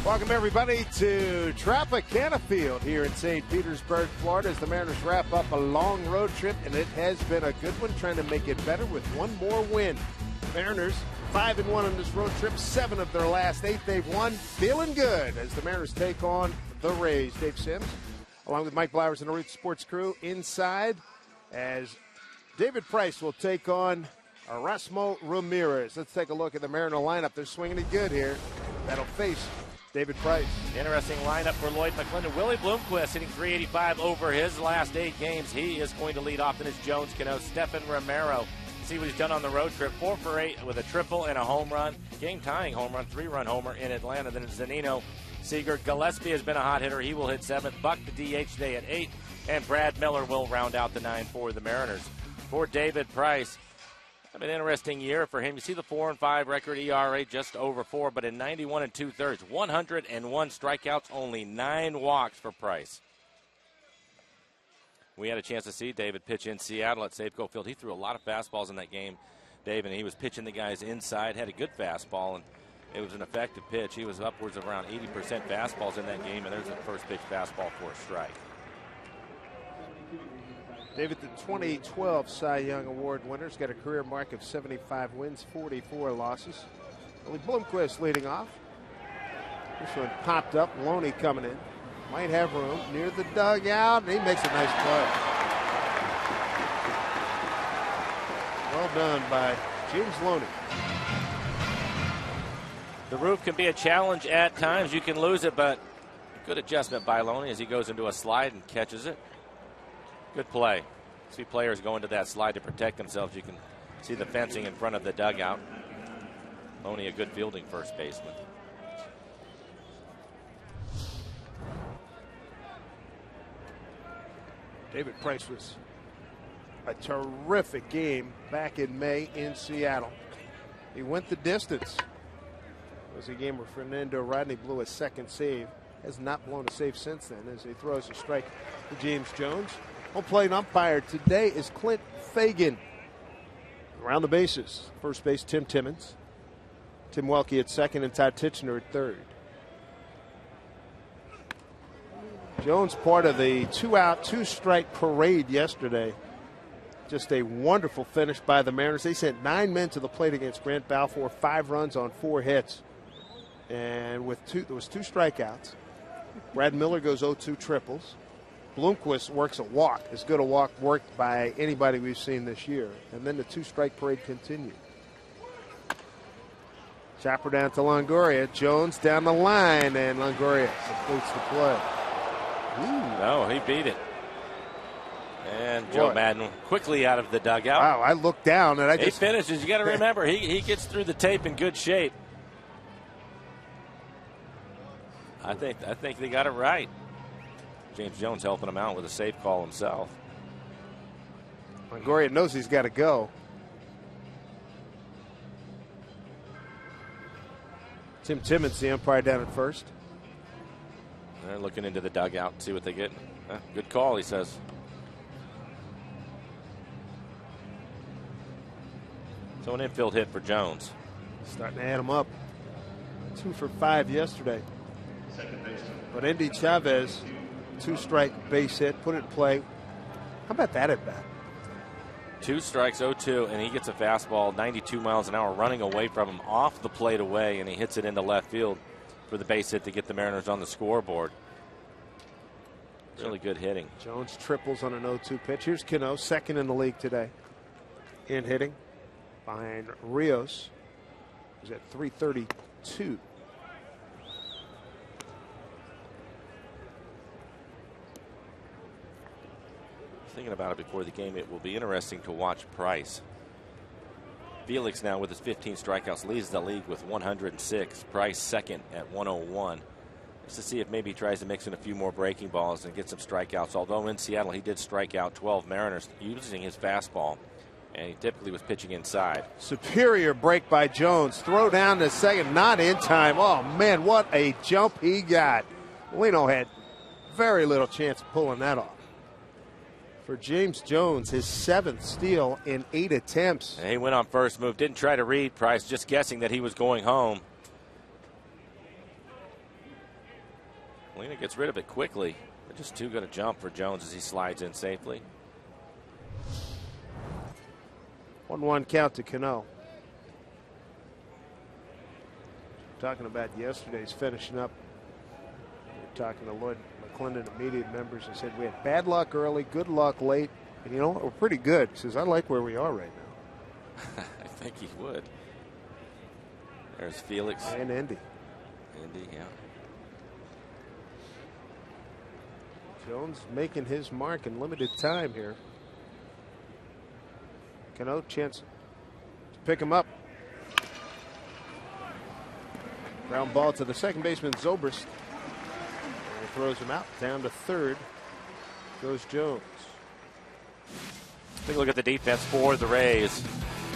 Welcome, everybody, to Tropicana Field here in St. Petersburg, Florida, as the Mariners wrap up a long road trip, and it has been a good one, trying to make it better with one more win. Mariners 5-1 on this road trip, 7 of their last 8 they've won, feeling good as the Mariners take on the Rays. Dave Sims, along with Mike Blowers and the Root Sports crew, inside as David Price will take on Erasmo Ramirez. Let's take a look at the Mariner lineup. They're swinging it good here. That'll face David Price. Interesting lineup for Lloyd McClendon. Willie Bloomquist hitting .385 over his last 8 games. He is going to lead off in his Jones Cano. Stephen Romero. See what he's done on the road trip. 4 for 8 with a triple and a home run. Game-tying home run, 3-run homer in Atlanta. Then Zanino Seager. Gillespie has been a hot hitter. He will hit 7th. Buck the DH today at 8. And Brad Miller will round out the 9 for the Mariners. For David Price, an interesting year for him. You see the 4-5 record, ERA just over 4, but in 91 2/3, 101 strikeouts, only 9 walks for Price. We had a chance to see David pitch in Seattle at Safeco Field. He threw a lot of fastballs in that game, Dave, and he was pitching the guys inside, had a good fastball, and it was an effective pitch. He was upwards of around 80% fastballs in that game, and there's a first pitch fastball for a strike. David, the 2012 Cy Young Award winner's got a career mark of 75 wins, 44 losses. Willie Bloomquist leading off. This one popped up. Loney coming in. Might have room near the dugout, and he makes a nice play. Well done by James Loney. The roof can be a challenge at times. You can lose it, but good adjustment by Loney as he goes into a slide and catches it. Good play. See players go into that slide to protect themselves. You can see the fencing in front of the dugout. Loney, a good fielding first baseman. David Price was a terrific game back in May in Seattle. He went the distance. It was a game where Fernando Rodney blew a second save. Has not blown a save since then as he throws a strike to James Jones. Home plate umpire today is Clint Fagan. Around the bases, first base Tim Timmons. Tim Welke at second and Todd Titchener at third. Jones part of the 2-out, 2-strike parade yesterday. Just a wonderful finish by the Mariners. They sent 9 men to the plate against Grant Balfour, 5 runs on 4 hits. And there was 2 strikeouts. Brad Miller goes 0-2 triples. Bloomquist works a walk, as good a walk worked by anybody we've seen this year. And then the 2-strike parade continued. Chopper down to Longoria. Jones down the line, and Longoria completes the play. No, he beat it. And Joe Madden quickly out of the dugout. Wow, I looked down and he finishes. You got to remember, he gets through the tape in good shape. I think they got it right. James Jones helping him out with a safe call himself. Longoria knows he's got to go. Tim Timmons, the umpire, down at first. They're looking into the dugout and see what they get. Good call, he says. So an infield hit for Jones. Starting to add him up. 2 for 5 yesterday. But Andy Chavez, 2-strike base hit, put it in play. How about that at bat? 2 strikes, 0-2, and he gets a fastball 92 miles an hour running away from him off the plate away, and he hits it into left field for the base hit to get the Mariners on the scoreboard. Really good hitting. Jones triples on an 0-2 pitch. Here's Cano, second in the league today in hitting, behind Rios, who's at 332. Thinking about it before the game, it will be interesting to watch Price. Felix now with his 15 strikeouts leads the league with 106. Price second at 101. Just to see if maybe he tries to mix in a few more breaking balls and get some strikeouts. Although in Seattle he did strike out 12 Mariners using his fastball, and he typically was pitching inside. Superior break by Jones. Throw down to second, not in time. Oh man, what a jump he got. Lino had very little chance of pulling that off. For James Jones, his 7th steal in 8 attempts. And he went on first move, didn't try to read Price, just guessing that he was going home. Molina gets rid of it quickly. But just too good a jump for Jones as he slides in safely. 1-1 count to Cano. Talking about yesterday's finishing up. We were talking to Lloyd McClendon, immediate members, and said we had bad luck early, good luck late. And you know, we're pretty good. He says, I like where we are right now. I think he would. There's Felix. And Indy. Indy, yeah. Jones making his mark in limited time here. Cano, chance to pick him up. Ground ball to the second baseman, Zobrist. And he throws him out. Down to third goes Jones. Take a look at the defense for the Rays.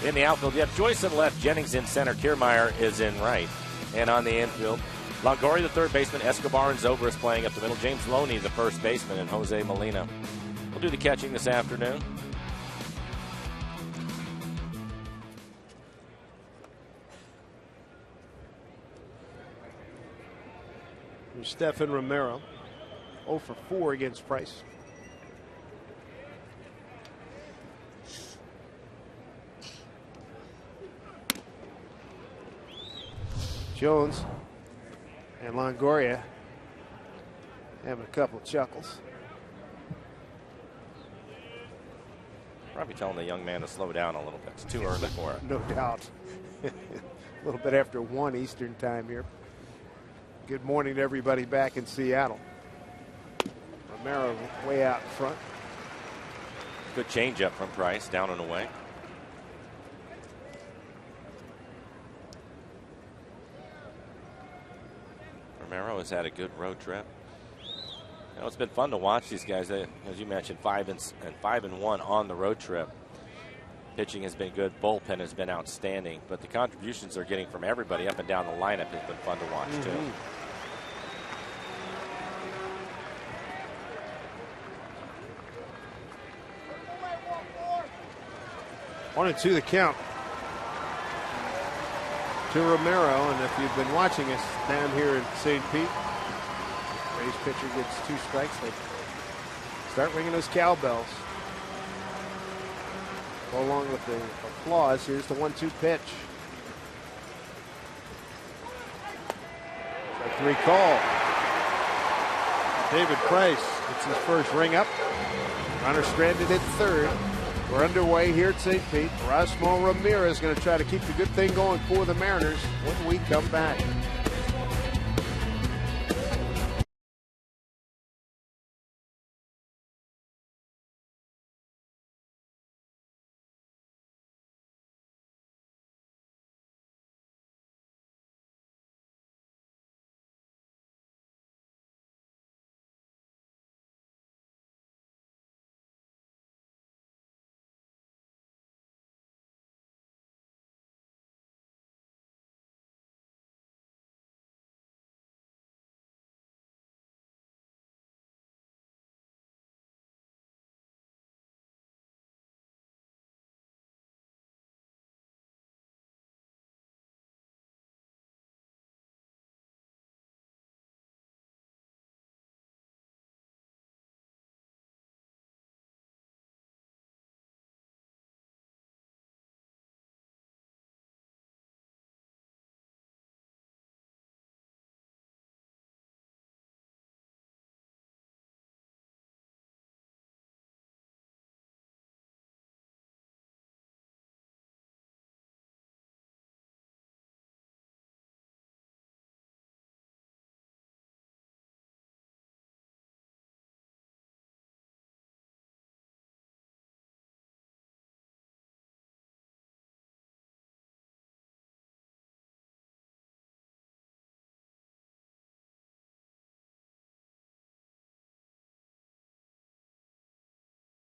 In the outfield, you have Joyce in left, Jennings in center, Kiermaier is in right. And on the infield, Longoria, the third baseman, Escobar and Zobrist playing up the middle, James Loney, the first baseman, and Jose Molina will do the catching this afternoon. Stephen Romero, 0 for 4 against Price. Jones and Longoria having a couple of chuckles. Probably telling the young man to slow down a little bit. It's too early for it. No doubt. A little bit after 1 Eastern time here. Good morning to everybody back in Seattle. Romero way out in front. Good changeup from Price, down and away. Romero has had a good road trip. You know, it's been fun to watch these guys. As you mentioned, 5-1 on the road trip. Pitching has been good. Bullpen has been outstanding. But the contributions they're getting from everybody up and down the lineup has been fun to watch, too. 1-2 the count to Romero. And if you've been watching us down here in St. Pete, Rays pitcher gets 2 strikes. They start ringing those cowbells. Go along with the applause. Here's the 1-2 pitch. A 3 call. David Price gets his first ring up. Runner stranded at third. We're underway here at St. Pete. Erasmo Ramirez is going to try to keep the good thing going for the Mariners when we come back.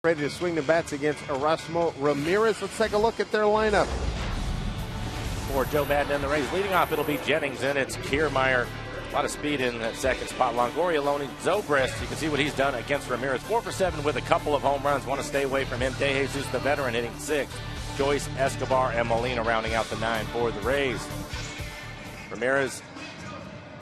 Ready to swing the bats against Erasmo Ramirez. Let's take a look at their lineup. For Joe Madden and the Rays, leading off, it'll be Jennings, and it's Kiermaier. A lot of speed in that second spot. Longoria, Loney, Zobrist. You can see what he's done against Ramirez. 4 for 7 with a couple of home runs. Want to stay away from him. De Jesus, the veteran, hitting 6. Joyce, Escobar, and Molina rounding out the 9 for the Rays. Ramirez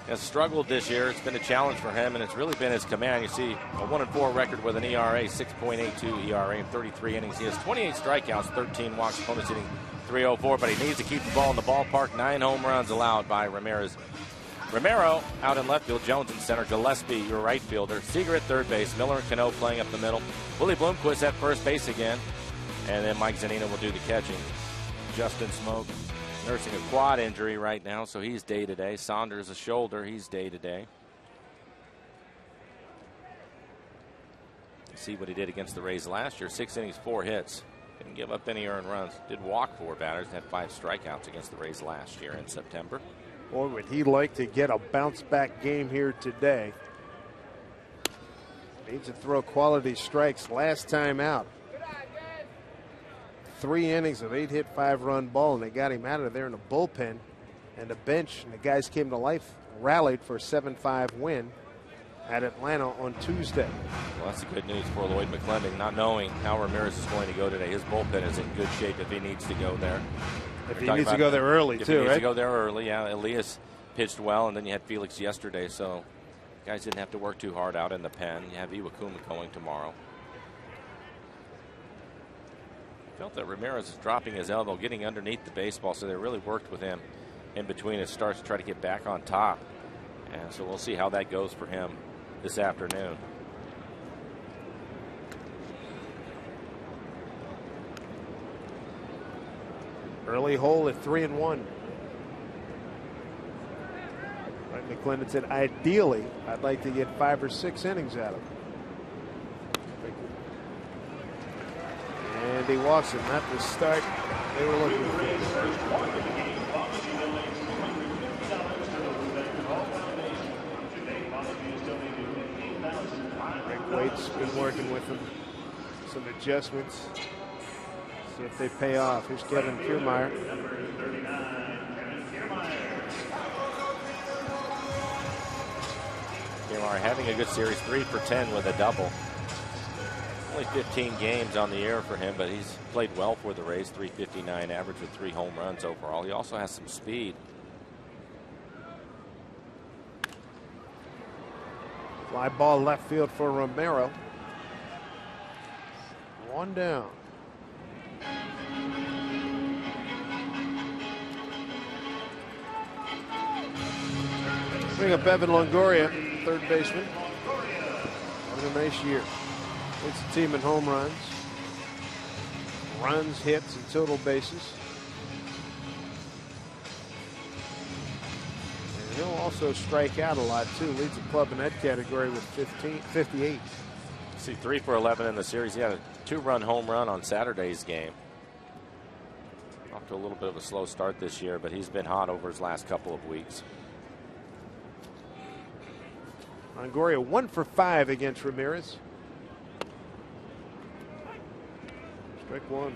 has struggled this year. It's been a challenge for him, and it's really been his command. You see a 1-4 record with an ERA, 6.82 ERA in 33 innings. He has 28 strikeouts, 13 walks, opponents hitting .304, but he needs to keep the ball in the ballpark. 9 home runs allowed by Ramirez. Romero out in left field, Jones in center, Gillespie, your right fielder, Seager at third base, Miller and Cano playing up the middle, Willie Bloomquist at first base again, and then Mike Zunino will do the catching. Justin Smoke nursing a quad injury right now, so he's day-to-day. Saunders a shoulder, he's day-to-day. See what he did against the Rays last year. 6 innings, 4 hits. Didn't give up any earned runs. Did walk 4 batters, had 5 strikeouts against the Rays last year in September. Boy, would he like to get a bounce-back game here today. Needs to throw quality strikes last time out. 3 innings of 8-hit, 5-run ball, and they got him out of there in the bullpen and the bench. And the guys came to life, rallied for a 7-5 win at Atlanta on Tuesday. Well, that's the good news for Lloyd McClendon, not knowing how Ramirez is going to go today. His bullpen is in good shape if he needs to go there. If he needs to go there early, too, right? If he needs to go there early, yeah. Elias pitched well, and then you had Felix yesterday, so guys didn't have to work too hard out in the pen. You have Iwakuma going tomorrow. Felt that Ramirez is dropping his elbow, getting underneath the baseball, so they really worked with him in between his starts to try to get back on top. And so we'll see how that goes for him this afternoon. Early hole at 3-1. Right, McClendon said, ideally, I'd like to get 5 or 6 innings out of him. And he walks it, not the start they were looking for. Rick Waite's been working with him. Some adjustments. See if they pay off. Here's Kevin Kiermaier. Kiermaier having a good series, 3 for 10 with a double. Only 15 games on the air for him, but he's played well for the Rays. 359 average with 3 home runs overall. He also has some speed. Fly ball left field for Romero. 1 down. Bring up Evan Longoria, third baseman. Having a nice year. Leads the team in home runs, hits, and total bases. And he'll also strike out a lot, too. Leads the club in that category with 58. See, 3 for 11 in the series. He had a 2-run home run on Saturday's game. Off to a little bit of a slow start this year, but he's been hot over his last couple of weeks. Longoria 1 for 5 against Ramirez. Strike 1.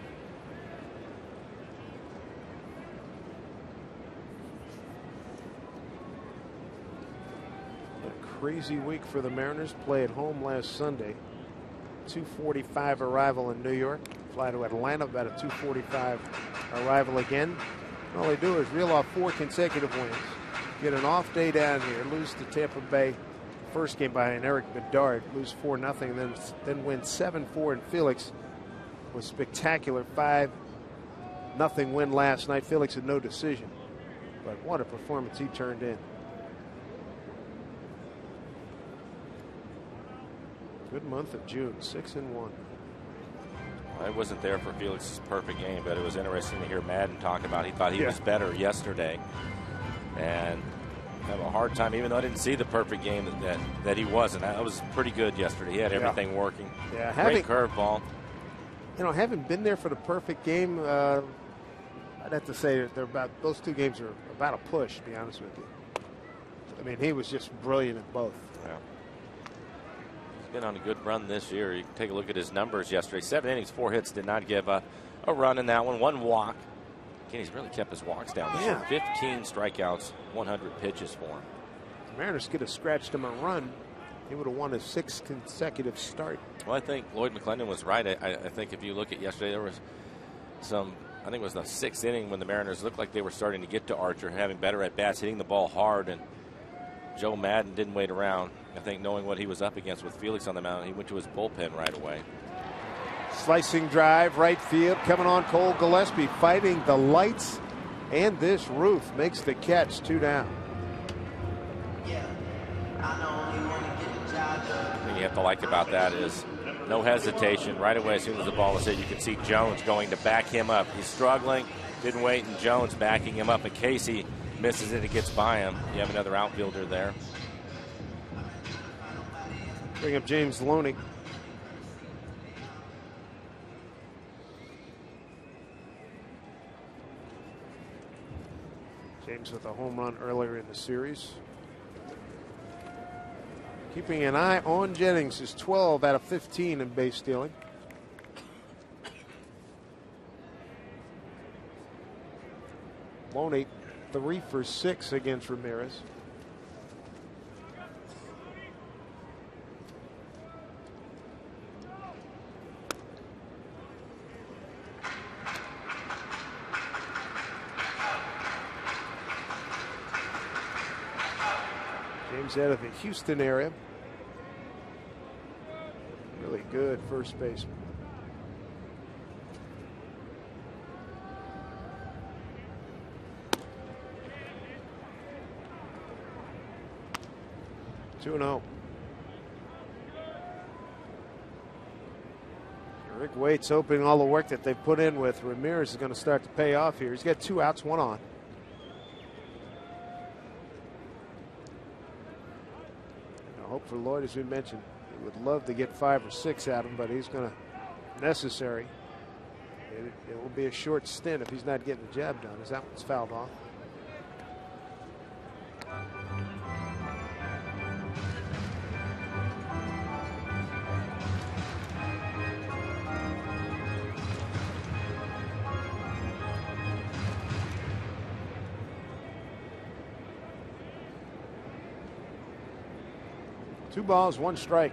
A crazy week for the Mariners. Play at home last Sunday. 2:45 arrival in New York. Fly to Atlanta, about a 2:45 arrival again. All they do is reel off 4 consecutive wins. Get an off day down here. Lose to Tampa Bay. First game by an Eric Bedard. Lose 4-0. Then win 7-4 in Felix. Was spectacular 5-0 win last night. Felix had no decision, but what a performance he turned in. Good month of June, 6-1. I wasn't there for Felix's perfect game, but it was interesting to hear Madden talk about. He thought he was better yesterday, and have a hard time, even though I didn't see the perfect game that he wasn't. That was pretty good yesterday. He had everything working. Yeah, great curveball. You know, having been there for the perfect game, I'd have to say that those 2 games are about a push, to be honest with you. I mean, he was just brilliant at both. Yeah. He's been on a good run this year. You can take a look at his numbers yesterday. 7 innings, 4 hits, did not give a run in that one. 1 walk. Again, he's really kept his walks down this year. 15 strikeouts, 100 pitches for him. The Mariners could have scratched him a run. He would have won his 6th consecutive start. Well, I think Lloyd McClendon was right. I think if you look at yesterday, there was some, I think it was the 6th inning when the Mariners looked like they were starting to get to Archer, having better at bats, hitting the ball hard, and Joe Madden didn't wait around. I think knowing what he was up against with Felix on the mound, he went to his bullpen right away. Slicing drive, right field, coming on. Cole Gillespie fighting the lights and this roof, makes the catch. 2 down. The thing you have to like about that is no hesitation. Right away, as soon as the ball is hit, you can see Jones going to back him up. He's struggling, didn't wait, and Jones backing him up. In case he misses it, it gets by him. You have another outfielder there. Bring up James Loney. James with a home run earlier in the series. Keeping an eye on Jennings, is 12 out of 15 in base stealing. Loney 3 for 6 against Ramirez. James out of the Houston area. Really good first baseman. Two and 0. Rick Waite's hoping all the work that they've put in with Ramirez is going to start to pay off here. He's got 2 outs, 1 on. Hope for Lloyd, as we mentioned, he would love to get 5 or 6 at him, but he's going to necessary. It will be a short stint if he's not getting the job done, as that one's fouled off. Two balls, 1 strike.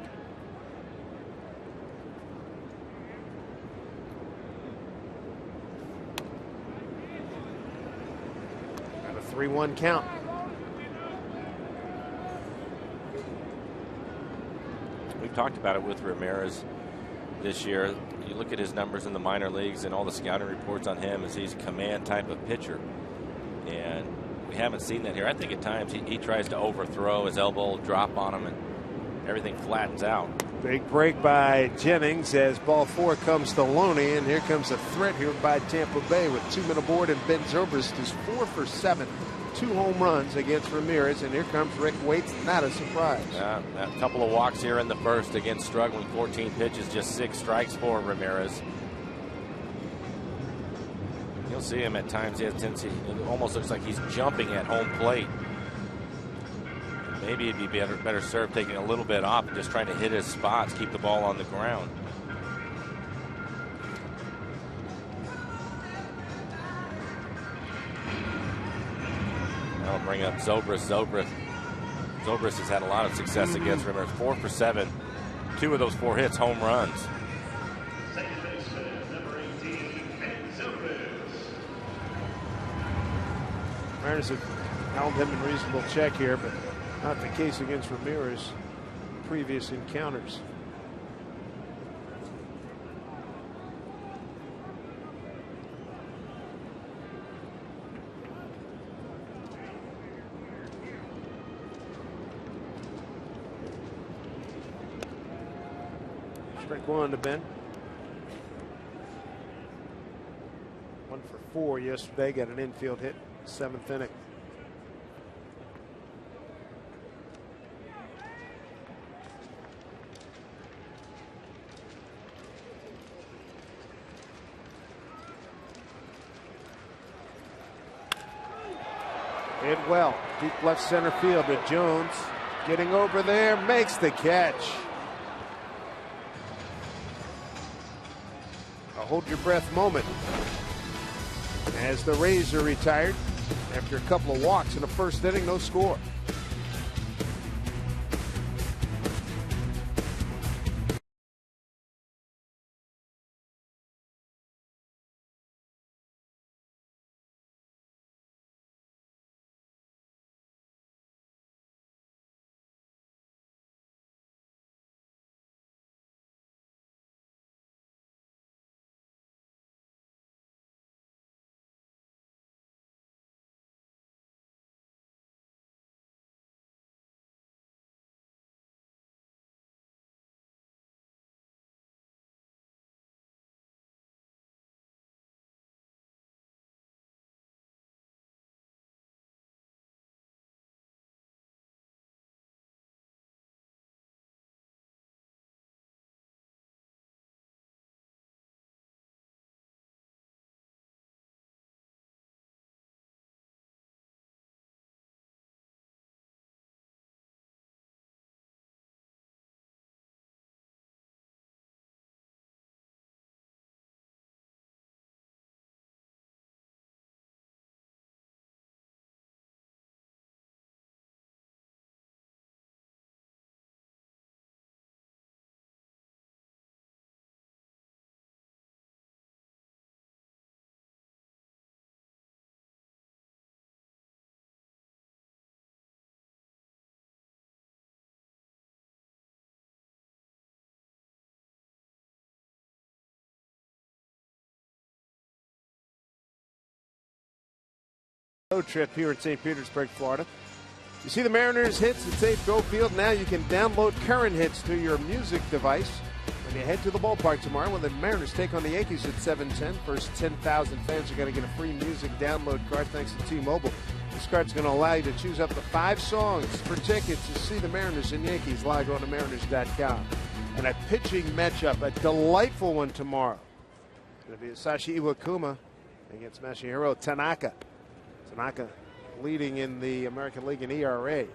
Got a 3-1 count. We've talked about it with Ramirez this year. You look at his numbers in the minor leagues and all the scouting reports on him, as he's a command type of pitcher. And we haven't seen that here. I think at times he tries to overthrow, his elbow will drop on him, and everything flattens out. Big break by Jennings as ball 4 comes to Loney, and here comes a threat here by Tampa Bay with 2 men aboard, and Ben Zobrist is 4 for 7, 2 home runs against Ramirez, and here comes Rick Waite. Not a surprise. Yeah, a couple of walks here in the first against struggling 14 pitches, just 6 strikes for Ramirez. You'll see him at times. He has tendency. It almost looks like he's jumping at home plate. Maybe it'd be better served taking a little bit off and just trying to hit his spots, keep the ball on the ground. I'll bring up Zobrist. Zobrist has had a lot of success against Ramirez. 4 for 7. 2 of those 4 hits, home runs. Mariners have held him in reasonable check here, but not the case against Ramirez previous encounters. Strike 1 to Ben. 1 for 4 yesterday, got an infield hit, 7th inning. Hit well, deep left center field, but Jones getting over there, makes the catch. A hold your breath moment as the Rays are retired after a couple of walks in the first inning, no score. Road trip here in St. Petersburg, Florida. You see the Mariners hits at Safe Go Field. Now you can download current hits to your music device when you head to the ballpark tomorrow when the Mariners take on the Yankees at 7:10. First 10,000 fans are going to get a free music download card thanks to T-Mobile. This card's going to allow you to choose up to 5 songs for tickets to see the Mariners and Yankees live on Mariners.com. And a pitching matchup, a delightful one tomorrow. It's going to be Sashi Iwakuma against Masahiro Tanaka. Tanaka leading in the American League in ERA.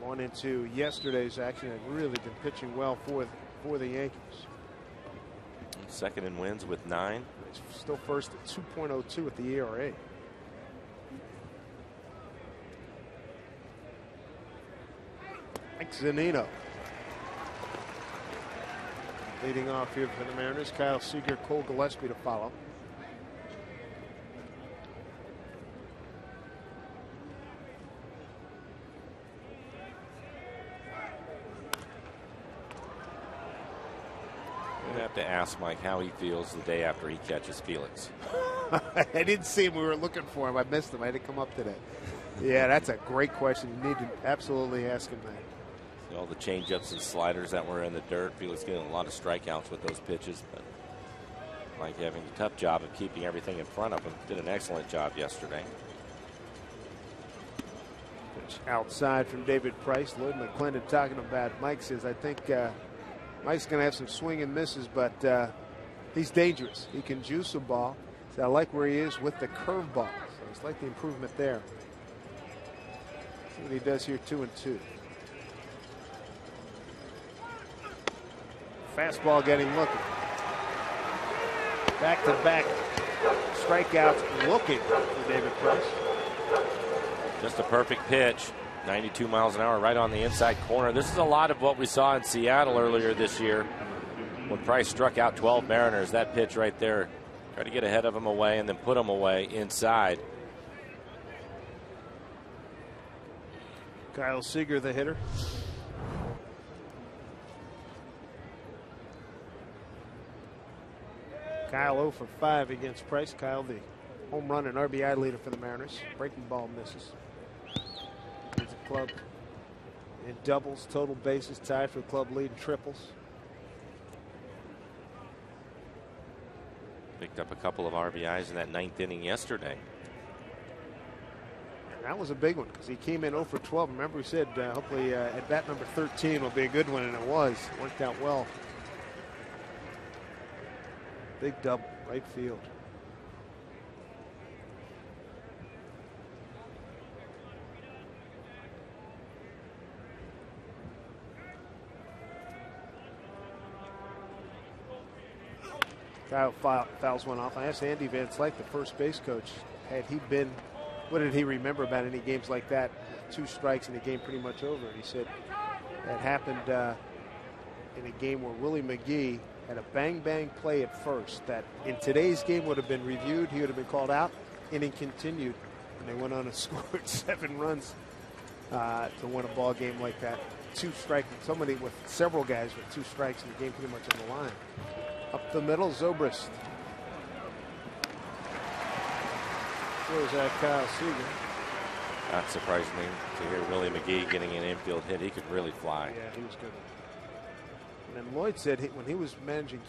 Going into yesterday's action, had really been pitching well for the Yankees. Second in wins with 9. He's still first at 2.02 at the ERA. Mike Zunino leading off here for the Mariners. Kyle Seager, Cole Gillespie to follow. To ask Mike how he feels the day after he catches Felix. I didn't see him. We were looking for him. I missed him. I didn't come up today. Yeah, that's a great question. You need to absolutely ask him that. All the changeups and sliders that were in the dirt. Felix getting a lot of strikeouts with those pitches, but Mike having a tough job of keeping everything in front of him. Did an excellent job yesterday. Pitch outside from David Price. Lloyd McClendon talking about Mike says, I think Mike's going to have some swing and misses, but he's dangerous. He can juice a ball. So I like where he is with the curveball. So it's like the improvement there. See what he does here, 2-2. Fastball getting looking. Back-to-back strikeouts looking for David Price. Just a perfect pitch. 92 miles an hour right on the inside corner. This is a lot of what we saw in Seattle earlier this year when Price struck out 12 Mariners. That pitch right there. Try to get ahead of him away and then put him away inside. Kyle Seager, the hitter. Kyle 0 for 5 against Price. Kyle, the home run and RBI leader for the Mariners. Breaking ball misses. He's a club in doubles, total bases tied for the club lead in triples. Picked up a couple of RBIs in that 9th inning yesterday. And that was a big one because he came in 0 for 12. Remember, we said hopefully at bat number 13 will be a good one, and it was. It worked out well. Big double, right field. Kyle fouls one off. I asked Andy Van Slyke, the first base coach, had he been, what did he remember about any games like that? 2 strikes and the game pretty much over. And he said that happened in a game where Willie McGee had a bang-bang play at first that in today's game would have been reviewed. He would have been called out. Inning continued, and they went on and scored 7 runs to win a ball game like that. 2 strikes, somebody with several guys with 2 strikes and the game pretty much on the line. Up the middle, Zobrist. Throws at Kyle Seager. That surprised me to hear Willie McGee getting an infield hit. He could really fly. Yeah, he was good. And then Lloyd said when he was managing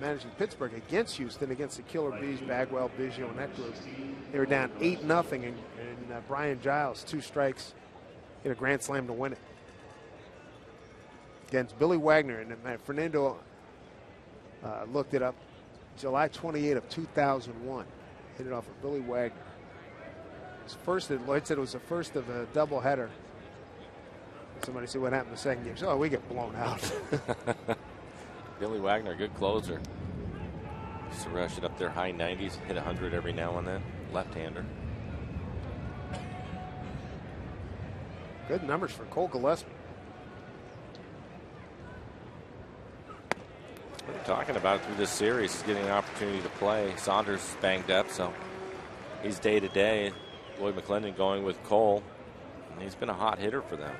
managing Pittsburgh against Houston, against the Killer Bees, Bagwell, Biggio, and that group, they were down 8-0, and Brian Giles, 2 strikes, hit a grand slam to win it. Against Billy Wagner, and Fernando looked it up. July 28 of 2001. Hit it off of Billy Wagner. His first, Lloyd said it was the first of a doubleheader. Somebody said what happened in the second game. So, oh, we get blown out. Billy Wagner, good closer. Suresh it up there, high 90s, hit 100 every now and then. Left-hander. Good numbers for Cole Gillespie. We're talking about it through this series. He's getting an opportunity to play. Saunders is banged up, so he's day-to-day. Lloyd McClendon going with Cole. And he's been a hot hitter for them.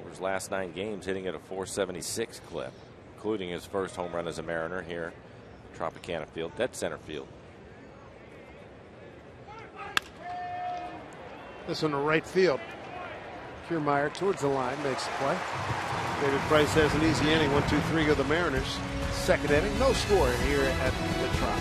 For his last 9 games, hitting at a .476 clip, including his first home run as a Mariner here, Tropicana Field, dead center field. This one to right field. Kiermaier towards the line, makes the play. David Price has an easy inning. 1-2-3 go the Mariners. Second inning, no score here at the Trop.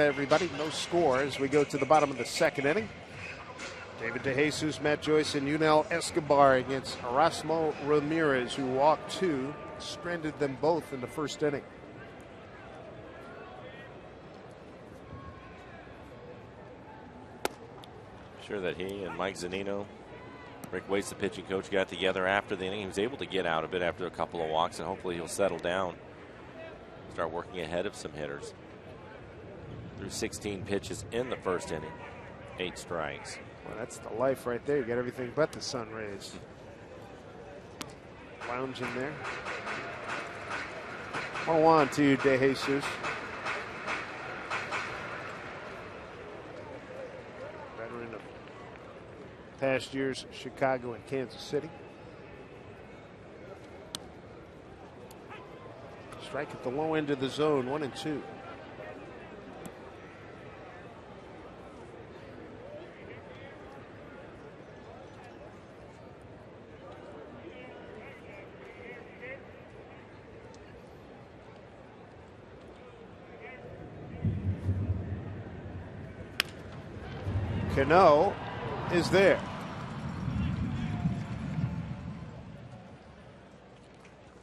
Everybody, no score as we go to the bottom of the second inning. David DeJesus, Matt Joyce, and Yunel Escobar against Erasmo Ramirez, who walked two, stranded them both in the first inning. Sure that he and Mike Zunino, Rick Waite, the pitching coach, got together after the inning. He was able to get out a bit after a couple of walks, and hopefully he'll settle down, start working ahead of some hitters. Through 16 pitches in the first inning, 8 strikes. Well, that's the life right there. You got everything but the sun rays. Lounge in there. 1-1 to DeJesus. Veteran of past years, Chicago and Kansas City. Strike at the low end of the zone, 1-2. Cano is there.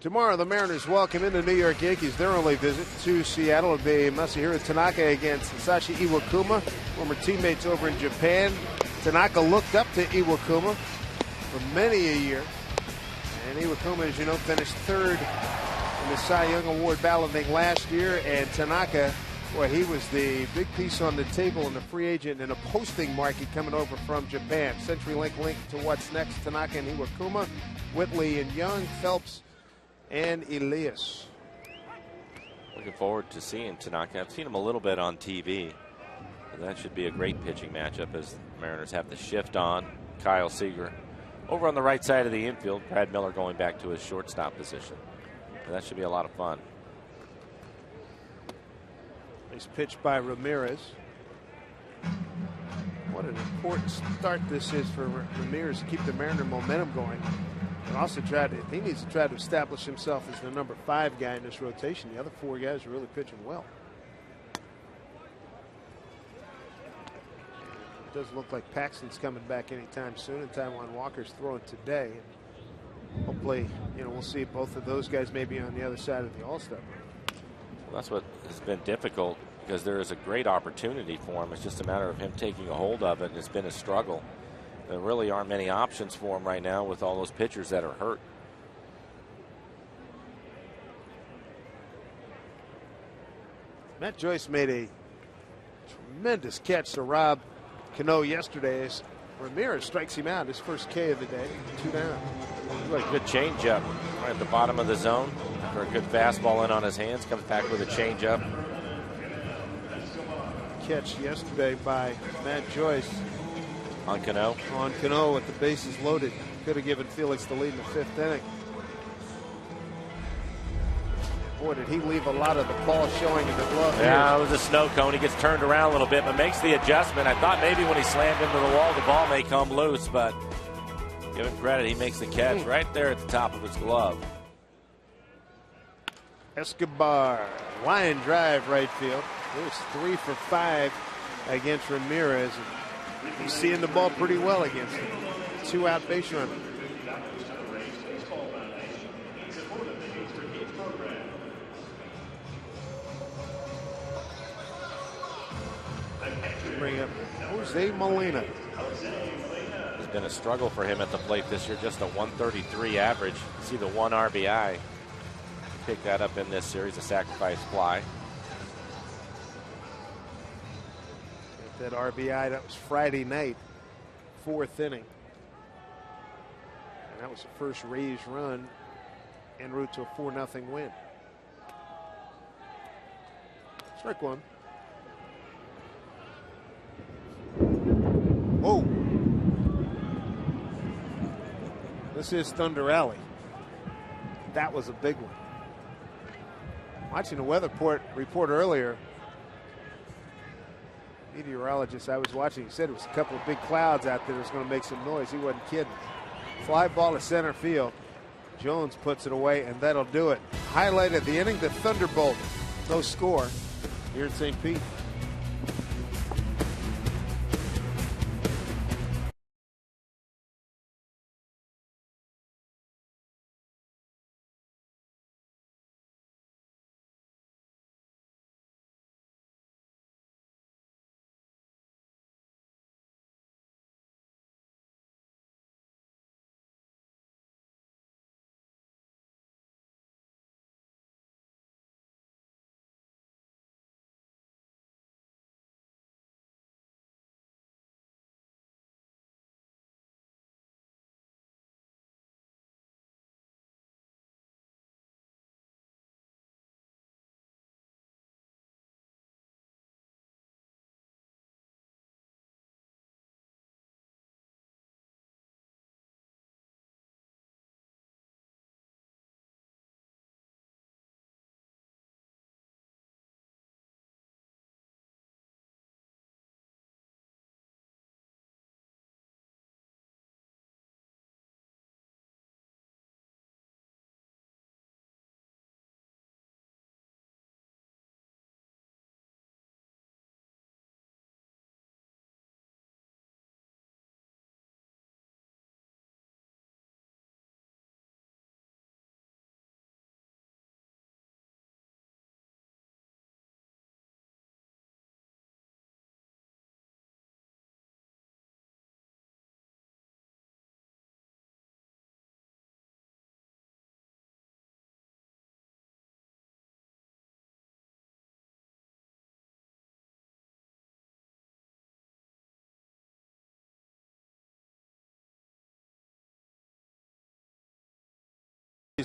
Tomorrow, the Mariners welcome in the New York Yankees. Their only visit to Seattle will be Masahiro Tanaka against Sashi Iwakuma, former teammates over in Japan. Tanaka looked up to Iwakuma for many a year. And Iwakuma, as you know, finished third in the Cy Young Award balloting last year. And Tanaka, boy, he was the big piece on the table in the free agent and a posting market coming over from Japan. CenturyLink link to what's next. Tanaka and Iwakuma, Whitley and Young, Phelps and Elias. Looking forward to seeing Tanaka. I've seen him a little bit on TV. That should be a great pitching matchup as the Mariners have the shift on. Kyle Seager over on the right side of the infield. Brad Miller going back to his shortstop position. And that should be a lot of fun. Nice pitch by Ramirez. What an important start this is for Ramirez to keep the Mariner momentum going. And also he needs to try to establish himself as the number 5 guy in this rotation. The other 4 guys are really pitching well. It doesn't look like Paxton's coming back anytime soon, and Taijuan Walker's throwing today. And hopefully, we'll see both of those guys maybe on the other side of the All-Star break. Well, that's what has been difficult because there is a great opportunity for him. It's just a matter of him taking a hold of it, and it's been a struggle. There really aren't many options for him right now with all those pitchers that are hurt. Matt Joyce made a tremendous catch to Rob Cano yesterday as Ramirez strikes him out. His first K of the day. 2 down. What a good changeup right at the bottom of the zone. After a good fastball in on his hands, comes back with a changeup. Catch yesterday by Matt Joyce On Cano. On Cano with the bases loaded. Could have given Felix the lead in the 5th inning. Boy, did he leave a lot of the ball showing in the glove. Yeah, it was a snow cone. He gets turned around a little bit, but makes the adjustment. I thought maybe when he slammed into the wall, the ball may come loose, but give him credit. He makes the catch right there at the top of his glove. Escobar, line drive right field. It was 3 for 5 against Ramirez. He's seeing the ball pretty well against him. 2-out base runner. Bring up Jose Molina. It's been a struggle for him at the plate this year. Just a 133 average. See the 1 RBI. Pick that up in this series, a sacrifice fly. That RBI, that was Friday night, 4th inning. And that was the first Rays run en route to a 4-0 win. Strike 1. Whoa. This is Thunder Alley. That was a big one. Watching the weather report earlier, meteorologist I was watching, he said it was a couple of big clouds out there that was going to make some noise. He wasn't kidding. Fly ball to center field. Jones puts it away, and that'll do it. Highlight of the inning, the Thunderbolt. No score here in St. Pete.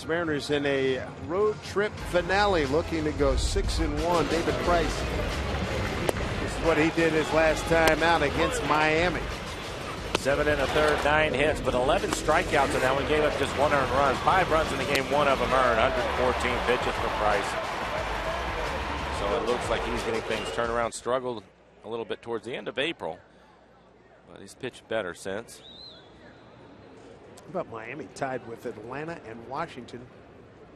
Mariners in a road trip finale looking to go 6-1. David Price. This is what he did his last time out against Miami. 7 1/3, 9 hits, but 11 strikeouts in that one. Gave up just 1 earned run. 5 runs in the game, 1 of them earned. 114 pitches for Price. So it looks like he's getting things turned around. Struggled a little bit towards the end of April, but he's pitched better since. How about Miami tied with Atlanta and Washington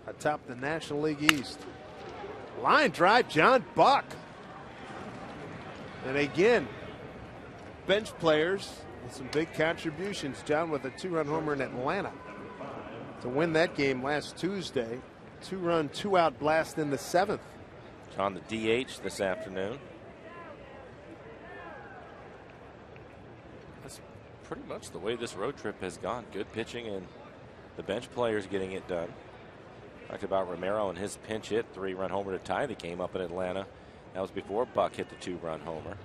atop the National League East? Line drive, John Buck. And again, bench players with some big contributions. John with a 2-run homer in Atlanta to win that game last Tuesday. 2-run, 2-out blast in the 7th. On the DH this afternoon. That's pretty much the way this road trip has gone. Good pitching and the bench players getting it done. Talked about Romero and his pinch hit 3-run homer to tie the game up in Atlanta That was before Buck hit the 2-run homer.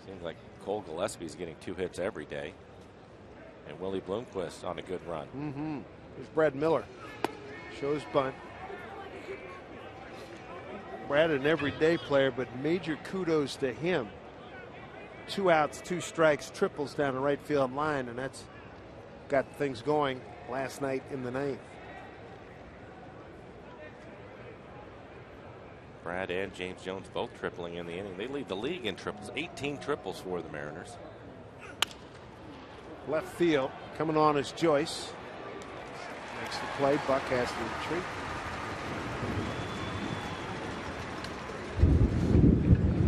Seems like Cole Gillespie's getting 2 hits every day. And Willie Bloomquist on a good run. Here's Brad Miller. Shows bunt. Brad, an everyday player, but major kudos to him. 2 outs, 2 strikes, triples down the right field line, and that's got things going last night in the 9th. Brad and James Jones both tripling in the inning. They lead the league in triples. 18 triples for the Mariners. Left field coming on is Joyce. Makes the play. Buck has to retreat.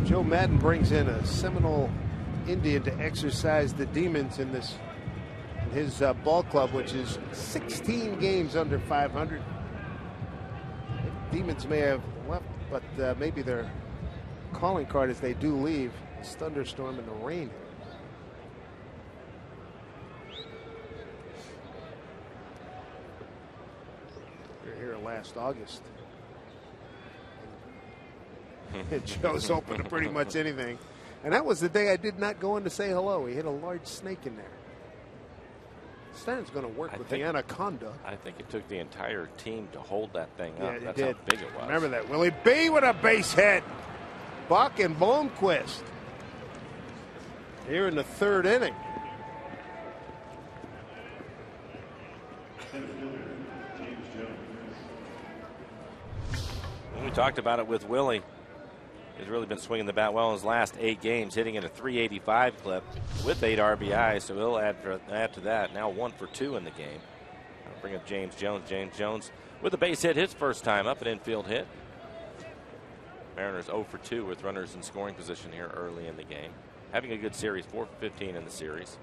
Joe Madden brings in a Seminole Indian to exercise the demons in his ball club, which is 16 games under 500. Demons may have left, but maybe their calling card is they do leave. This thunderstorm and the rain. You're here last August. Joe's open to pretty much anything. And that was the day I did not go in to say hello. He hit a large snake in there. Stein's going to work with the anaconda. I think it took the entire team to hold that thing up. Yeah, That's how big it was. Remember that. Willie B with a base hit. Buck and Bloomquist here in the 3rd inning. We talked about it with Willie. He's really been swinging the bat well in his last 8 games, hitting at a 385 clip with 8 RBIs, so he'll add to that. Now 1 for 2 in the game. I'll bring up James Jones. James Jones with a base hit his first time up, an infield hit. Mariners 0 for 2 with runners in scoring position here early in the game. Having a good series, 4 for 15 in the series.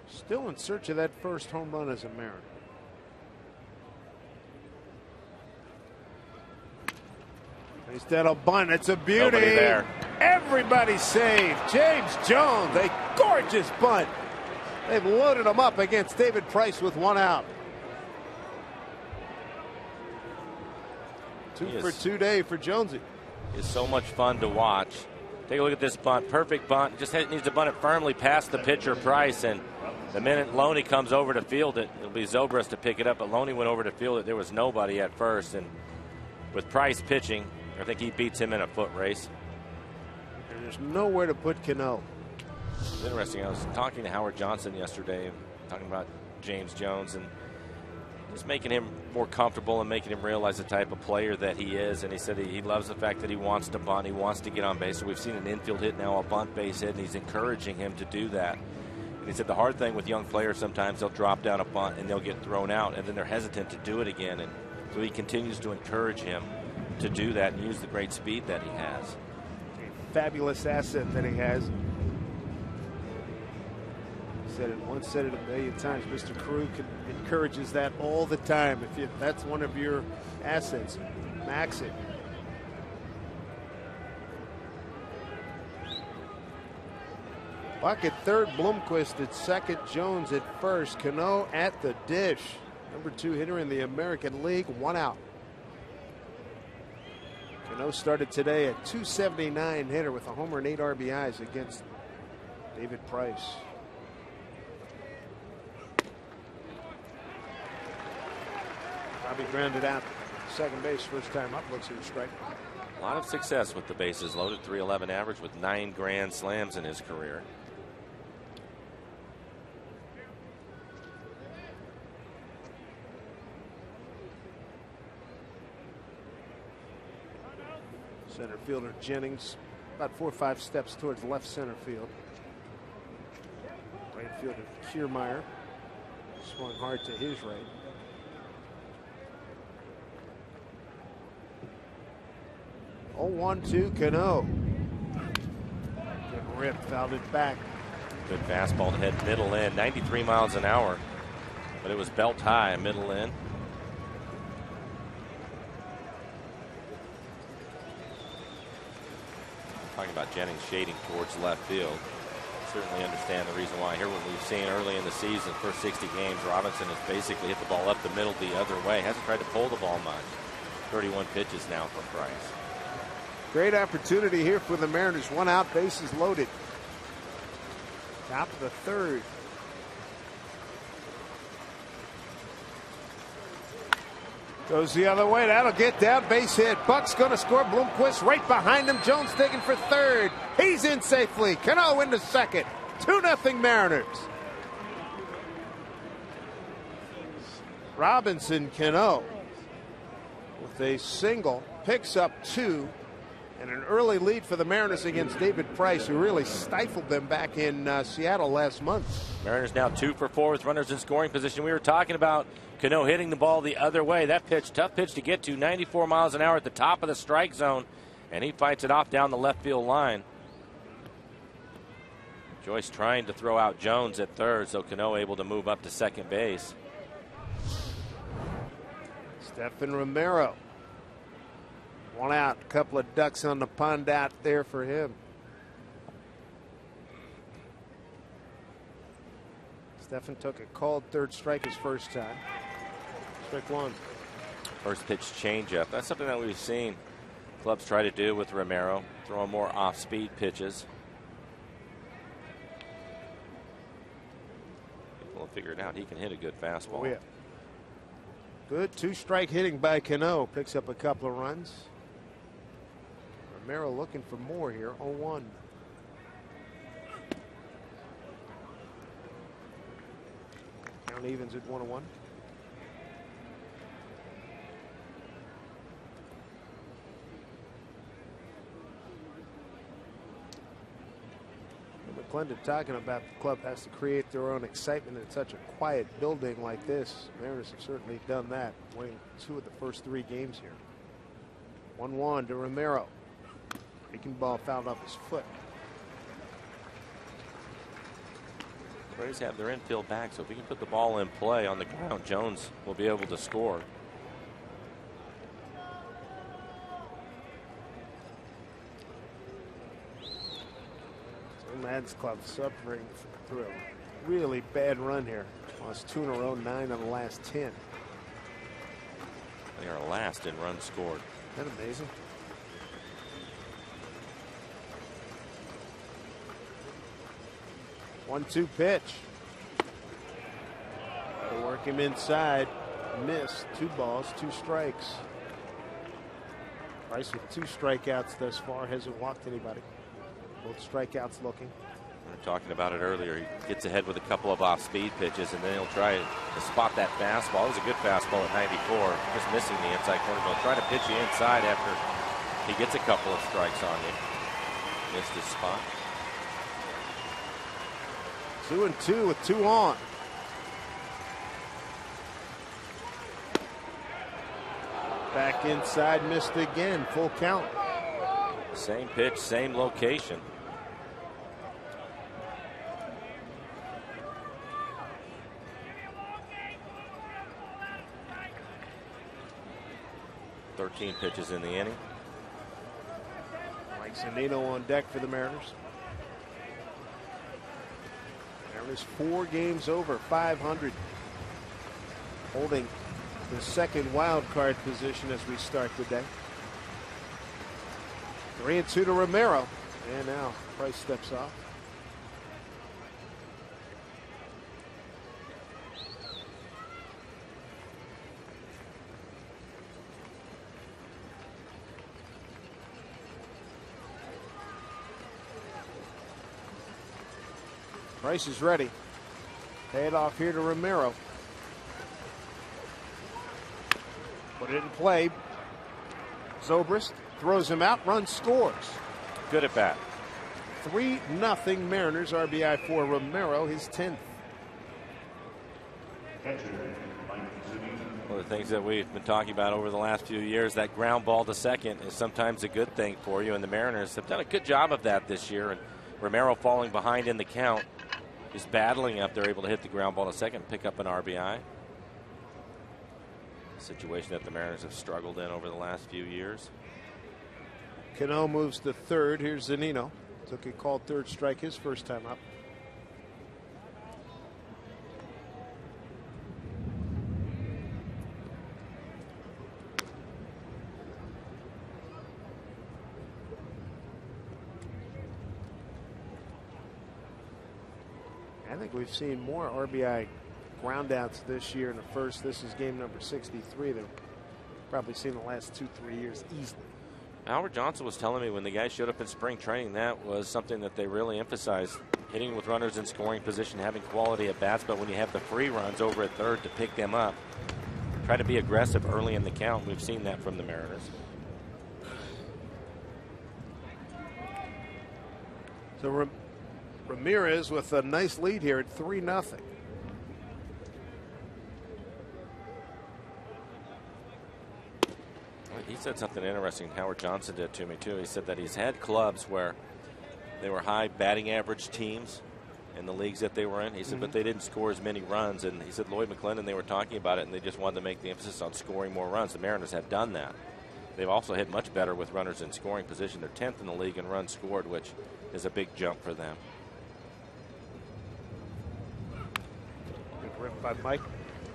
Still in search of that first home run as a Mariner. Instead of bunt, it's a beauty. Nobody there. Everybody saved. James Jones, a gorgeous bunt. They've loaded him up against David Price with 1 out. 2 for 2 day for Jonesy. It's so much fun to watch. Take a look at this bunt. Perfect bunt. Just needs to bunt it firmly past the pitcher Price. And the minute Loney comes over to field it, it'll be Zobrist to pick it up. But Loney went over to field it. There was nobody at first. And with Price pitching, I think he beats him in a foot race. There's nowhere to put Cano. It's interesting. I was talking to Howard Johnson yesterday, talking about James Jones and just making him more comfortable and making him realize the type of player that he is. And he said he loves the fact that he wants to bunt, he wants to get on base. So we've seen an infield hit now, a bunt base hit, and he's encouraging him to do that. And he said the hard thing with young players, sometimes they'll drop down a bunt and they'll get thrown out, and then they're hesitant to do it again. And so he continues to encourage him to do that and use the great speed that he has. A fabulous asset that he has. Said it once, said it a million times. Mr. Krug encourages that all the time. If that's one of your assets, max it. Buck at 3rd, Bloomquist at 2nd, Jones at 1st, Cano at the dish. Number 2 hitter in the American League, 1 out. Cano started today at .279 hitter with a homer and 8 RBIs against David Price. Bobby grounded out second base first time up. Looks at a strike. A lot of success with the bases loaded. .311 average with 9 grand slams in his career. Center fielder Jennings about 4 or 5 steps towards left center field. Right fielder Kiermaier swung hard to his right. Oh, 1-2 Cano. Good rip, fouled it back. Good fastball to head middle in, 93 miles an hour, but it was belt high, middle in. Talking about Jennings shading towards left field. certainly understand the reason why. Here, what we've seen early in the season, first 60 games, Robinson has basically hit the ball up the middle the other way. Hasn't tried to pull the ball much. 31 pitches now for Price. Great opportunity here for the Mariners. One out, bases loaded. Top of the third. Goes the other way. That'll get down. Base hit. Buck's going to score. Bloomquist right behind him. Jones digging for third. He's in safely. Cano into second. 2-0 Mariners. Robinson Cano with a single picks up 2. And an early lead for the Mariners against David Price, who really stifled them back in Seattle last month. Mariners now 2 for 4 with runners in scoring position. We were talking about Cano hitting the ball the other way. That pitch, tough pitch to get to, 94 miles an hour at the top of the strike zone, and he fights it off down the left field line. Joyce trying to throw out Jones at third, so Cano able to move up to second base. Stephen Romero. One out, a couple of ducks on the pond out there for him. Stephen took a called third strike his first time. Strike one. First pitch changeup. That's something that we've seen clubs try to do with Romero, throwing more off-speed pitches. People will figure it out. He can hit a good fastball. Oh, yeah. Good two-strike hitting by Cano. Picks up a couple of runs. Romero looking for more here. 0-1. Count evens at 1-1. McClendon talking about the club has to create their own excitement in such a quiet building like this. Mariners have certainly done that, winning 2 of the first 3 games here. 1-1 to Romero. Breaking ball fouled off his foot. Braves have their infield back, so if we can put the ball in play on the ground, Jones will be able to score. Lads Club suffering through a really bad run here. Lost 2 in a row, 9 on the last 10. They are last in runs scored. Isn't that amazing? One-two pitch. They work him inside. Missed. 2 balls, 2 strikes. Price with 2 strikeouts thus far. Hasn't walked anybody. Both strikeouts looking. We were talking about it earlier. He gets ahead with a couple of off-speed pitches, and then he'll try to spot that fastball. It was a good fastball at 94, just missing the inside corner. He'll try to pitch you inside after he gets a couple of strikes on you. Missed his spot. 2-2 with 2 on. Back inside, missed again. Full count. Same pitch, same location. Thirteen pitches in the inning. Mike Zunino on deck for the Mariners. Mariners 4 games over 500. Holding the second wild card position as we start today. 3-2 to Romero. And now Price steps off. Price is ready. Pay it off here to Romero. Put it in play. Zobrist throws him out, runs, scores. Good at bat. 3-0 Mariners. RBI for Romero, his 10th. One of the things that we've been talking about over the last few years, that ground ball to second is sometimes a good thing for you, and the Mariners have done a good job of that this year. And Romero falling behind in the count, is battling up. They're able to hit the ground ball to second, pick up an RBI. A situation that the Mariners have struggled in over the last few years. Cano moves to third. Here's Zunino. Took a called third strike his first time up. I think we've seen more RBI groundouts this year in the first. This is game number 63. They've probably seen the last 2-3 years easily. Albert Johnson was telling me when the guys showed up in spring training, that was something that they really emphasized. Hitting with runners in scoring position, having quality at bats, but when you have the free runs over at third to pick them up, try to be aggressive early in the count. We've seen that from the Mariners. So Ramirez with a nice lead here at 3-0. He said something interesting. Howard Johnson did to me too. He said that he's had clubs where they were high batting average teams in the leagues that they were in. He said, but they didn't score as many runs. And he said Lloyd McClendon, they were talking about it, and they just wanted to make the emphasis on scoring more runs. The Mariners have done that. They've also hit much better with runners in scoring position. They're 10th in the league in runs scored, which is a big jump for them. Good rip by Mike.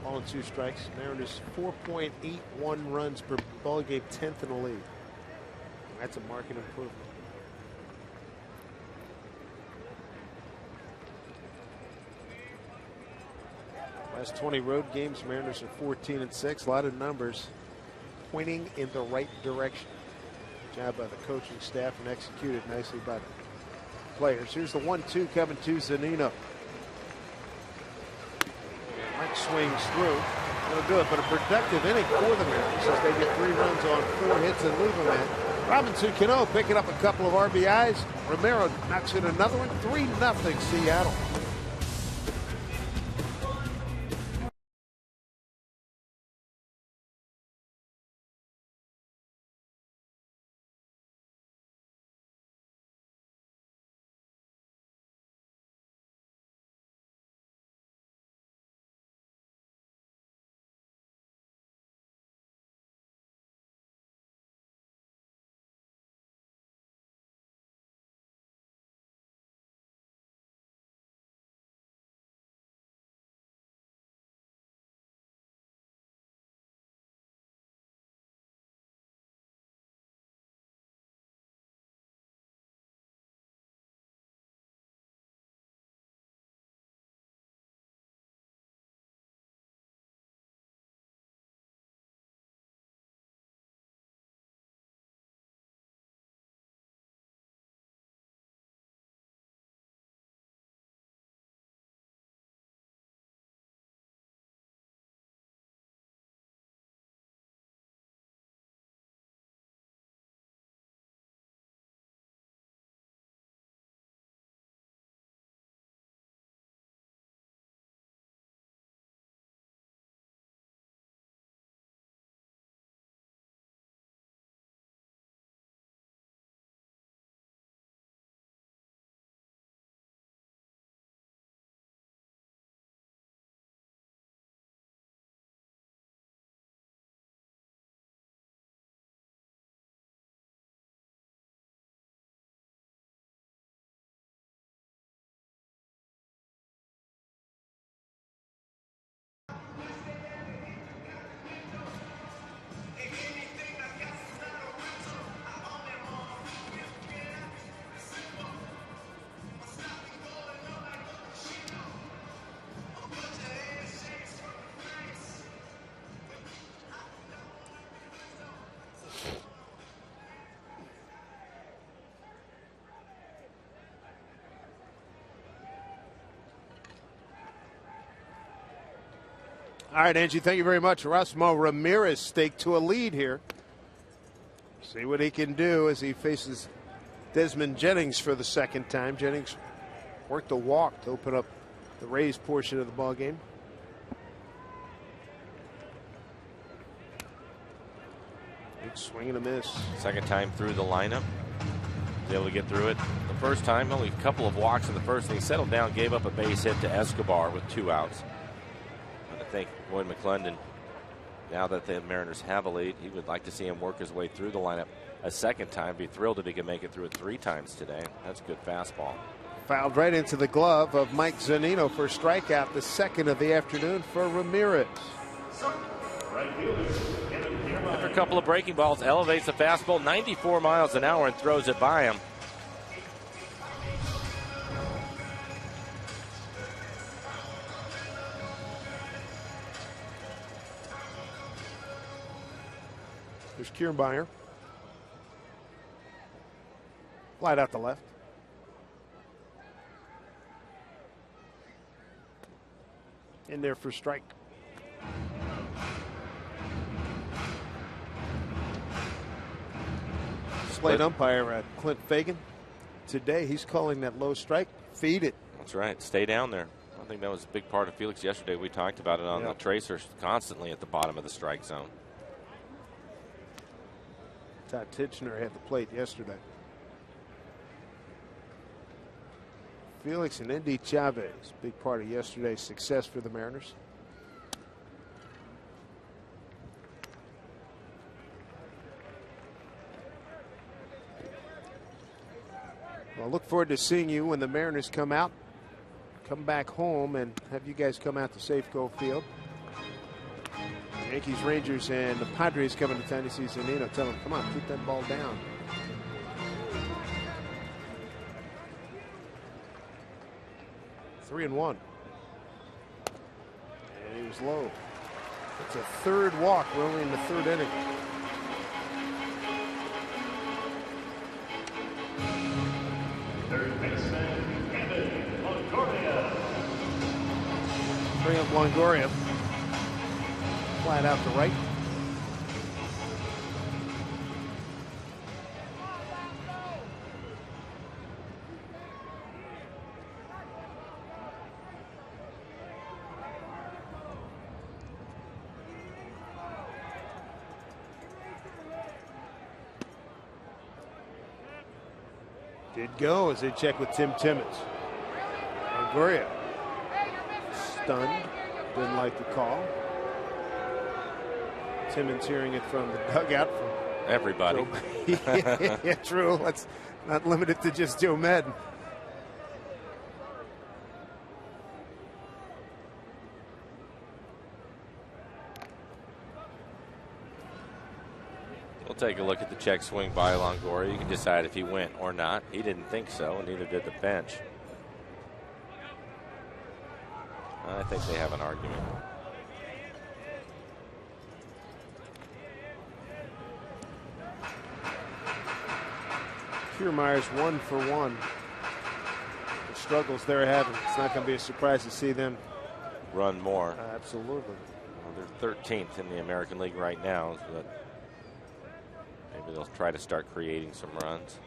Ball and 2 strikes. Mariners 4.81 runs per ball game, 10th in the league. That's a marked improvement. Last 20 road games, Mariners are 14-6. A lot of numbers pointing in the right direction. Good job by the coaching staff and executed nicely by the players. Here's the 1-2 coming to Zunino. Mike swings through. They'll do it, but a productive inning for the Mariners as they get 3 runs on 4 hits and leave them in. Robinson Cano picking up a couple of RBIs. Romero knocks in another one. 3-0 Seattle. All right, Angie, thank you very much. Erasmo Ramirez staked to a lead here. See what he can do as he faces Desmond Jennings for the second time. Jennings worked a walk to open up the Rays portion of the ball game. Big swing and a miss. Second time through the lineup. Was able to get through it. The first time, only a couple of walks in the first inning. Settled down, gave up a base hit to Escobar with 2 outs. And I think Lloyd McClendon, now that the Mariners have a lead, he would like to see him work his way through the lineup a second time. Be thrilled if he can make it through it 3 times today. That's a good fastball. Fouled right into the glove of Mike Zunino for a strikeout, the second of the afternoon for Ramirez. After a couple of breaking balls, elevates the fastball 94 miles an hour and throws it by him. There's Kiermaier. Flat out to left. In there for strike. Slate umpire Clint Fagan. Today he's calling that low strike. Feed it. That's right. Stay down there. I think that was a big part of Felix yesterday. We talked about it on the tracers, constantly at the bottom of the strike zone. Todd Titchener had the plate yesterday. Felix and Endy Chavez, big part of yesterday's success for the Mariners. Well, I look forward to seeing you when the Mariners come back home, and have you guys come out to Safeco Field. Yankees, Rangers, and the Padres coming to town to see Zunino. Tell them, come on, keep that ball down. Three and one. And he was low. It's a third walk. We're only in the third inning. Third baseman, Longoria. Bring up Longoria. Flat out to right. Did go as they check with Tim Timmons. Longoria stunned, didn't like the call. Timmons hearing it from the dugout. From everybody. Yeah, true. Let's not limit it to just Joe Madden. We'll take a look at the check swing by Longoria. You can decide if he went or not. He didn't think so, and neither did the bench. I think they have an argument. Kiermaier's 1 for 1. The struggles they're having, it's not going to be a surprise to see them run more. Absolutely. Well, they're 13th in the American League right now, but maybe they'll try to start creating some runs.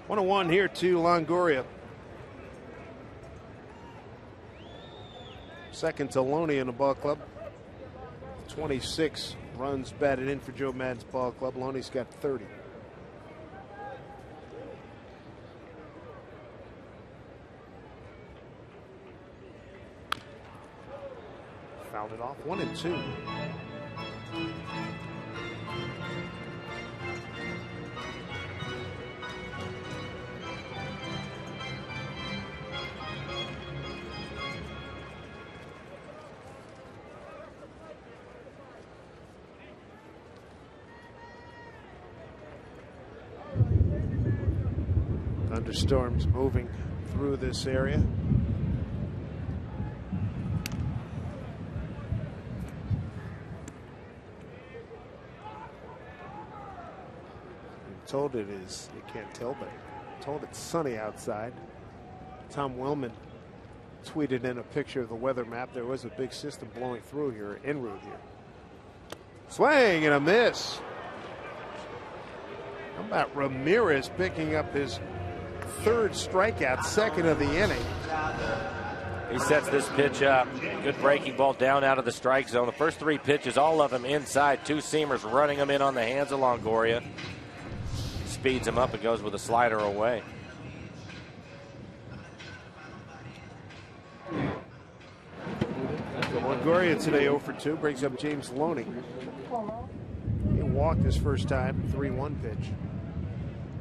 1-1 here to Longoria. Second to Loney in the ball club. 26 runs batted in for Joe Madden's ball club. Loney's got 30. Fouled it off. 1-2. Thunderstorms moving through this area. I'm told it is, you can't tell, but I'm told it's sunny outside. Tom Wellman tweeted in a picture of the weather map. There was a big system blowing through here, en route here. Swing and a miss. How about Ramirez picking up his third strikeout, second of the inning? He sets this pitch up. Good breaking ball down out of the strike zone. The first three pitches, all of them inside. Two seamers running them in on the hands of Longoria. Speeds him up and goes with a slider away. Longoria today 0 for 2, brings up James Loney. He walked his first time, 3-1 pitch.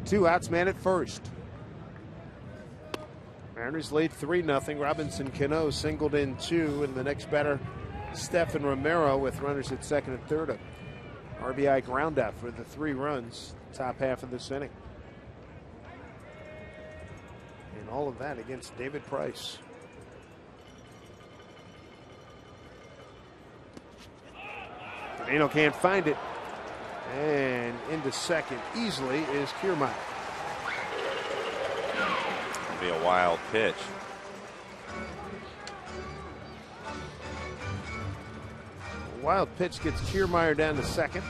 2 outs, man at first. Mariners lead 3-0. Robinson Cano singled in 2, and the next batter, Stephen Romero, with runners at second and third. A RBI ground out for the 3 runs, top half of this inning. And all of that against David Price. Moreno can't find it. And into second easily is Kiermaier. It'll be a wild pitch. A wild pitch gets Kiermaier down to second.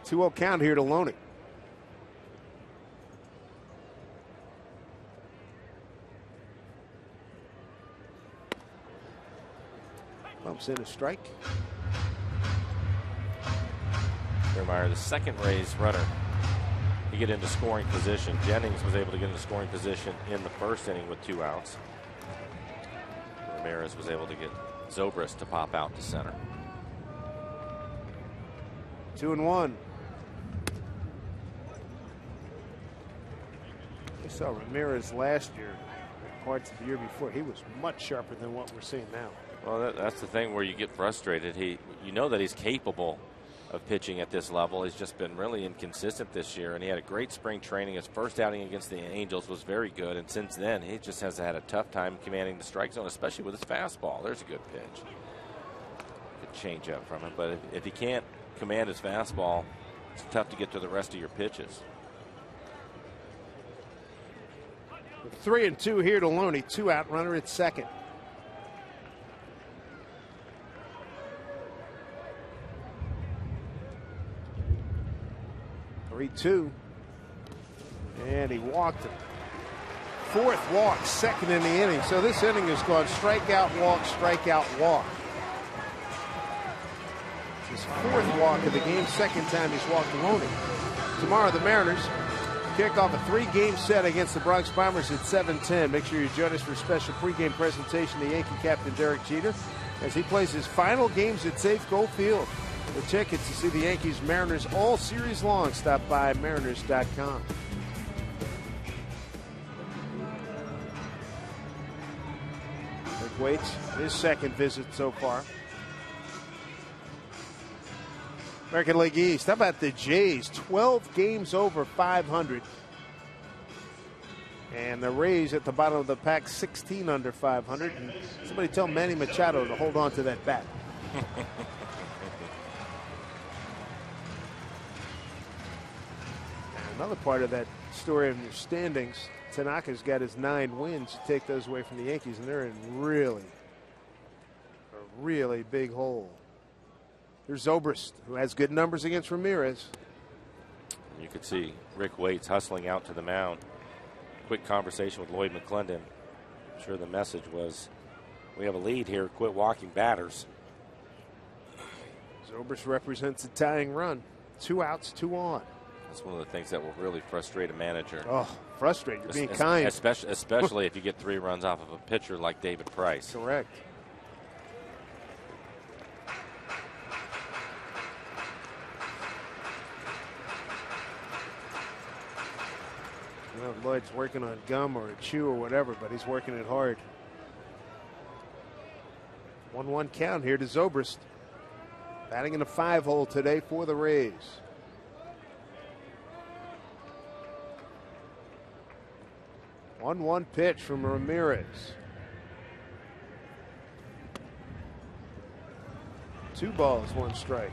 Two-0 count here to Loney. Bumps in a strike. Kiermaier, the second Rays runner to get into scoring position. Jennings was able to get into scoring position in the first inning with 2 outs. Ramirez was able to get Zobrist to pop out to center. 2-1. We saw Ramirez last year, parts of the year before. He was much sharper than what we're seeing now. Well, that's the thing where you get frustrated. You know that he's capable of pitching at this level. He's just been really inconsistent this year, and he had a great spring training. His first outing against the Angels was very good, and since then he just has had a tough time commanding the strike zone, especially with his fastball. There's a good pitch. Good change up from him, but if he can't command his fastball, it's tough to get to the rest of your pitches. 3-2 here to Loney. 2-out runner at second. Two, and he walked him. Fourth walk, second in the inning. So this inning has gone strikeout, walk. It's his fourth walk of the game, second time he's walked Loney. Tomorrow the Mariners kick off a 3-game set against the Bronx Bombers at 7:10. Make sure you join us for a special pregame presentation to Yankee captain Derek Jeter as he plays his final games at Safeco Field. For tickets to see the Yankees Mariners all series long, stop by Mariners.com. Rick waits his second visit so far. American League East. How about the Jays? 12 games over 500. And the Rays at the bottom of the pack, 16 under 500. And somebody tell Manny Machado to hold on to that bat. Another part of that story of your standings, Tanaka's got his 9 wins. You take those away from the Yankees, and they're in a really big hole. There's Zobrist, who has good numbers against Ramirez. You could see Rick Waits hustling out to the mound. Quick conversation with Lloyd McClendon. I'm sure the message was, we have a lead here, quit walking batters. Zobrist represents a tying run. 2 outs, 2 on. That's one of the things that will really frustrate a manager. Oh, frustrate. You're being kind. Especially if you get 3 runs off of a pitcher like David Price. Correct. Well, Lloyd's working on gum or a chew or whatever, but he's working it hard. 1-1 count here to Zobrist. Batting in the 5-hole today for the Rays. 1-1 pitch from Ramirez. 2 balls, 1 strike.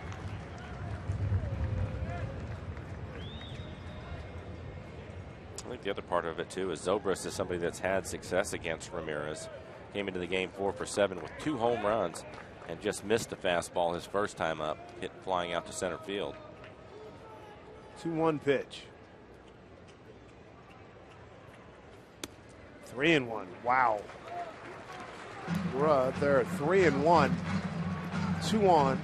I think the other part of it, too, is Zobrist is somebody that's had success against Ramirez. Came into the game 4 for 7 with 2 home runs and just missed a fastball his first time up, hit flying out to center field. 2-1 pitch. 3-1. Wow. We're out there, 3-1. 2 on.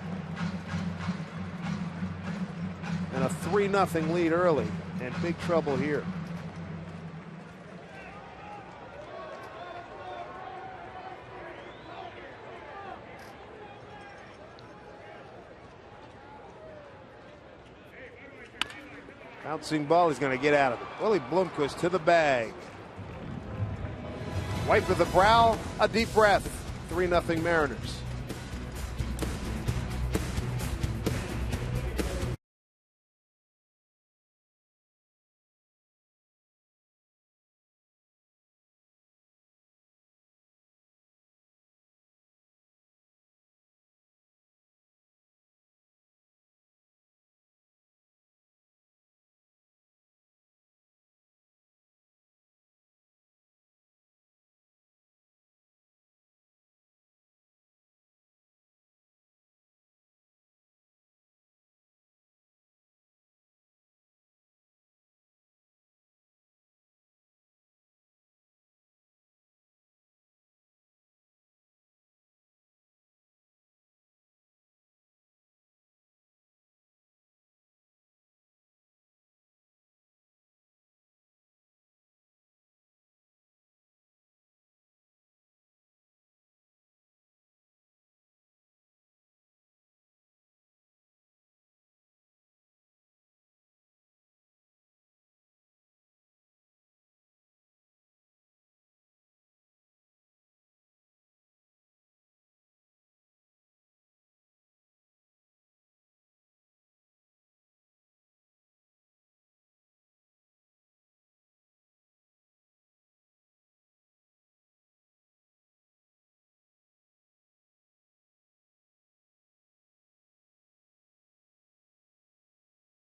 And a 3-0 lead early. And big trouble here. Bouncing ball, he's going to get out of it. Willie Bloomquist to the bag. Wipe with the brow, a deep breath. 3-0 Mariners.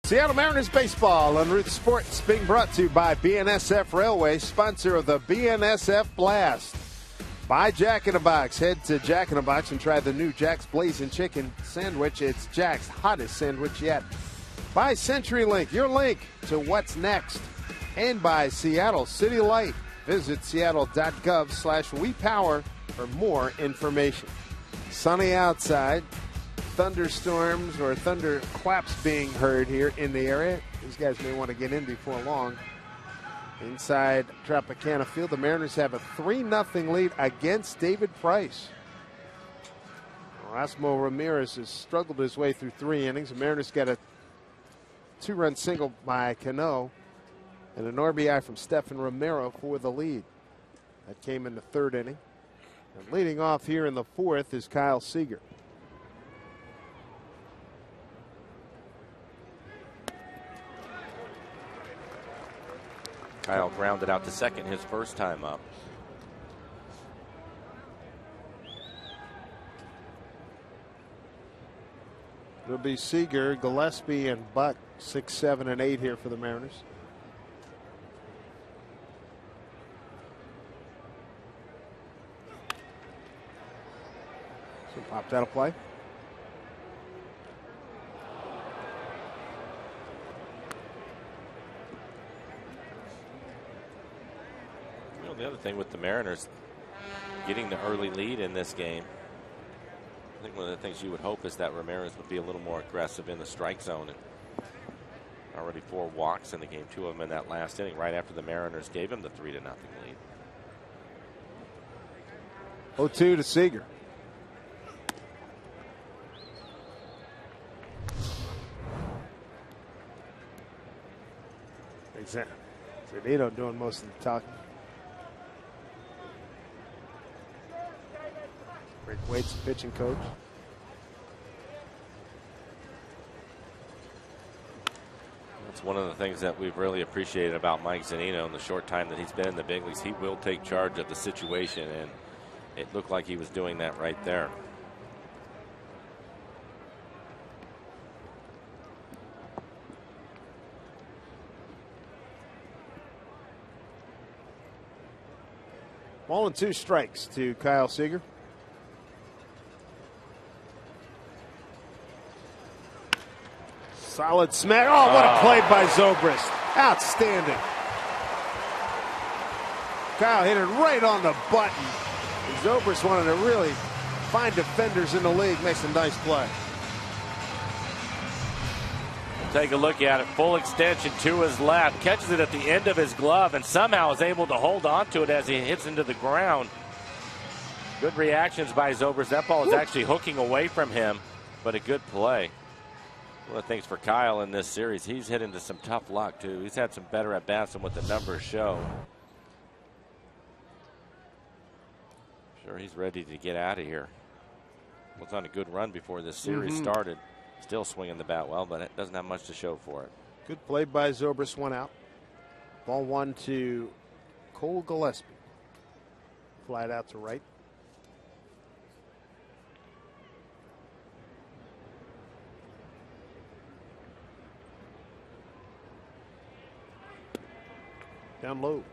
Seattle Mariners baseball on Root Sports being brought to you by BNSF Railway, sponsor of the BNSF Blast. Buy Jack in a Box. Head to Jack in a Box and try the new Jack's Blazing Chicken Sandwich. It's Jack's hottest sandwich yet. By CenturyLink, your link to what's next. And by Seattle City Light. Visit seattle.gov/WePower for more information. Sunny outside. Thunderstorms or thunderclaps being heard here in the area. These guys may want to get in before long. Inside Tropicana Field, the Mariners have a 3-0 lead against David Price. Erasmo Ramirez has struggled his way through 3 innings. The Mariners got a 2-run single by Cano and an RBI from Stephen Romero for the lead. That came in the 3rd inning. And leading off here in the 4th is Kyle Seager. Kyle grounded out to second his first time up. It'll be Seager, Gillespie, and Buck, 6, 7, and 8 here for the Mariners. So popped out of play. The other thing with the Mariners getting the early lead in this game, I think one of the things you would hope is that Ramirez would be a little more aggressive in the strike zone. And already 4 walks in the game, 2 of them in that last inning, right after the Mariners gave him the 3-0 lead. 0-2 to Seager. Exactly. Zunino doing most of the talking. Rick Waite's the pitching coach. That's one of the things that we've really appreciated about Mike Zunino in the short time that he's been in the big leagues. He will take charge of the situation, and it looked like he was doing that right there. Ball and 2 strikes to Kyle Seager. Solid smack. Oh, what a play by Zobrist. Outstanding. Kyle hit it right on the button. Zobrist, one of the really fine defenders in the league, makes a nice play. Take a look at it. Full extension to his left. Catches it at the end of his glove and somehow is able to hold on to it as he hits into the ground. Good reactions by Zobrist. That ball is actually hooking away from him, but a good play. One of the things for Kyle in this series, he's hit into some tough luck, too. He's had some better at-bats than what the numbers show. Sure, he's ready to get out of here. Was on a good run before this series started. Still swinging the bat well, but it doesn't have much to show for it. Good play by Zobrist, 1 out. Ball 1 to Cole Gillespie. Flied out to right. Down low.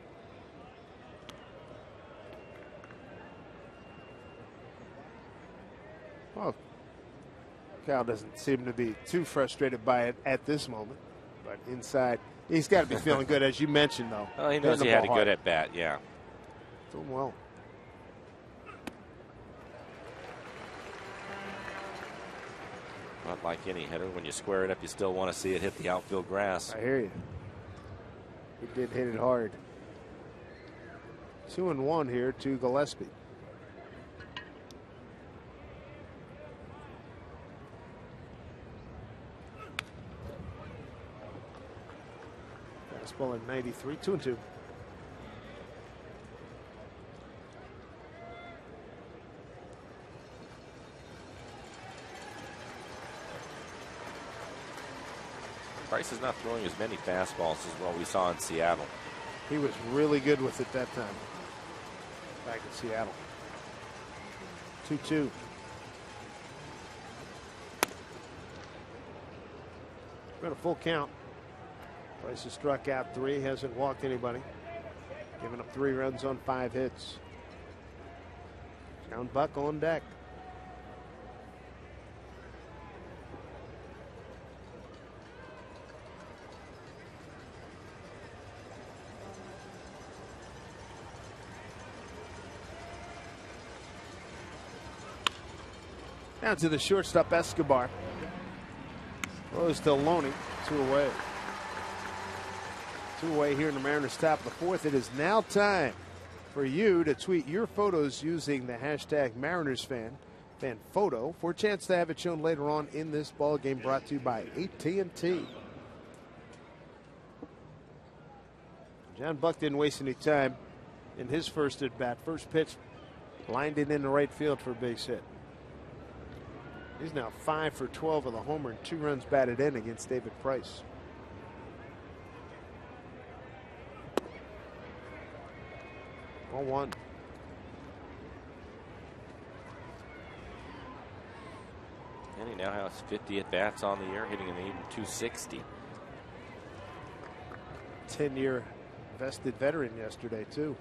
Well, Kyle doesn't seem to be too frustrated by it at this moment. But inside, he's got to be feeling good, as you mentioned, though. Well, he knows he had a good at bat, yeah. Doing well. Not like any hitter. When you square it up, you still want to see it hit the outfield grass. I hear you. He did hit it hard. 2-1 here to Gillespie. Fastball at 93, 2-2. Price is not throwing as many fastballs as what we saw in Seattle. He was really good with it that time. Back in Seattle. 2-2. been a full count. Price has struck out 3, hasn't walked anybody. Giving up 3 runs on 5 hits. John Buck on deck. Down to the shortstop, Escobar. Throws to Loney. 2 away. 2 away here in the Mariners' top of the 4th. It is now time for you to tweet your photos using the hashtag MarinersFan photo for a chance to have it shown later on in this ball game, brought to you by AT. John Buck didn't waste any time in his first at bat. First pitch, lined it into right field for a base hit. He's now 5 for 12 with a homer and 2 runs batted in against David Price. Ball 1. And he now has 50 at bats on the year, hitting an even 260. 10-year vested veteran yesterday, too.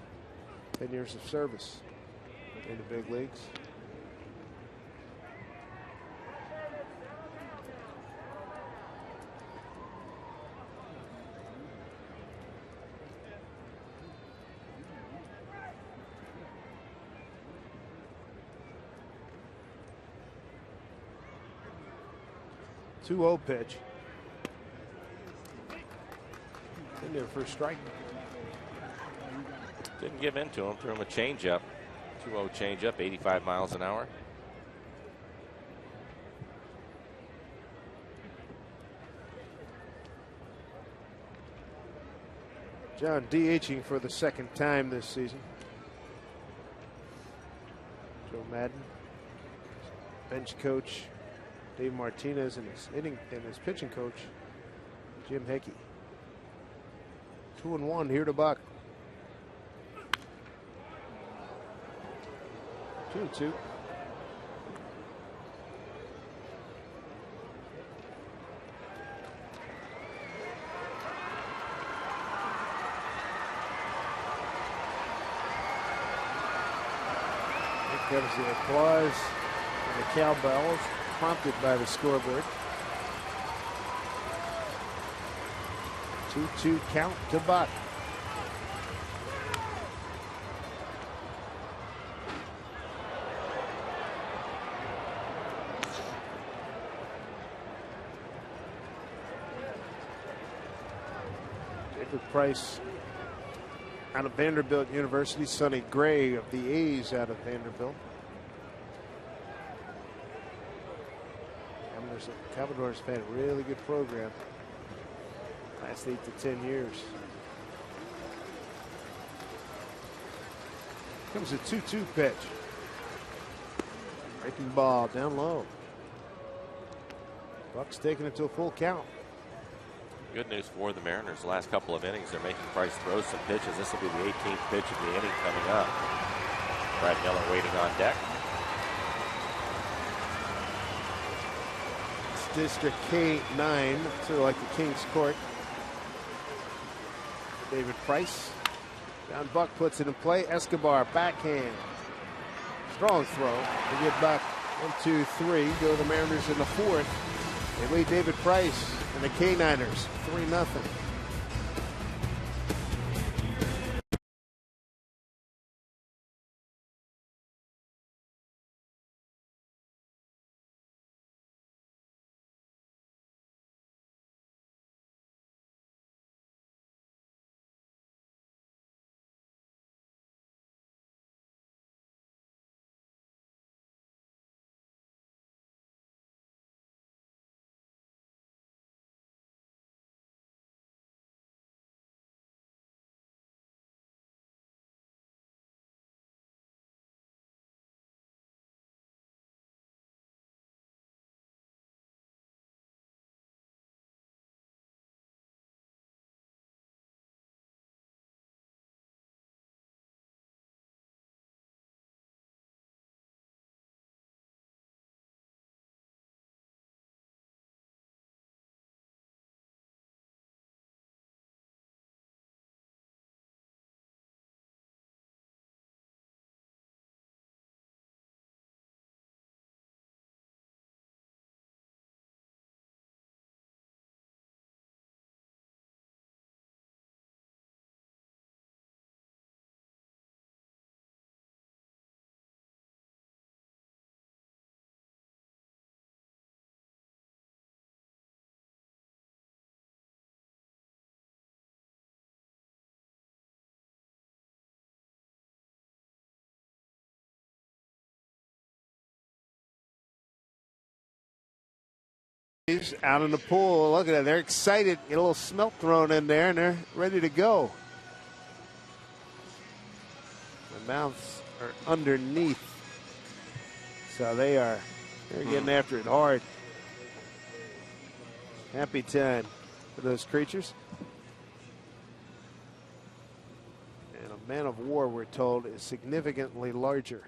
10 years of service in the big leagues. Two 2-0 pitch. In there for a strike. Didn't give in to him. Threw him a changeup. 2-0 changeup, 85 miles an hour. John DHing for the 2nd time this season. Joe Madden, bench coach Dave Martinez, and his pitching coach Jim Hickey. 2-1 here to Buck. 2-2. Here comes the applause and the cowbells, prompted by the scoreboard. 2-2 count to Buck. David Price out of Vanderbilt University. Sonny Gray of the A's out of Vanderbilt. Commodores have had a really good program last 8 to 10 years. Comes a 2-2 pitch. Breaking ball down low. Buck's taking it to a full count. Good news for the Mariners. The last couple of innings, they're making Price throw some pitches. This will be the 18th pitch of the inning coming up. Brad Miller waiting on deck. District K9, sort of like the King's Court. David Price. John Buck puts it in play. Escobar, backhand. Strong throw to get back 1, 2, 3. Go the Mariners in the 4th. They lead David Price and the K9ers 3-0. He's out in the pool. Look at that. They're excited. Get a little smelt thrown in there, and they're ready to go. The mouths are underneath. So they're getting after it hard. Happy time for those creatures. And a man of war, we're told, is significantly larger.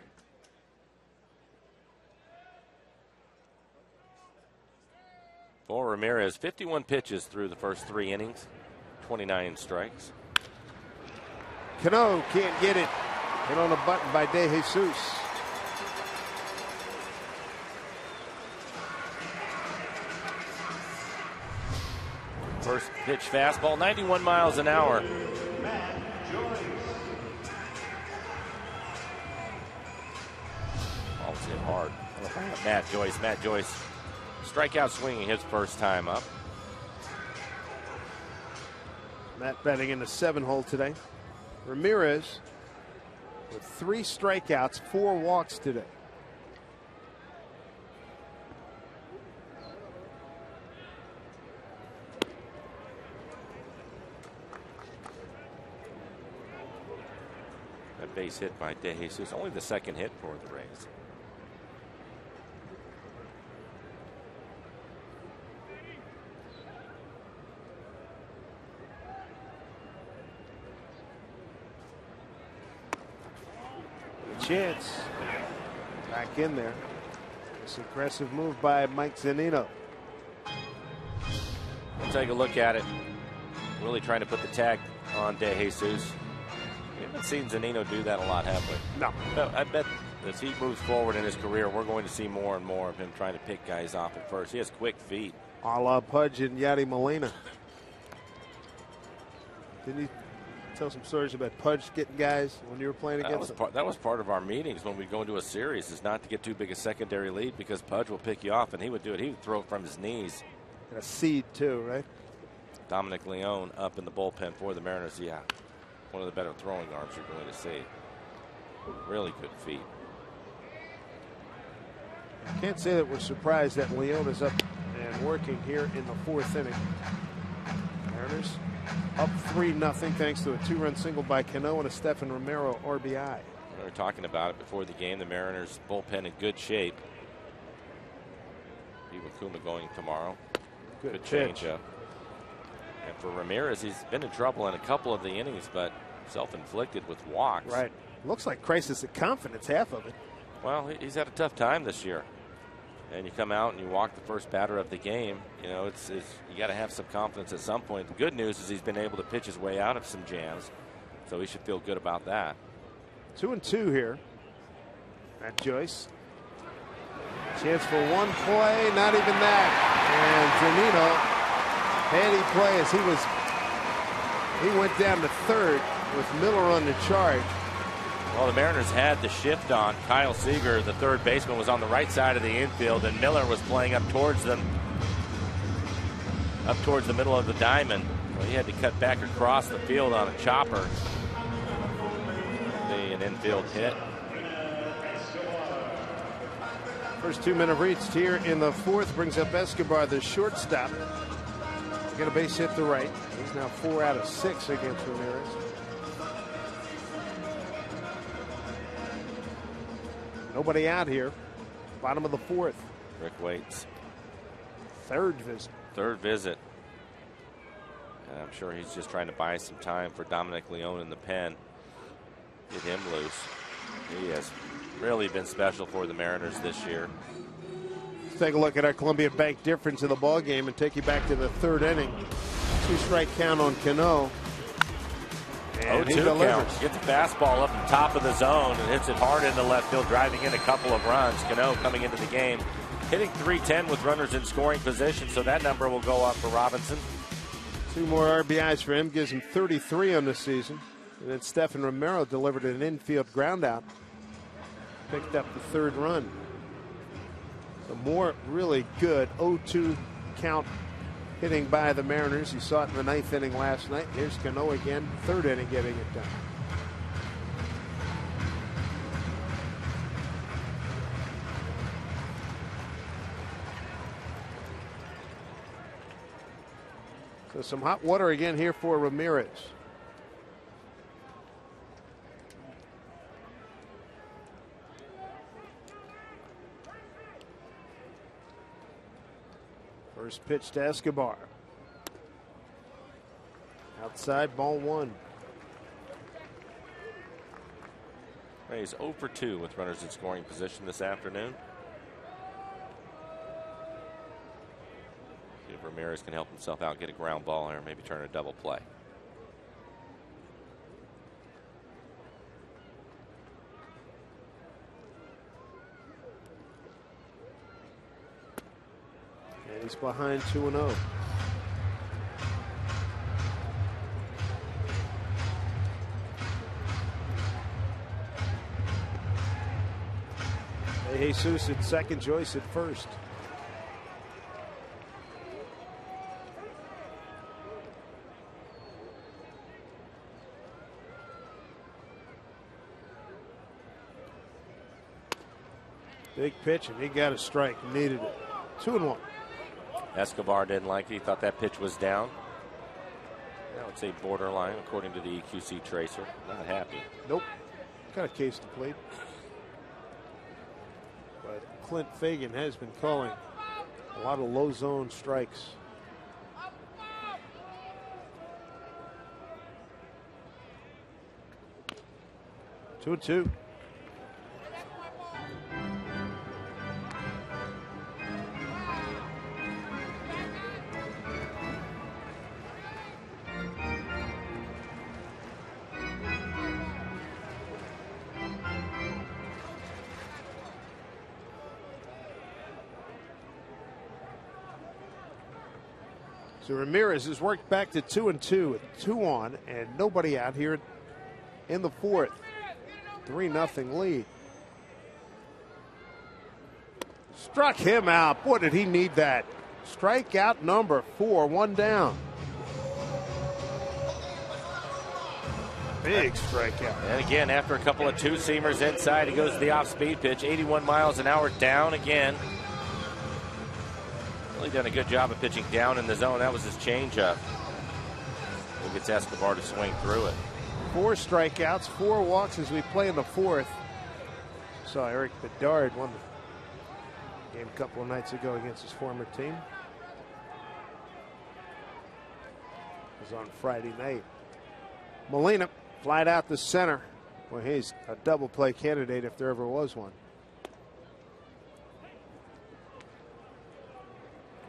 For Ramirez, 51 pitches through the first 3 innings, 29 strikes. Cano can't get it. Hit on a button by De Jesus. First pitch fastball, 91 miles an hour. Ball's hit hard. Matt Joyce. Matt Joyce, strikeout swinging his first time up. Matt batting in the 7-hole today. Ramirez with 3 strikeouts, 4 walks today. That base hit by De Jesus, only the second hit for the Rays. Chance back in there. This aggressive move by Mike Zunino. We'll take a look at it. Really trying to put the tag on De Jesus. We haven't seen Zunino do that a lot, have we? No. But I bet as he moves forward in his career, we're going to see more and more of him trying to pick guys off at first. He has quick feet. A la Pudge and Yadi Molina. Didn't he tell some stories about Pudge getting guys when you were playing against them? That was part of our meetings when we go into a series, is not to get too big a secondary lead because Pudge will pick you off, and he would do it. He would throw it from his knees. And a seed too, right? Dominic Leone up in the bullpen for the Mariners. Yeah, one of the better throwing arms you're going to see. Really good feet. Can't say that we're surprised that Leone is up and working here in the 4th inning. Mariners up 3-0 thanks to a 2-run single by Cano and a Stephen Romero RBI. We were talking about it before the game. The Mariners bullpen in good shape. Iwakuma going tomorrow. Good change up. And for Ramirez, he's been in trouble in a couple of the innings, but self-inflicted with walks. Right. Looks like crisis of confidence, half of it. Well, he's had a tough time this year. And you come out and you walk the first batter of the game. You know, it's you got to have some confidence at some point. The good news is he's been able to pitch his way out of some jams, so he should feel good about that. 2-2 here. Matt Joyce. Chance for one play, not even that. And Zunino, handy play as he went down to third with Miller on the charge. Well, the Mariners had the shift on. Kyle Seager, the third baseman, was on the right side of the infield, and Miller was playing up towards them, up towards the middle of the diamond. Well, he had to cut back across the field on a chopper. An infield hit. First 2 men have reached here in the 4th. Brings up Escobar, the shortstop. Got a base hit to right. He's now 4 out of 6 against Ramirez. Nobody out here. Bottom of the 4th. Rick waits. 3rd visit. 3rd visit. And I'm sure he's just trying to buy some time for Dominic Leone in the pen. Get him loose. He has really been special for the Mariners this year. Let's take a look at our Columbia Bank difference in the ball game and take you back to the 3rd inning. 2-strike count on Cano. And 0-2 count. Gets a fastball up the top of the zone and hits it hard into left field, driving in a couple of runs. Cano coming into the game, hitting .310 with runners in scoring position, so that number will go up for Robinson. 2 more RBIs for him, gives him 33 on the season. And then Stephen Romero delivered an infield groundout. Picked up the 3rd run. The more really good 0-2 count hitting by the Mariners. You saw it in the 9th inning last night. Here's Cano again, 3rd inning getting it done. So some hot water again here for Ramirez. First pitch to Escobar. Outside, ball 1. He's 0 for 2 with runners in scoring position this afternoon. See if Ramirez can help himself out, get a ground ball, or maybe turn a double play. And he's behind 2-0. Jesus at second, Joyce at first. Big pitch, and he got a strike. Needed it. 2-1. Escobar didn't like it. He thought that pitch was down. I would say borderline, according to the EQC tracer. Not happy. Nope. Got a case to plate. But Clint Fagan has been calling a lot of low zone strikes. Two and two. So Ramirez has worked back to 2-2 with 2 on and nobody out here in the fourth. 3-0 lead. Struck him out. Boy, did he need that. Strikeout number 4, 1 down. Big strikeout. And again, after a couple of two-seamers inside, he goes to the off-speed pitch. 81 miles an hour down again. Really done a good job of pitching down in the zone. That was his changeup. He gets Escobar to swing through it. 4 strikeouts, 4 walks as we play in the fourth. Saw Eric Bedard won the game a couple of nights ago against his former team. It was on Friday night. Molina flied out the center. Well, he's a double play candidate if there ever was one.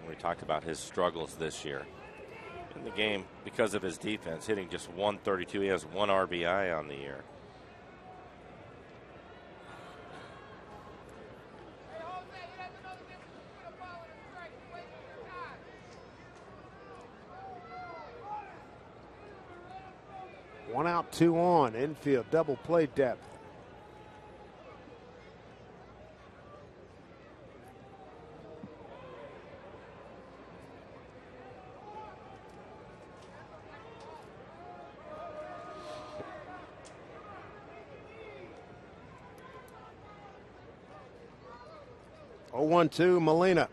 We talked about his struggles this year in the game because of his defense, hitting just 132. He has 1 RBI on the year. One out, 2 on. Infield double play depth. Oh, 1-2, Molina.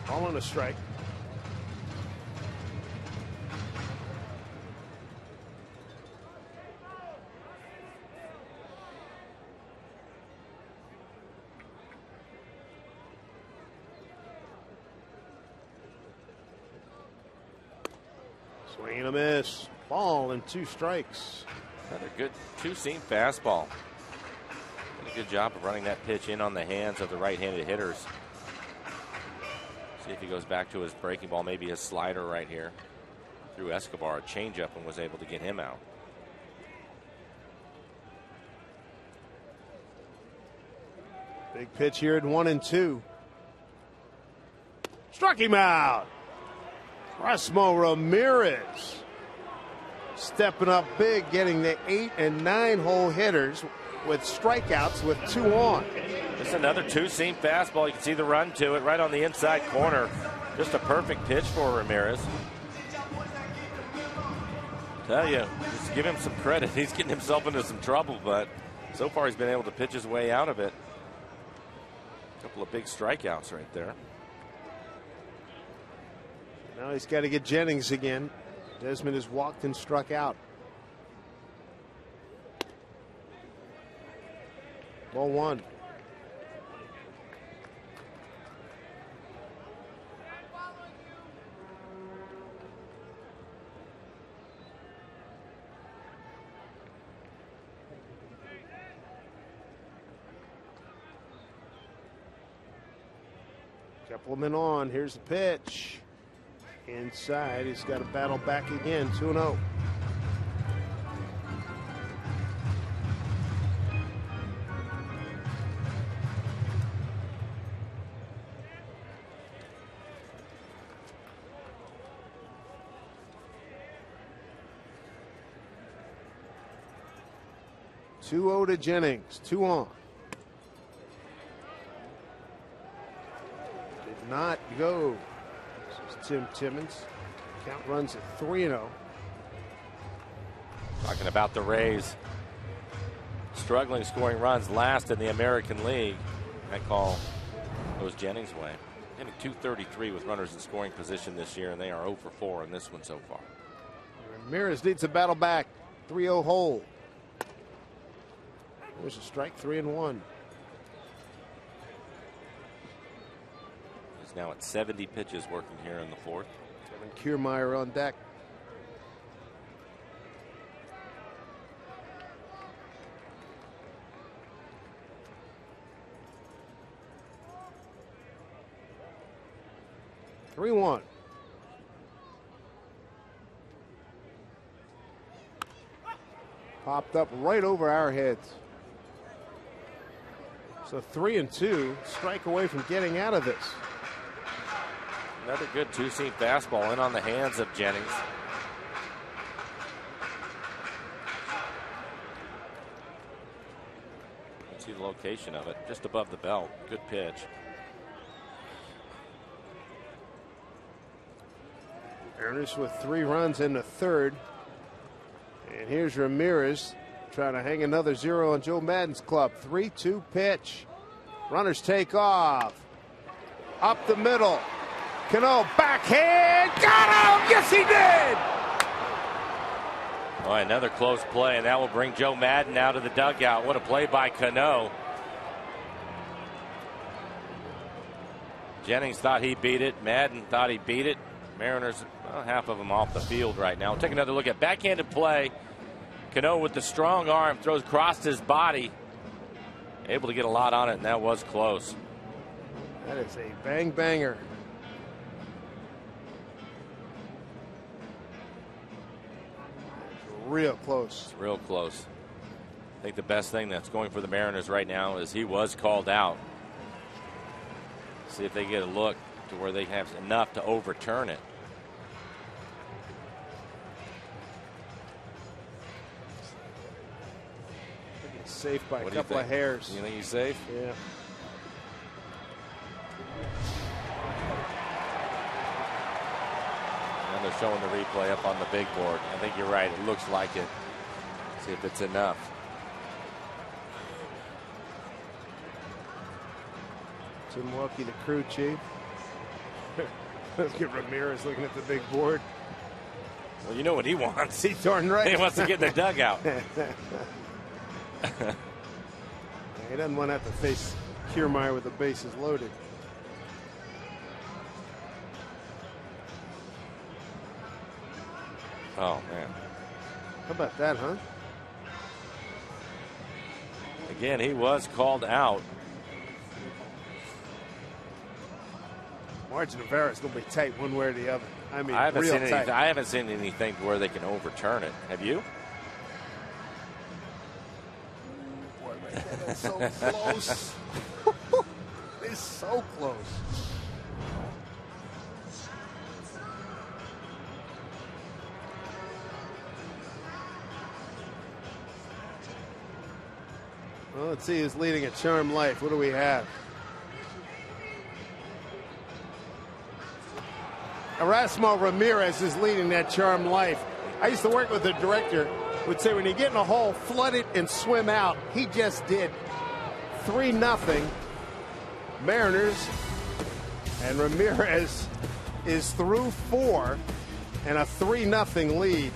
All on a strike. Swing and a miss. Ball and 2 strikes. Another good two-seam fastball. Did a good job of running that pitch in on the hands of the right-handed hitters. See if he goes back to his breaking ball, maybe his slider right here. Threw Escobar a changeup and was able to get him out. Big pitch here at 1-2. Struck him out. Rasmo Ramirez stepping up big, getting the 8 and 9 hole hitters with strikeouts with 2 on. Just another two-seam fastball. You can see the run to it right on the inside corner. Just a perfect pitch for Ramirez. Tell you, just give him some credit. He's getting himself into some trouble, but so far he's been able to pitch his way out of it. A couple of big strikeouts right there. Now he's got to get Jennings again. Desmond has walked and struck out. Ball one. Couple of men on. Here's the pitch. Inside. He's got to battle back again. 2-0. To Jennings. 2 on. Did not go. This is Tim Timmons. Count runs at 3-0. Talking about the Rays struggling scoring runs, last in the American League. That call goes Jennings' way. Hitting .233 with runners in scoring position this year, and they are 0 for 4 in this one so far. Ramirez needs to battle back. 3-0 hole. There's a strike. 3-1. He's now at 70 pitches working here in the fourth. Kevin Kiermaier on deck. Three-one. Popped up right over our heads. So 3-2, strike away from getting out of this. Another good two-seam fastball in on the hands of Jennings. Let's see the location of it, just above the belt. Good pitch. Ernest with 3 runs in the third. And here's Ramirez trying to hang another 0 on Joe Maddon's club. 3-2 pitch. Runners take off. Up the middle. Cano backhand. Got him. Yes, he did. Boy, another close play, and that will bring Joe Maddon out of the dugout. What a play by Cano. Jennings thought he beat it. Maddon thought he beat it. Mariners, well, half of them off the field right now. We'll take another look at backhanded play. Cano with the strong arm throws across his body. Able to get a lot on it, and that was close. That is a bang banger. Real close. It's real close. I think the best thing that's going for the Mariners right now is he was called out. See if they get a look to where they have enough to overturn it. Safe by a couple of hairs. You think he's safe? Yeah. And they're showing the replay up on the big board. I think you're right. It looks like it. See if it's enough. To Milwaukee, the crew chief. Let's get Ramirez looking at the big board. Well, you know what he wants. He's darn right. He wants to get in the dugout. He doesn't want to have to face Kiermaier with the bases loaded. Oh, man. How about that, huh? Again, he was called out. Margin of error is going to be tight one way or the other. I mean, I haven't seen tight. anything where they can overturn it. Have you? Boy, that's so close. It's so close. Well, let's see who's leading a charmed life. What do we have? Erasmo Ramirez is leading that charmed life. I used to work with a director would say when you get in a hole, flood it and swim out. He just did 3-0. Mariners, and Ramirez is through 4 and a 3-0 lead.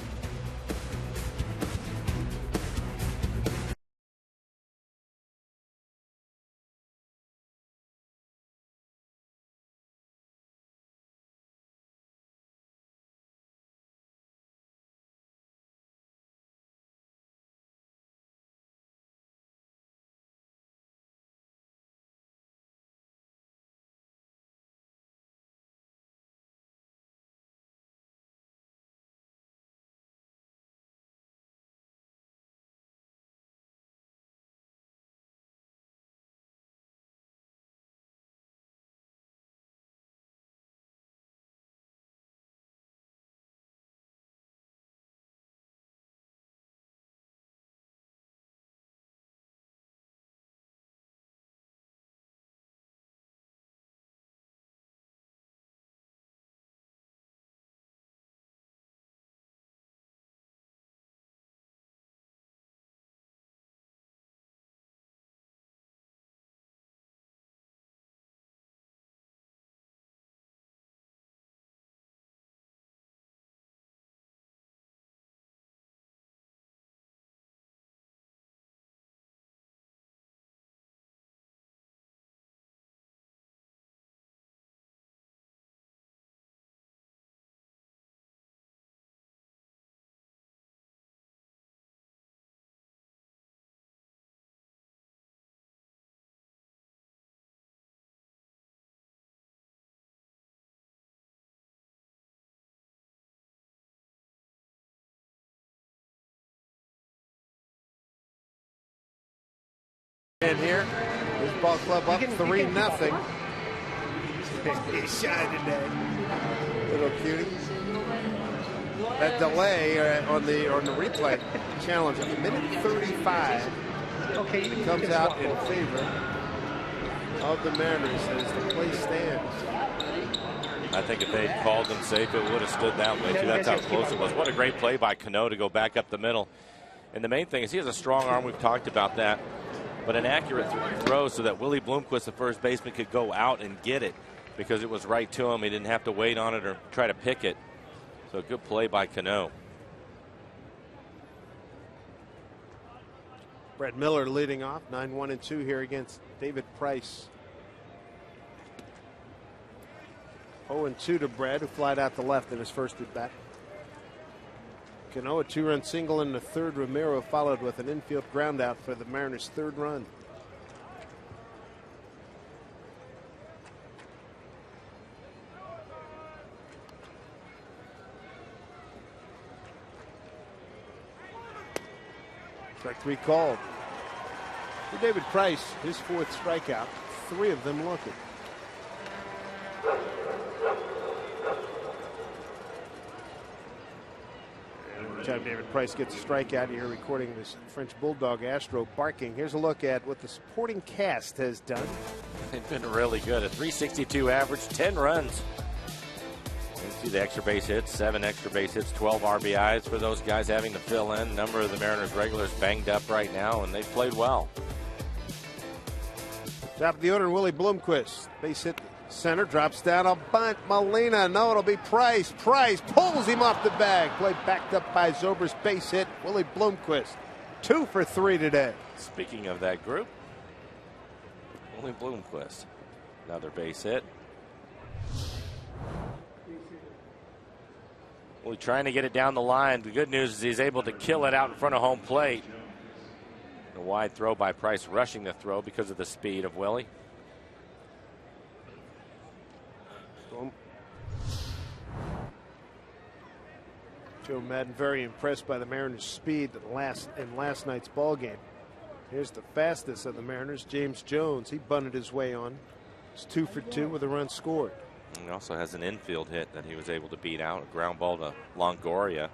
In here, this ball club up 3-0. He's shy today, little cutie. That delay on the replay challenge at the minute 35. Okay, it comes out in favor of the Mariners as the play stands. I think if they'd called them safe, it would have stood that way too. That's how close it was. What a great play by Cano to go back up the middle. And the main thing is he has a strong arm. We've talked about that. But an accurate throw so that Willie Bloomquist, the first baseman, could go out and get it because it was right to him. He didn't have to wait on it or try to pick it. So a good play by Cano. Brett Miller leading off 9-1-2 here against David Price. 0-2 to Brett, who flied out the left in his first at bat. Cano, a 2-run single in the third. Romero followed with an infield ground out for the Mariners' third run. Strike 3 called. For David Price, his 4th strikeout, 3 of them looking. Time David Price gets a strikeout here, recording this French Bulldog Astro barking. Here's a look at what the supporting cast has done. They've been really good. A 362 average, 10 runs. You can see the extra base hits, 7 extra base hits, 12 RBIs for those guys having to fill in. A number of the Mariners regulars banged up right now, and they've played well. Top of the order, Willie Bloomquist. Base hit center, drops down a bunt. Molina, no, it'll be Price. Price pulls him off the bag. Play backed up by Zobrist. Base hit, Willie Bloomquist. 2 for 3 today. Speaking of that group, Willie Bloomquist. Another base hit. Willie trying to get it down the line. The good news is he's able to kill it out in front of home plate. A wide throw by Price, rushing the throw because of the speed of Willie. Joe Madden very impressed by the Mariners' speed in last night's ball game. Here's the fastest of the Mariners, James Jones. He bunted his way on. It's 2 for 2 with a run scored. He also has an infield hit that he was able to beat out, a ground ball to Longoria.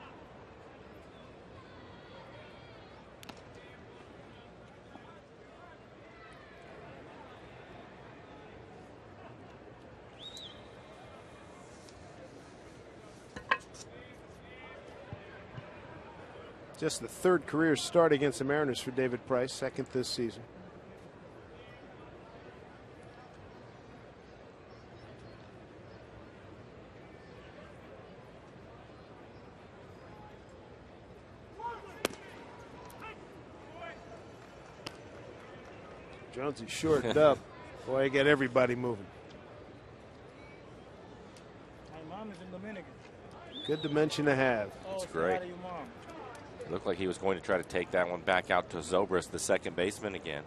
Just the 3rd career start against the Mariners for David Price, 2nd this season. Jonesy shortened up. Boy, he got everybody moving. My mom is in Dominican. Good dimension to have. That's great. Looked like he was going to try to take that one back out to Zobrist, the second baseman, again.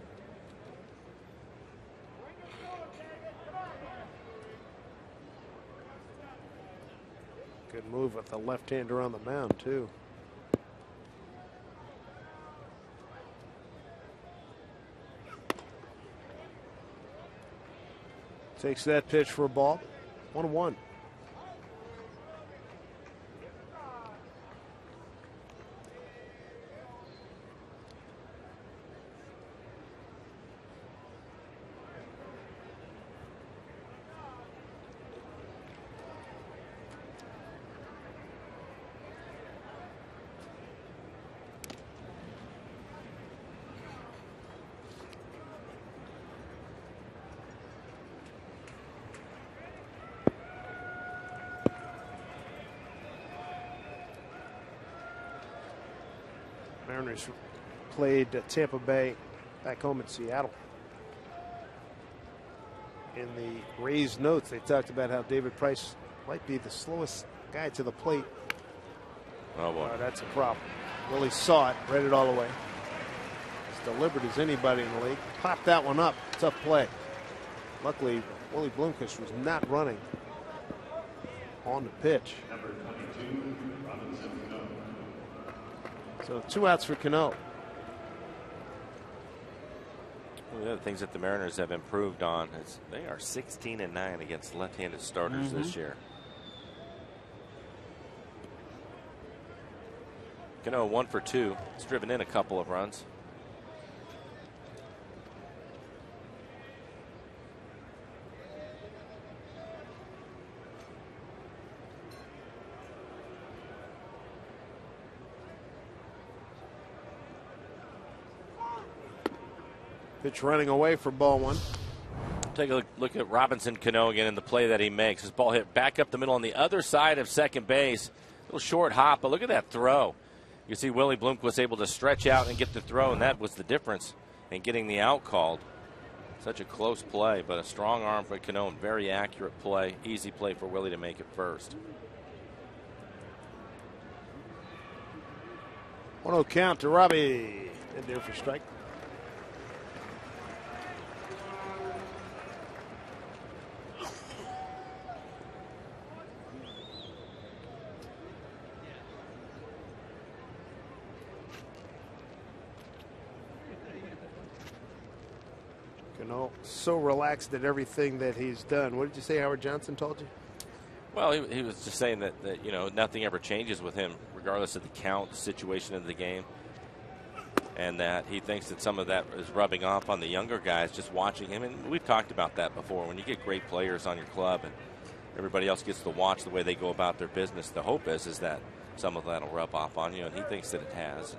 Good move with the left-hander on the mound, too. Takes that pitch for a ball. 1-1. Mariners played Tampa Bay back home in Seattle. In the Rays notes, they talked about how David Price might be the slowest guy to the plate. Oh, boy. That's a problem. Willie saw it, read it all away. As deliberate as anybody in the league. Popped that one up. Tough play. Luckily, Willie Bloomquist was not running on the pitch. So 2 outs for Cano. One of the other things that the Mariners have improved on is they are 16-9 against left-handed starters this year. Cano 1 for 2. He's driven in a couple of runs. Pitch running away for ball 1. Take a look at Robinson Cano again in the play that he makes. His ball hit back up the middle on the other side of second base. A little short hop, but look at that throw. You see Willie Bloomquist able to stretch out and get the throw, and that was the difference in getting the out called. Such a close play, but a strong arm for Cano. Very accurate play. Easy play for Willie to make it first. 1-0 count to Robbie. And there for strike. So relaxed at everything that he's done. What did you say Howard Johnson told you? Well, he was just saying that you know, nothing ever changes with him, regardless of the count, the situation of the game, and that he thinks that some of that is rubbing off on the younger guys just watching him. And we've talked about that before. When you get great players on your club and everybody else gets to watch the way they go about their business, the hope is that some of that will rub off on you, and he thinks that it has.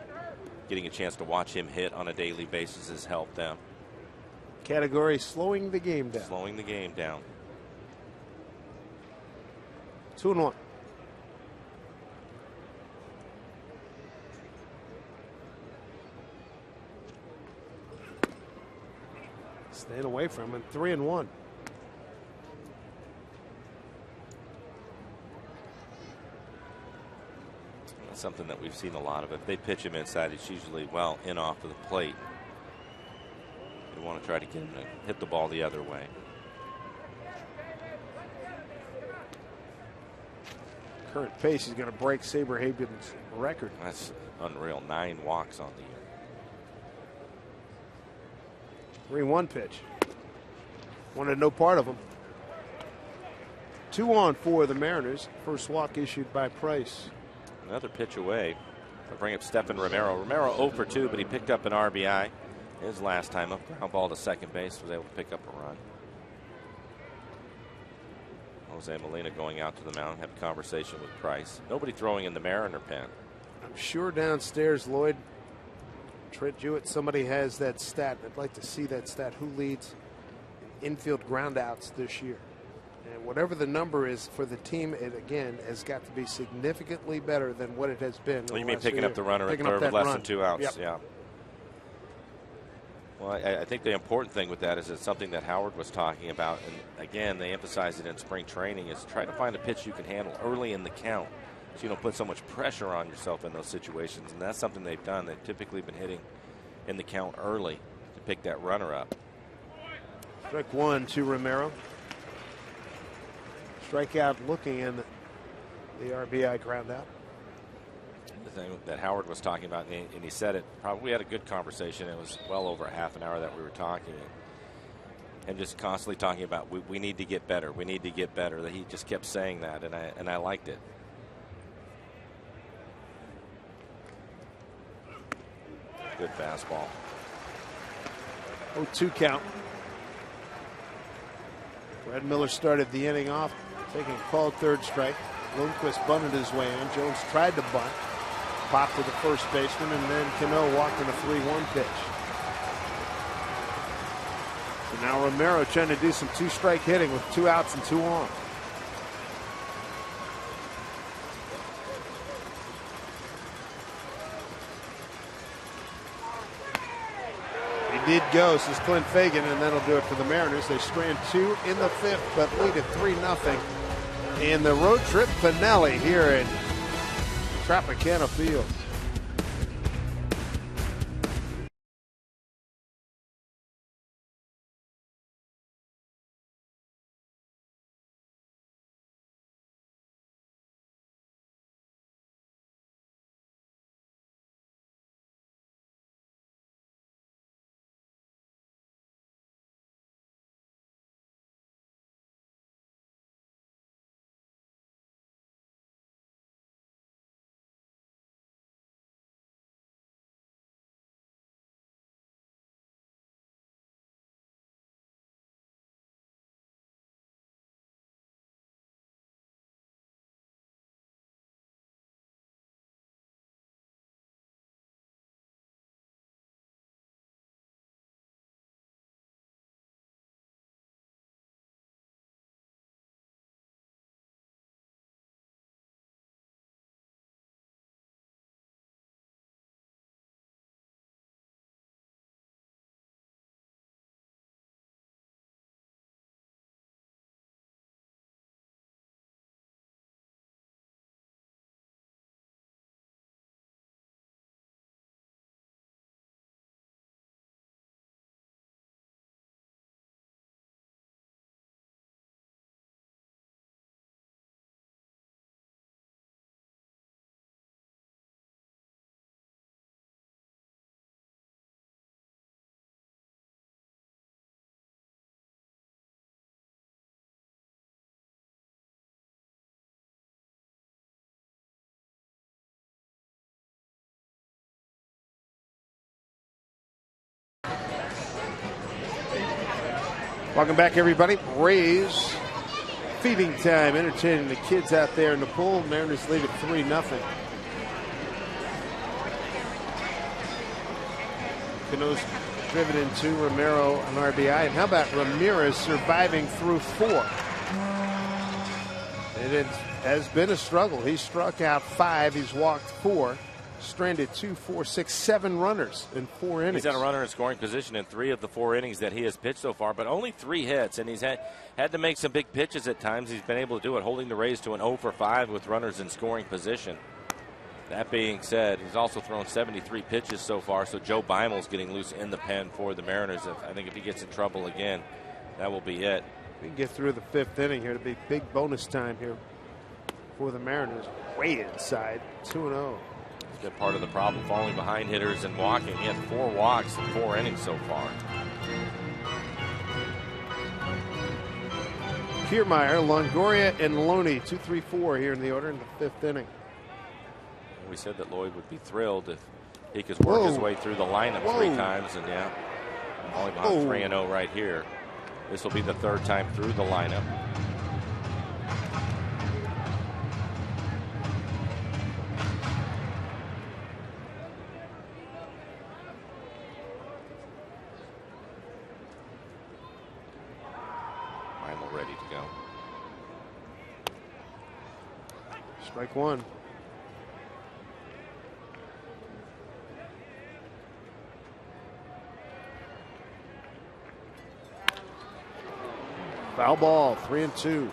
Getting a chance to watch him hit on a daily basis has helped them. Category slowing the game down. Slowing the game down. 2-1. Staying away from him. 3-1. That's something that we've seen a lot of. If they pitch him inside, it's usually well in off of the plate. You want to try to get him to hit the ball the other way. Current pace is going to break Saberhagen's record. That's unreal. 9 walks on the year. 3-1 pitch. Wanted no part of him. 2 on for the Mariners. First walk issued by Price. Another pitch away. I'll bring up Stephen Romero. Romero 0 for 2, but he picked up an RBI. His last time up, ground ball to second base, was able to pick up a run. Jose Molina going out to the mound, have a conversation with Price. Nobody throwing in the Mariner pen. I'm sure downstairs, Lloyd, Trent Jewett, somebody has that stat. I'd like to see that stat. Who leads infield groundouts this year? And whatever the number is for the team, it again has got to be significantly better than what it has been. Well, you mean picking up the runner at third with less than 2 outs? Yep. Yeah. Well, I think the important thing with that is it's something that Howard was talking about, and again, they emphasize it in spring training, is try to find a pitch you can handle early in the count so you don't put so much pressure on yourself in those situations, and that's something they've done. They've typically been hitting in the count early to pick that runner up. Strike one to Romero. Strikeout looking in the RBI ground out. The thing that Howard was talking about, and he said it, probably had a good conversation. It was well over a half an hour that we were talking, and just constantly talking about we need to get better. We need to get better. That he just kept saying that, and I liked it. Good fastball. 0-2 count. Brad Miller started the inning off taking a called third strike. Bloomquist bunted his way in. Jones tried to bunt. Popped to the first baseman, and then Cano walked in a 3-1 pitch. So now Romero trying to do some two-strike hitting with 2 outs and 2 on. He did go, says Clint Fagan, and that'll do it for the Mariners. They strand 2 in the 5th, but lead at 3-0 in the road trip finale here at Tropicana Field. Welcome back, everybody. Rays feeding time, entertaining the kids out there in the pool. Mariners lead at 3-0. Cano's driven in 2, Romero an RBI. And how about Ramirez surviving through 4? It has been a struggle. He's struck out 5. He's walked 4. Stranded 2, 4, 6, 7 runners in 4 innings. He's had a runner in scoring position in 3 of the 4 innings that he has pitched so far, but only 3 hits, and he's had to make some big pitches at times. He's been able to do it, holding the Rays to an 0 for 5 with runners in scoring position. That being said, he's also thrown 73 pitches so far, so Joe Bimel's getting loose in the pen for the Mariners. I think if he gets in trouble again, that will be it. We can get through the 5th inning here to be big bonus time here for the Mariners. Way inside, 2-0. Been part of the problem, falling behind hitters and walking. He had 4 walks in 4 innings so far. Kiermaier, Longoria, and Loney, 2, 3, 4 here in the order in the 5th inning. We said that Lloyd would be thrilled if he could work his way through the lineup 3 times, and yeah, only behind 3-0 right here. This will be the 3rd time through the lineup. Ready to go. Strike 1. Foul ball, 3-2.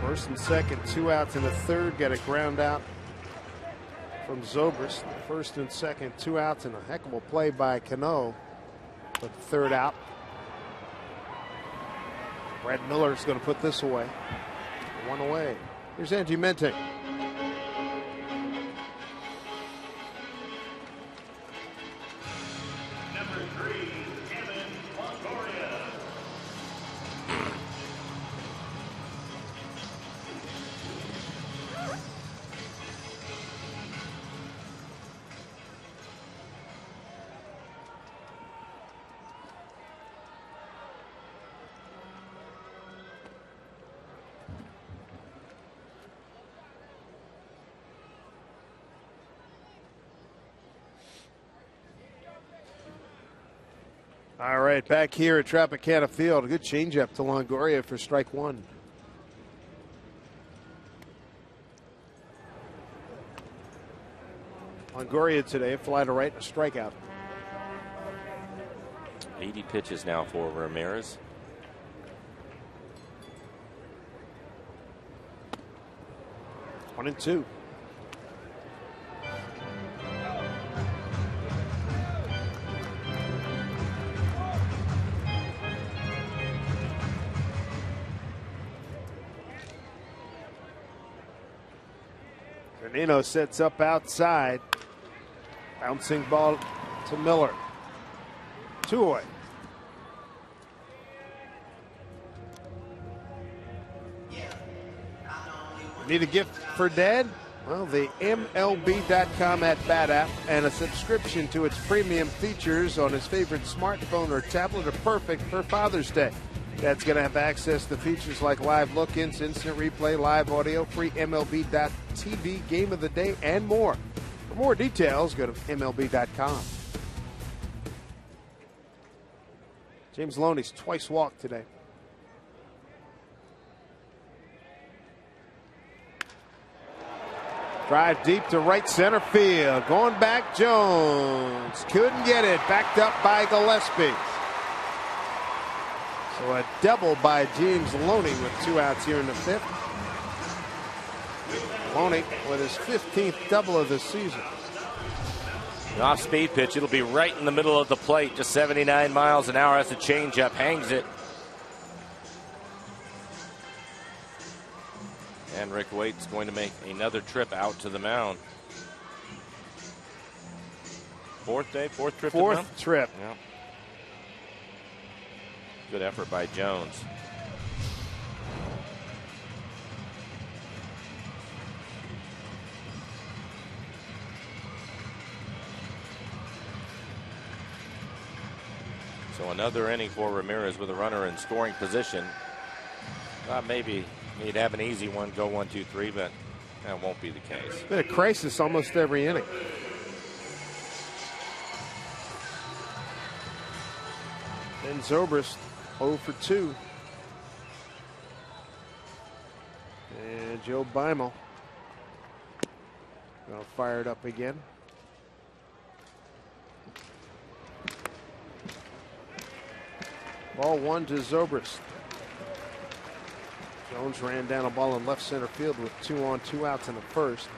First and second, 2 outs in the third. Got a ground out from Zobrist. First and second, 2 outs, and a heck of a play by Cano. But the third out. Brad Miller's going to put this away. 1 away. Here's Angie Mente. All right, back here at Tropicana Field. A good changeup to Longoria for strike 1. Longoria today, a fly to right and a strikeout. 80 pitches now for Ramirez. One and two. Nino sets up outside. Bouncing ball to Miller. 2 away. Need a gift for Dad? Well, the MLB.com at Bat app and a subscription to its premium features on his favorite smartphone or tablet are perfect for Father's Day. Dad's going to have access to features like live look-ins, instant replay, live audio, free MLB.TV, game of the day, and more. For more details, go to MLB.com. James Loney's twice walked today. Drive deep to right center field. Going back, Jones. Couldn't get it. Backed up by Gillespie. So a double by James Loney with 2 outs here in the 5th. Loney with his 15th double of the season. An off-speed pitch. It'll be right in the middle of the plate. Just 79 miles an hour. That's a changeup. Hangs it. And Rick Waite's going to make another trip out to the mound. Fourth trip to the mound? Fourth trip. Yeah. Good effort by Jones. So another inning for Ramirez with a runner in scoring position. Maybe he'd have an easy one, go 1, 2, 3, but that won't be the case. Been a crisis almost every inning. And Zobrist 0 for 2. And Joe Beimel going to fire it up again. Ball 1 to Zobrist. Jones ran down a ball in left center field with 2 on, 2 outs in the first.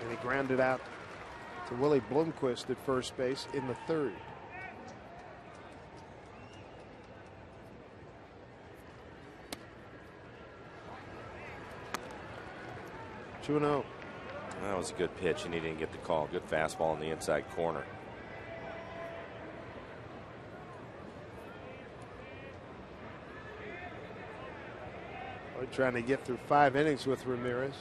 And he grounded out to Willie Bloomquist at first base in the third. Two 2-0. That was a good pitch, and he didn't get the call. Good fastball in the inside corner. We're trying to get through 5 innings with Ramirez.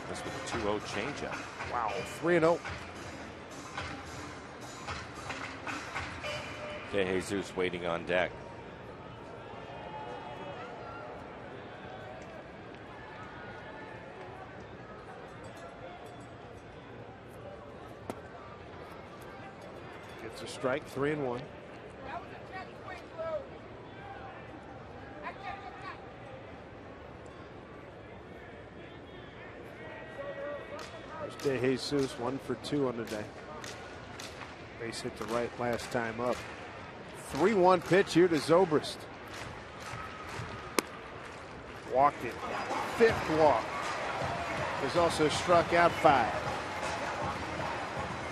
This with a 2-0 changeup. Wow, 3-0. Okay, Jesus waiting on deck. Strike, 3-1. De Jesus 1 for 2 on the day. Base hit to right last time up. 3-1 pitch here to Zobrist. Walked it. 5th walk. He's also struck out 5.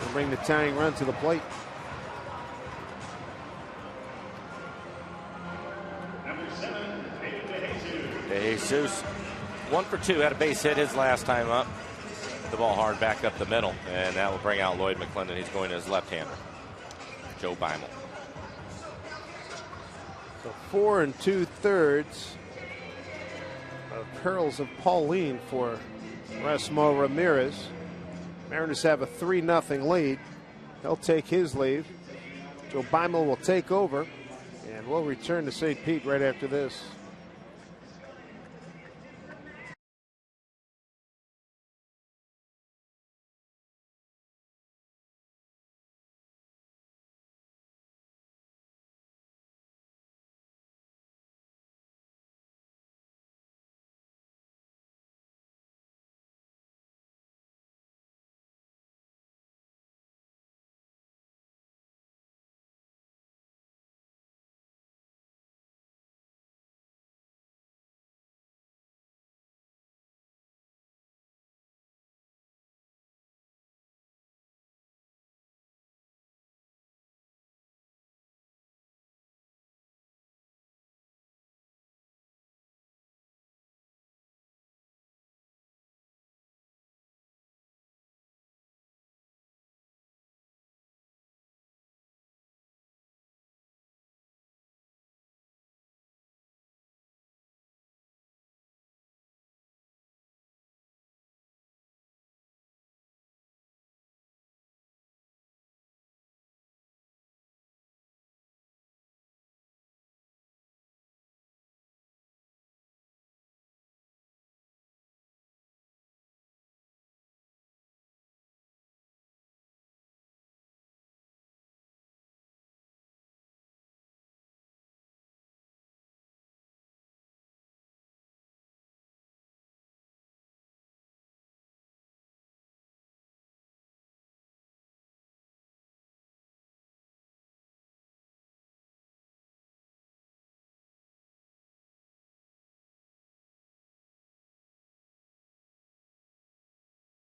Will bring the tying run to the plate. Number 7, De Jesus 1 for 2. Had a base hit his last time up. The ball hard back up the middle, and that will bring out Lloyd McClendon. He's going to his left-hander, Joe Beimel. So 4 2/3 of Perils of Pauline for Rasmo Ramirez. Mariners have a 3-0 lead. He'll take his leave. Joe Beimel will take over, and we'll return to St. Pete right after this.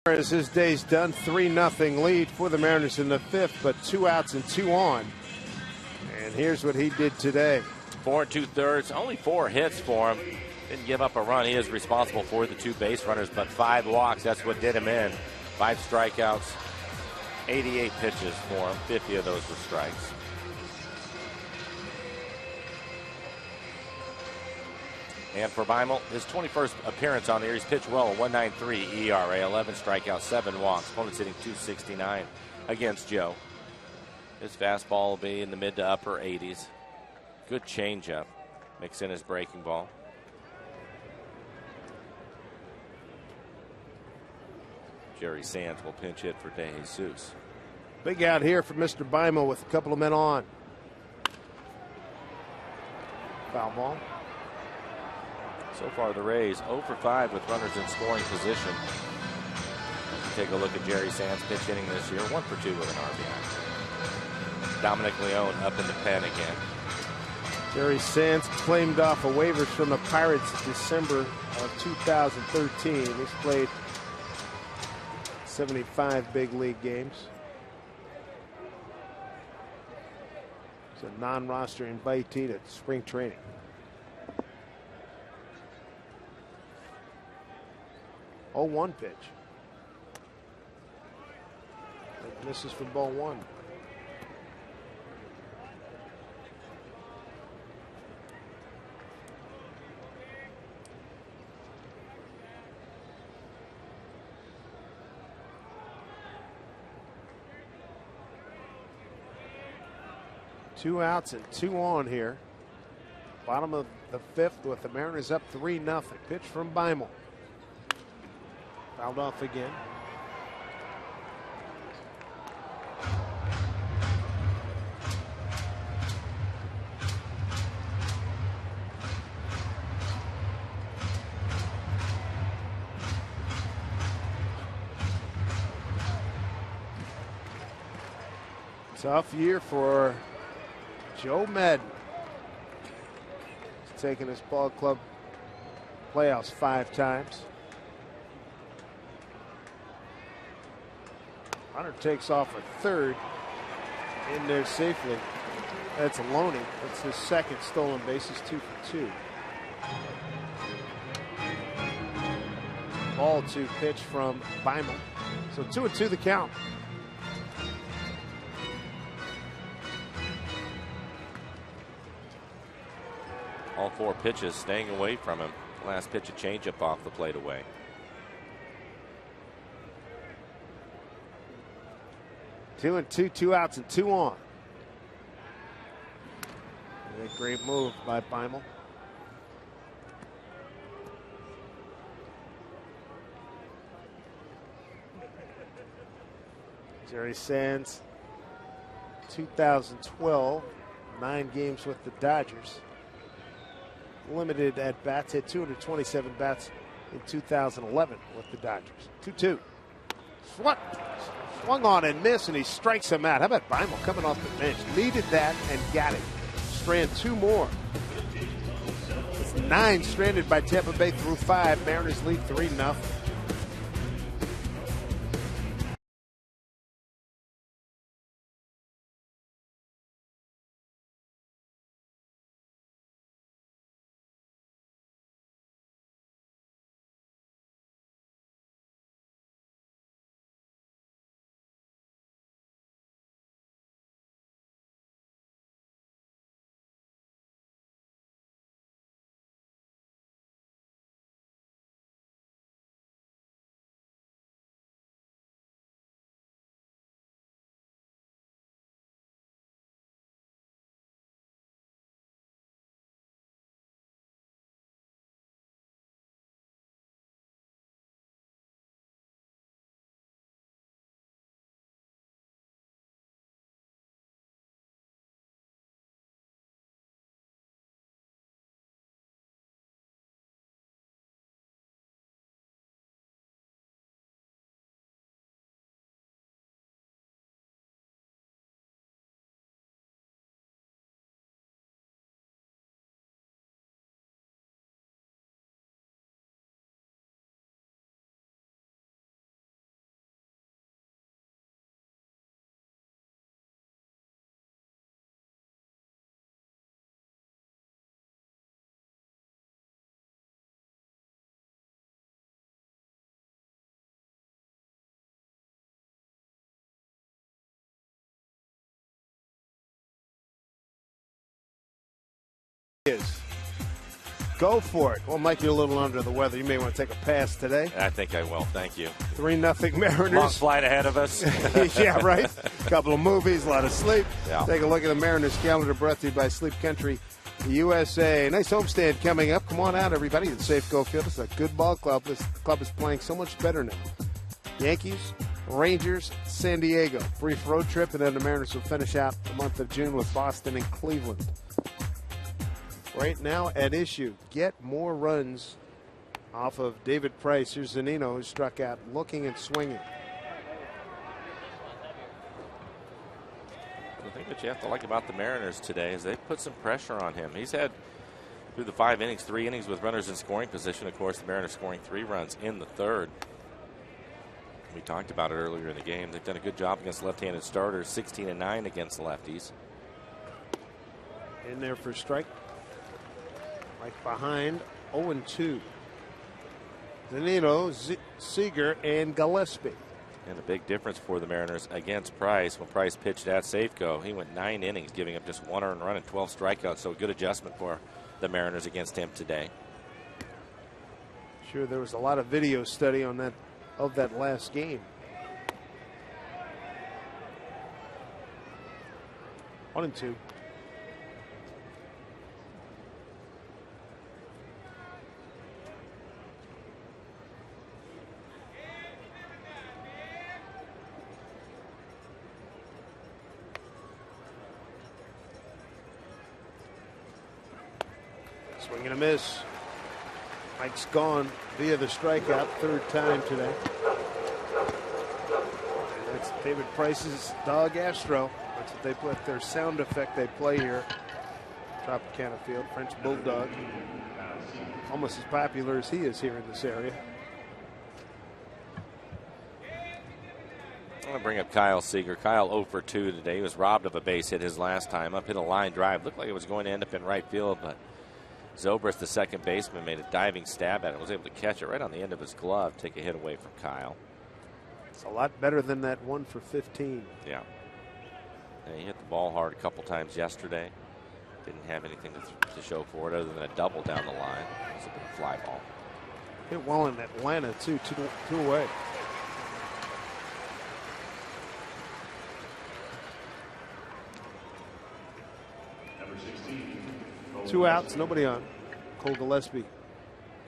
As his day's done, 3-0 lead for the Mariners in the 5th, but 2 outs and 2 on. And here's what he did today. 4 2/3, only 4 hits for him. Didn't give up a run. He is responsible for the 2 base runners, but 5 walks. That's what did him in. 5 strikeouts, 88 pitches for him. 50 of those were strikes. And for Beimel, his 21st appearance on the year, he's pitched well, a 1.93 ERA, 11 strikeouts, 7 walks. Opponent's hitting .269 against Joe. His fastball will be in the mid to upper 80s. Good changeup. Mix in his breaking ball. Jerry Sands will pinch hit for De Jesus. Big out here for Mr. Beimel with a couple of men on. Foul ball. So far, the Rays 0 for 5 with runners in scoring position. Take a look at Jerry Sands' pitch hitting this year. 1 for 2 with an RBI. Dominic Leone up in the pen again. Jerry Sands claimed off of waivers from the Pirates in December of 2013. He's played 75 big league games. He's a non-roster invitee at spring training. 0-1 pitch. That misses for ball 1. Two outs and 2 on here. Bottom of the 5th with the Mariners up 3-0. Pitch from Beimel. Fouled off again. Tough year for Joe Madden. He's taken his ball club playoffs 5 times. Hunter takes off a third in there safely. That's Loney. That's his second stolen base. He's 2 for 2. Ball 2 pitch from Beimel. So 2-2 the count. All 4 pitches staying away from him. Last pitch, a changeup off the plate away. 2-2, 2 outs and 2 on. A great move by Beimel. Jerry Sands, 2012, 9 games with the Dodgers. Limited at bats, hit 227 bats in 2011 with the Dodgers. 2-2. Swung on and missed, and he strikes him out. How about Beimel coming off the bench? Needed that and got it. Strand 2 more. It's 9 stranded by Tampa Bay through 5. Mariners lead 3-0. Go for it. Well, Mike, you're a little under the weather. You may want to take a pass today. I think I will. Thank you. 3-0 Mariners. Long flight ahead of us. Yeah, right. A couple of movies, a lot of sleep. Yeah. Take a look at the Mariners calendar brought to you by Sleep Country USA. Nice homestand coming up. Come on out, everybody. It's Safeco Field. It's a good ball club. This club is playing so much better now. Yankees, Rangers, San Diego. Brief road trip, and then the Mariners will finish out the month of June with Boston and Cleveland. Right now at issue, get more runs off of David Price. Here's Zunino, who struck out looking and swinging. The thing that you have to like about the Mariners today is they put some pressure on him. He's had, through the 5 innings, 3 innings with runners in scoring position. Of course, the Mariners scoring 3 runs in the 3rd. We talked about it earlier in the game. They've done a good job against left-handed starters, 16-9 against lefties. In there for strike. Like behind, 0-2. Zunino, Seager, and Gillespie. And a big difference for the Mariners against Price. When Price pitched at Safeco, he went 9 innings, giving up just 1 earned run and 12 strikeouts. So a good adjustment for the Mariners against him today. Sure, there was a lot of video study on that of that last game. 1-2. Swing and a miss. Mike's gone via the strikeout, 3rd time today. And that's David Price's dog Astro. That's what they put, their sound effect they play here. Tropicana Field, French Bulldog. Almost as popular as he is here in this area. I'm going to bring up Kyle Seager. Kyle 0 for 2 today. He was robbed of a base hit his last time up, hit a line drive. Looked like it was going to end up in right field, but Zobrist, the second baseman, made a diving stab at it. Was able to catch it right on the end of his glove, take a hit away from Kyle. It's a lot better than that 1 for 15. Yeah. And he hit the ball hard a couple times yesterday. Didn't have anything to show for it other than a double down the line. It was a big fly ball. Hit well in Atlanta, too, two away. Number 16. 2 outs, nobody on. Cole Gillespie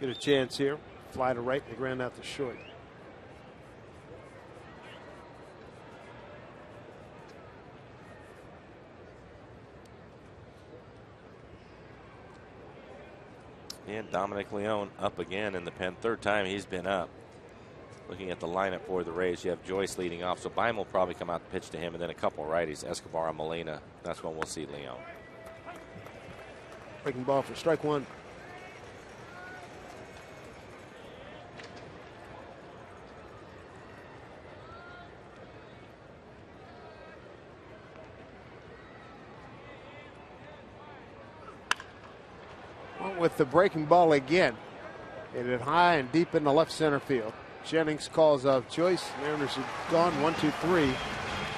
get a chance here. Fly to right and the ground out to short. And Dominic Leone up again in the pen. Third time he's been up. Looking at the lineup for the Rays, you have Joyce leading off. So Beim will probably come out to pitch to him, and then a couple righties, Escobar and Molina. That's when we'll see Leone. Breaking ball for strike one. With the breaking ball again. Hit it high and deep in the left center field. Jennings calls up Joyce. Mariners have gone 1, 2, 3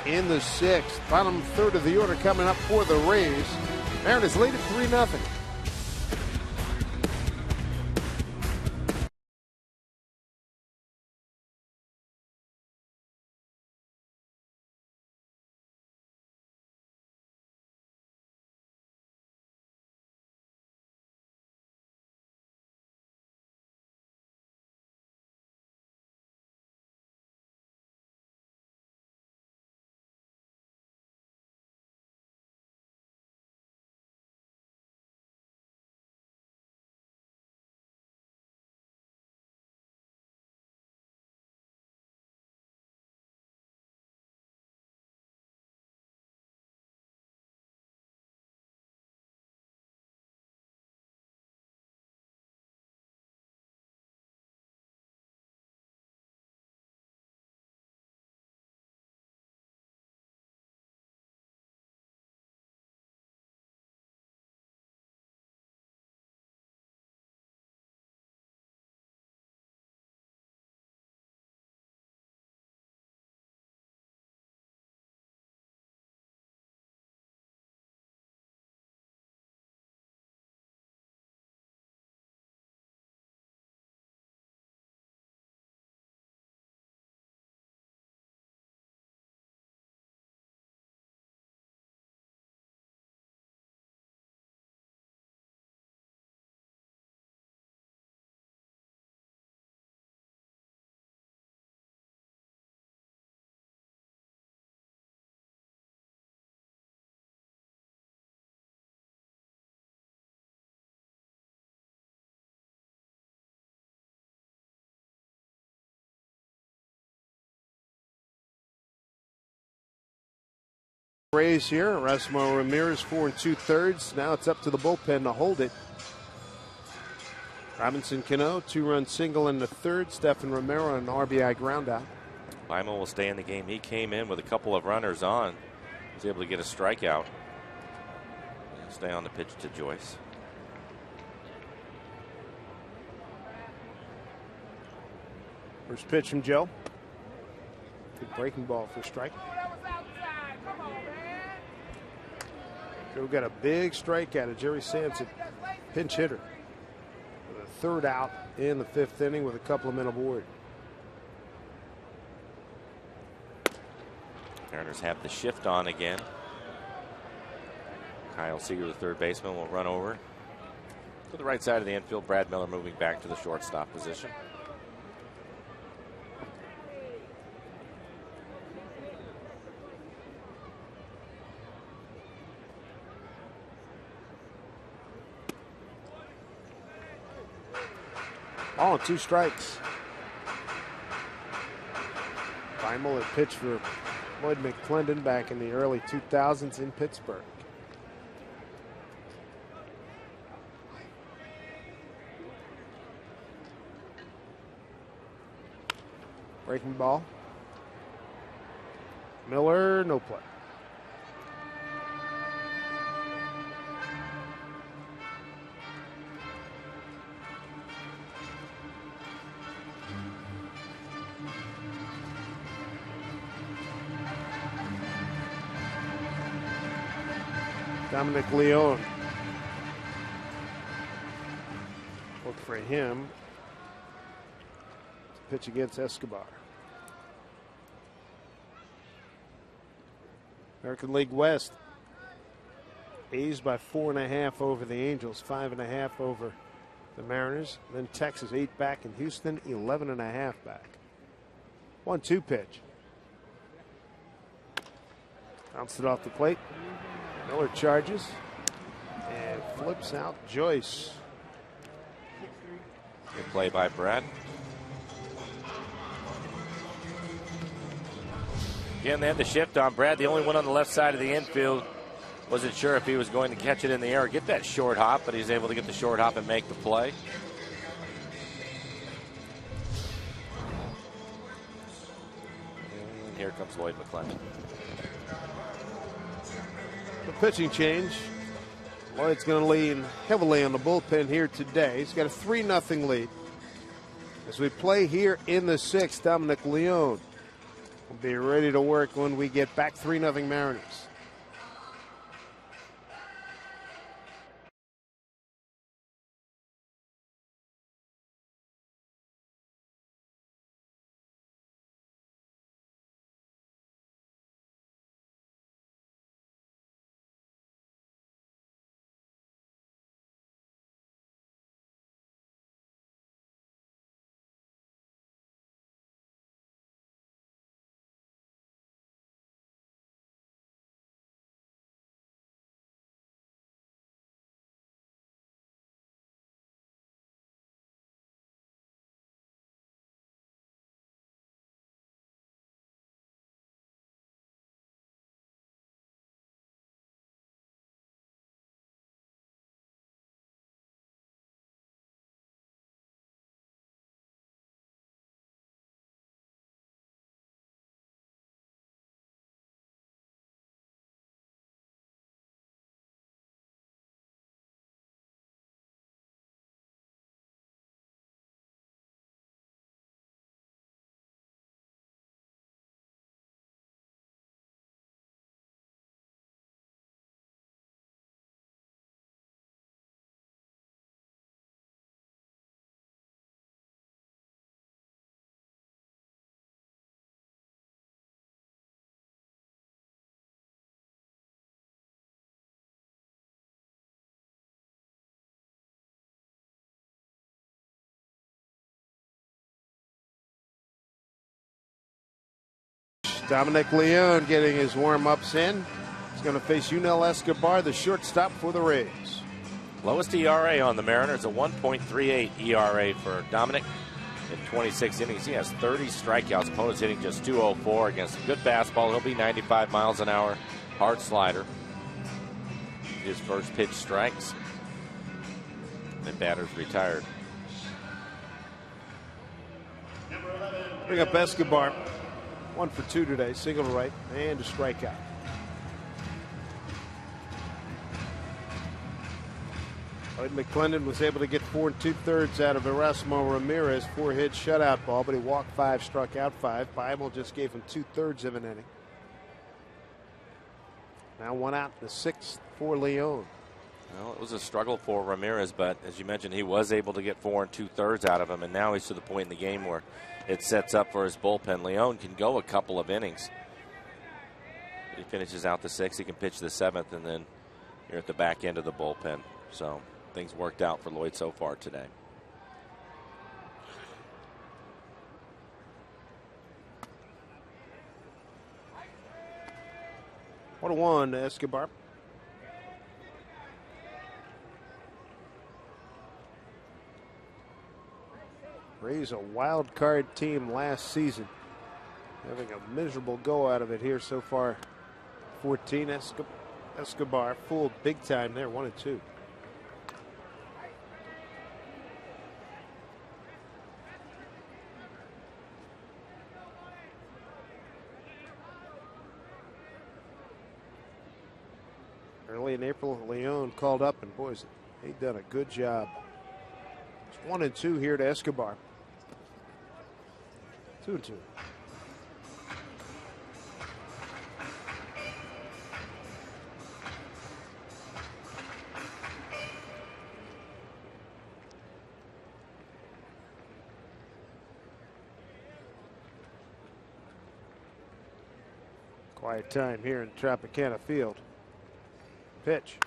in the sixth. Bottom third of the order coming up for the Rays. Mariners lead at 3-0. Rays here. Erasmo Ramirez 4 2/3. Now it's up to the bullpen to hold it. Robinson Cano, 2-run single in the third. Stephen Romero, an RBI groundout. Lima will stay in the game. He came in with a couple of runners on. Was able to get a strikeout. He'll stay on the pitch to Joyce. First pitch from Joe. Good breaking ball for strike. Joe got a big strikeout of Jerry Sampson, pinch hitter. With a third out in the fifth inning with a couple of men aboard. Mariners have the shift on again. Kyle Seager, the third baseman, will run over to the right side of the infield. Brad Miller moving back to the shortstop position. All on 2 strikes. Beimel had pitched for Lloyd McClendon back in the early 2000s in Pittsburgh. Breaking ball. Miller, no play. Dominic Leone. Look for him to pitch against Escobar. American League West. A's by 4.5 over the Angels, 5.5 over the Mariners. Then Texas 8 back in Houston, 11.5 back. 1-2 pitch. Bounced it off the plate. Miller charges and flips out Joyce. Good play by Brad. Again, they had the shift on Brad, the only one on the left side of the infield. Wasn't sure if he was going to catch it in the air or get that short hop, but he's able to get the short hop and make the play. And here comes Lloyd McClendon. The pitching change. Lloyd's going to lean heavily on the bullpen here today. He's got a 3-0 lead. As we play here in the 6th, Dominic Leone will be ready to work when we get back. 3-0 Mariners. Dominic Leone getting his warm-ups in. He's going to face Yunel Escobar, the shortstop for the Rays. Lowest ERA on the Mariners, a 1.38 ERA for Dominic in 26 innings. He has 30 strikeouts. Opponents hitting just 204 against a good fastball. He'll be 95 miles an hour. Hard slider. His first pitch strikes. The batter's retired. Bring up Escobar. 1 for 2 today, single to right, and a strikeout. Lloyd McClendon was able to get 4 2/3 out of Erasmo Ramirez, 4-hit shutout ball, but he walked 5, struck out 5. Bible just gave him 2/3 of an inning. Now 1 out in the 6th for Leone. Well, it was a struggle for Ramirez, but as you mentioned, he was able to get 4 2/3 out of him, and now he's to the point in the game where it sets up for his bullpen. Leone can go a couple of innings. He finishes out the 6th, he can pitch the 7th, and then you're at the back end of the bullpen. So things worked out for Lloyd so far today. What a 1 to Escobar. Rays a wild card team last season. Having a miserable go out of it here so far. 14. Escobar fooled big time there. 1-2. Early in April, Leon called up, and boys, he done a good job. It's 1-2 here to Escobar. 2-2. Quiet time here in Tropicana Field. Pitch.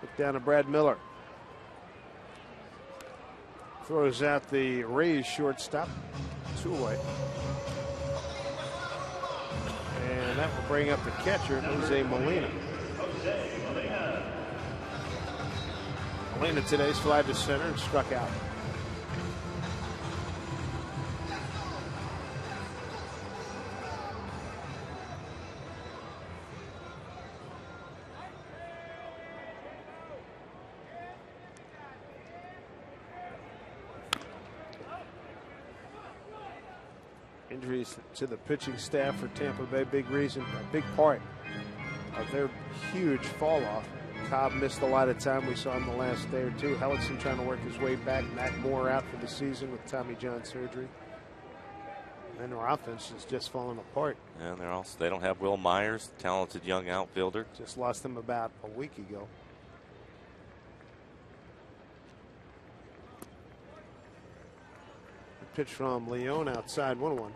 Look down to Brad Miller. Throws out the Rays shortstop. 2 away. And that will bring up the catcher, Jose Molina. Molina today slid to center and struck out. Injuries to the pitching staff for Tampa Bay, big reason, a big part of their huge fall off. Cobb missed a lot of time. We saw him the last day or two. Hellickson trying to work his way back. Matt Moore out for the season with Tommy John surgery. And their offense is just falling apart. And they don't have Will Myers, talented young outfielder. Just lost him about a week ago. The pitch from Leon outside, 1-1.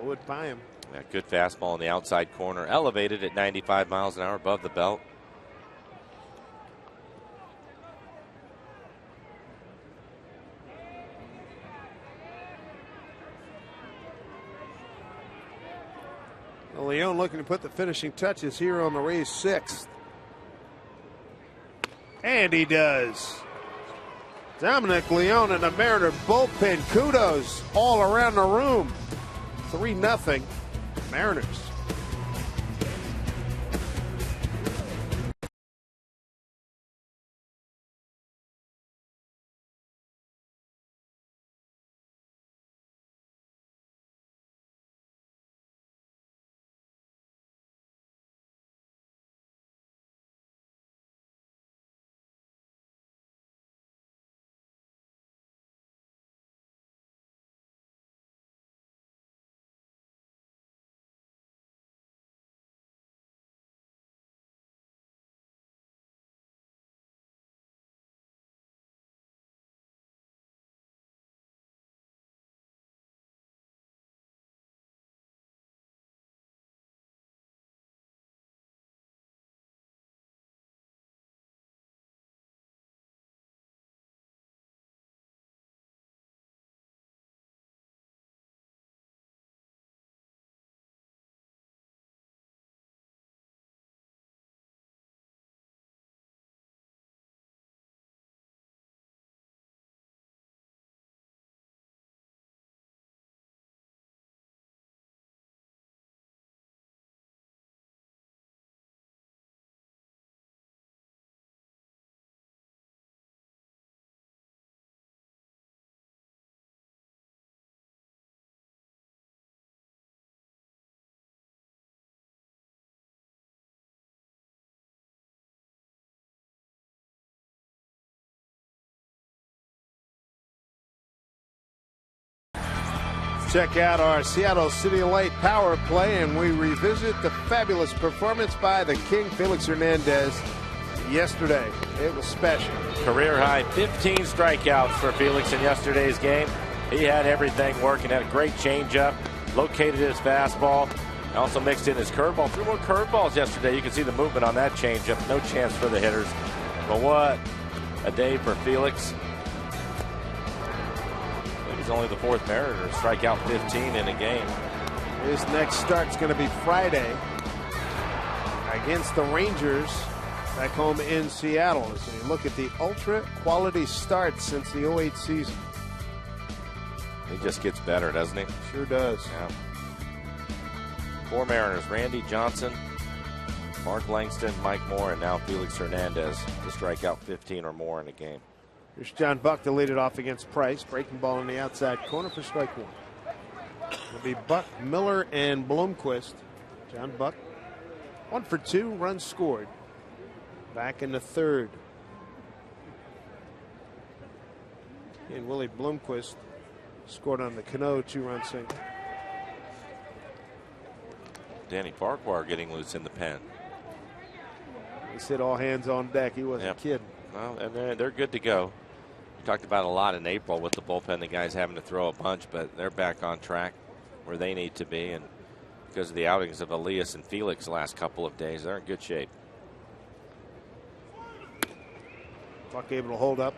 Blew it by him. Yeah, good fastball in the outside corner, elevated at 95 miles an hour above the belt. Leon looking to put the finishing touches here on the Rays' 6th. And he does. Dominic Leon and the Mariner bullpen. Kudos all around the room. 3-0 Mariners. Check out our Seattle City Light power play, and we revisit the fabulous performance by the King, Felix Hernandez, yesterday. It was special. Career high 15 strikeouts for Felix in yesterday's game. He had everything working, had a great changeup, located his fastball, also mixed in his curveball. 3 more curveballs yesterday. You can see the movement on that changeup. No chance for the hitters. But what a day for Felix. He's only the fourth Mariner to strike out 15 in a game. His next start's going to be Friday against the Rangers back home in Seattle. As you look at the ultra quality starts since the 08 season. He just gets better, doesn't he? Sure does. Yeah. 4 Mariners: Randy Johnson, Mark Langston, Mike Moore, and now Felix Hernandez to strike out 15 or more in a game. Here's John Buck to lead it off against Price. Breaking ball in the outside corner for strike one. It'll be Buck, Miller, and Bloomquist. John Buck, 1 for 2, runs scored. Back in the third. And Willie Bloomquist scored on the Cano 2-run single. Danny Farquhar getting loose in the pen. He said all hands on deck. He wasn't kidding. Well, and they're good to go. We talked about a lot in April with the bullpen, the guys having to throw a bunch, but they're back on track where they need to be. And because of the outings of Elias and Felix the last couple of days, they're in good shape. Buck able to hold up.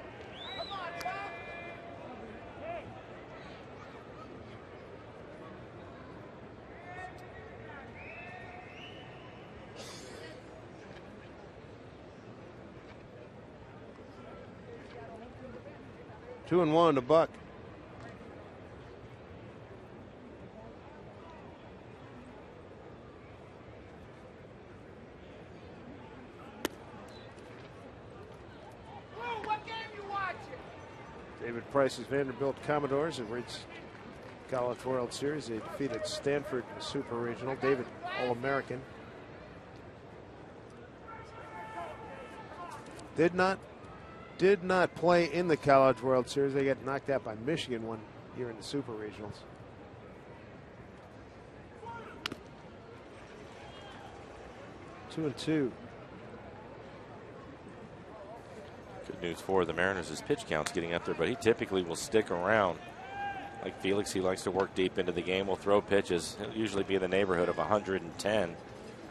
Two and one to Buck. David Price's Vanderbilt Commodores have reached College World Series. They defeated Stanford in the Super Regional. David, All-American. Did not play in the College World Series. They got knocked out by Michigan one year in the Super Regionals. Two and two. Good news for the Mariners is pitch count's getting up there, but he typically will stick around. Like Felix, he likes to work deep into the game. Will throw pitches. He'll usually be in the neighborhood of 110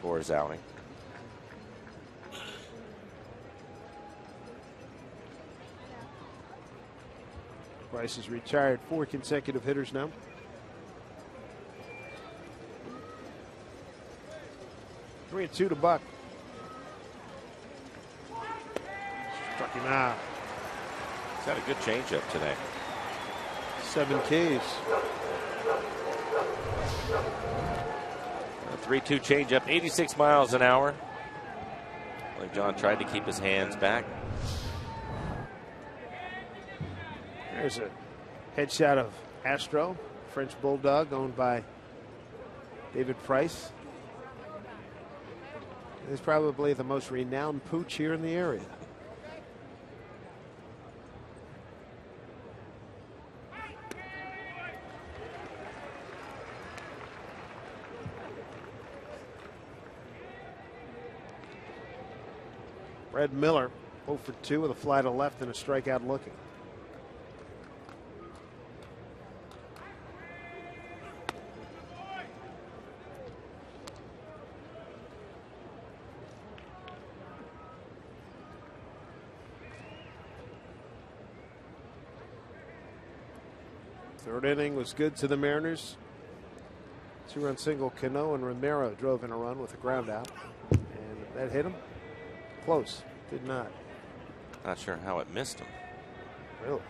for his outing. Price has retired 4 consecutive hitters now. Three and two to Buck. Struck him out. He's had a good changeup today. 7 Ks. A 3-2 changeup, 86 miles an hour. Like John tried to keep his hands back. There's a headshot of Astro, French Bulldog, owned by David Price. He's probably the most renowned pooch here in the area. Red Miller, 0 for 2 with a fly to left and a strikeout looking. Third inning was good to the Mariners. 2-run single. Cano and Romero drove in a run with a ground out. And that hit him. Close. Did not. Not sure how it missed him. Really?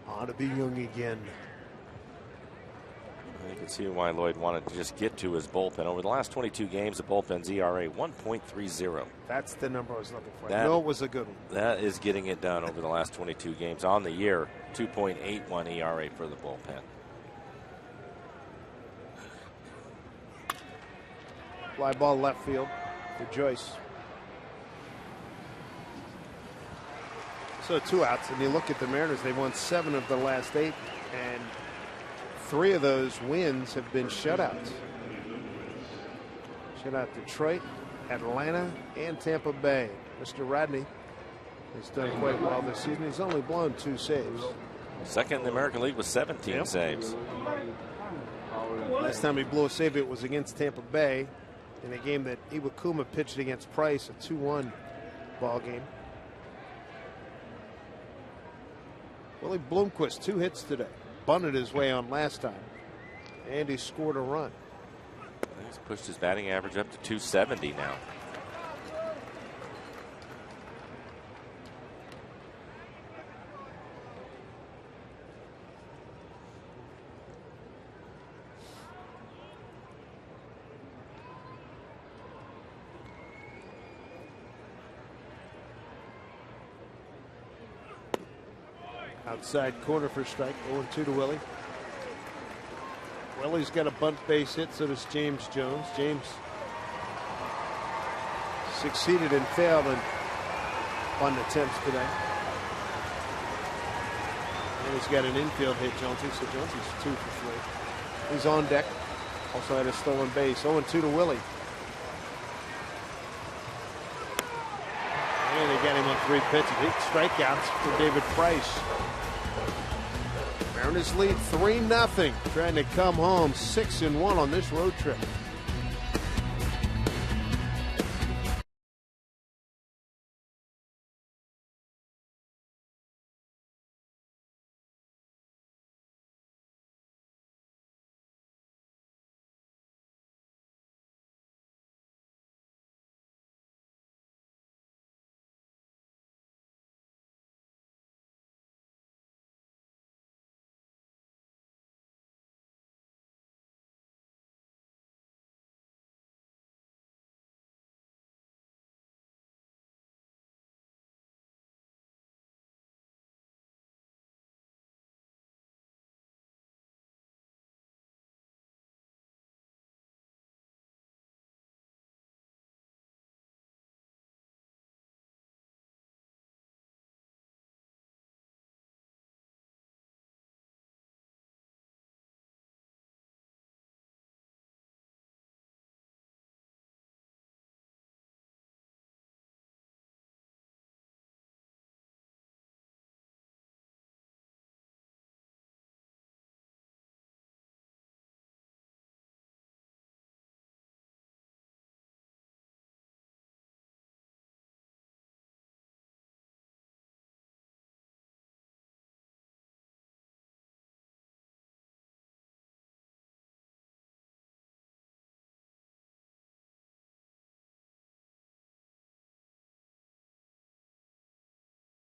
Ought to be young again. You can see why Lloyd wanted to just get to his bullpen. Over the last 22 games, the bullpen's ERA 1.30. That's the number I was looking for. That, I know it was a good one. That is getting it done over the last 22 games. On the year, 2.81 ERA for the bullpen. Fly ball left field for Joyce. So 2 outs, and you look at the Mariners, they've won 7 of the last 8, and 3 of those wins have been shutouts. Shutout Detroit, Atlanta, and Tampa Bay. Mr. Rodney has done quite well this season. He's only blown 2 saves. Second in the American League with 17 saves. Last time he blew a save, it was against Tampa Bay in a game that Iwakuma pitched against Price, a 2-1 ball game. Willie Bloomquist, 2 hits today. Bunted his way on last time. And he scored a run. He's pushed his batting average up to 270 now. Outside corner for strike. 0-2 to Willie. Willie's got a bunt base hit, so does James Jones. James succeeded and failed in bunt attempts today. And he's got an infield hit, Jonesy, so Jonesy's 2 for 3. He's on deck. Also had a stolen base. 0-2 to Willie. And they got him on 3 pitches. 8 strikeouts for David Price. Mariners lead 3-0, trying to come home 6-1 on this road trip.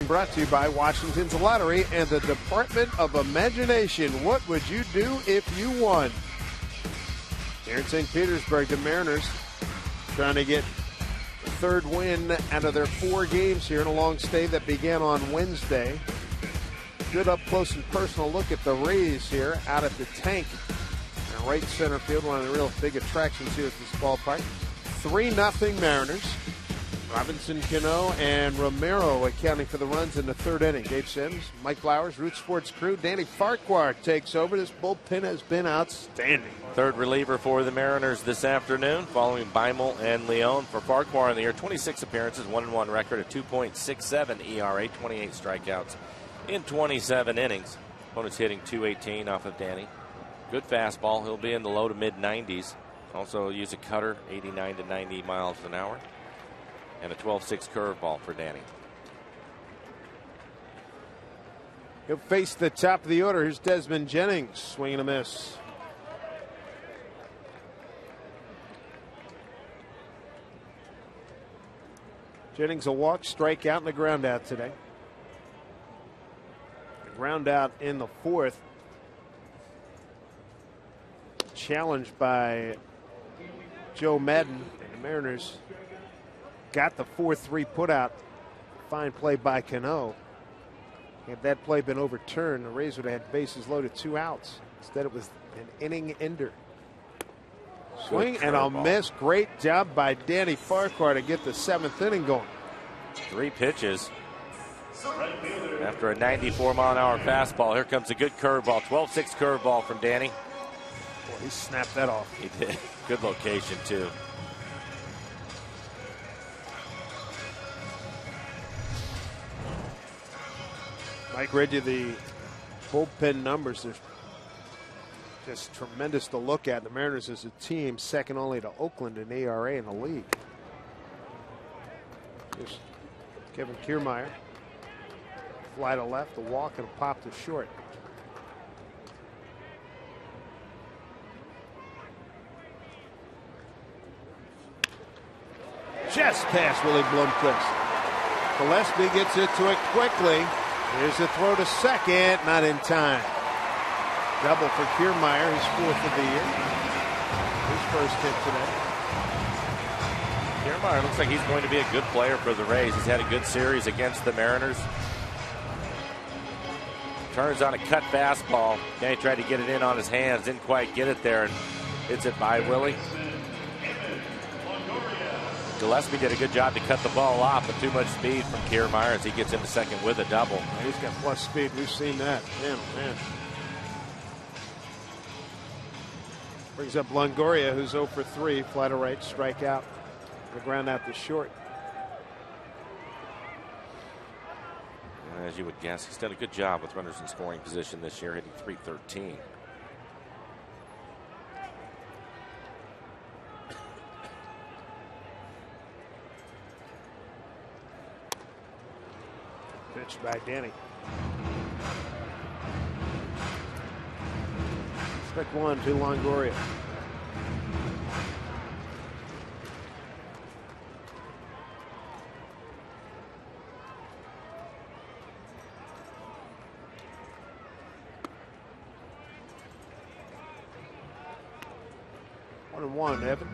Brought to you by Washington's Lottery and the Department of Imagination. What would you do if you won? Here in St. Petersburg, the Mariners trying to get the 3rd win out of their 4 games here in a long stay that began on Wednesday. Good up close and personal look at the Rays here out at the tank. And right center field, one of the real big attractions here at this ballpark. 3-0 Mariners. Robinson, Cano, and Romero accounting for the runs in the 3rd inning. Dave Sims, Mike Flowers, Root Sports crew. Danny Farquhar takes over. This bullpen has been outstanding. 3rd reliever for the Mariners this afternoon, following Beimel and Leone. For Farquhar in the year, 26 appearances, 1-1 record, a 2.67 ERA, 28 strikeouts in 27 innings. Opponent's hitting .218 off of Danny. Good fastball. He'll be in the low to mid 90s. Also use a cutter, 89 to 90 miles an hour. And a 12-6 curveball for Danny. He'll face the top of the order. Here's Desmond Jennings, swing and a miss. Jennings a walk, strikeout, and a ground out today. A ground out in the 4th. Challenged by Joe Madden and the Mariners. Got the 4-3 put out. Fine play by Cano. Had that play been overturned, the Rays would have had bases loaded, 2 outs. Instead, it was an inning ender. Swing and a miss. Great job by Danny Farquhar to get the 7th inning going. 3 pitches. After a 94-mile-an-hour fastball, here comes a good curveball. 12-6 curveball from Danny. Boy, he snapped that off. He did. Good location, too. Mike read you the bullpen numbers. They're just tremendous to look at. The Mariners as a team, second only to Oakland in ERA in the league. Here's Kevin Kiermaier. Fly to left, a walk, and a pop to short. Just past Willie Blomqvist. Gillespie gets it to it quickly. Here's a throw to second, not in time. Double for Kiermaier, his 4th of the year. His first hit today. Kiermaier looks like he's going to be a good player for the Rays. He's had a good series against the Mariners. Turns on a cut fastball. Then he tried to get it in on his hands. Didn't quite get it there and hits it by Willie. Gillespie did a good job to cut the ball off, but too much speed from Kiermaier as he gets into second with a double. He's got plus speed. We've seen that. Man, oh man. Brings up Longoria, who's 0 for 3. Fly to right, strike out. The ground out to short. As you would guess, he's done a good job with runners in scoring position this year, hitting .313. Pitched by Danny. Strike 1 to Longoria. One, Evan.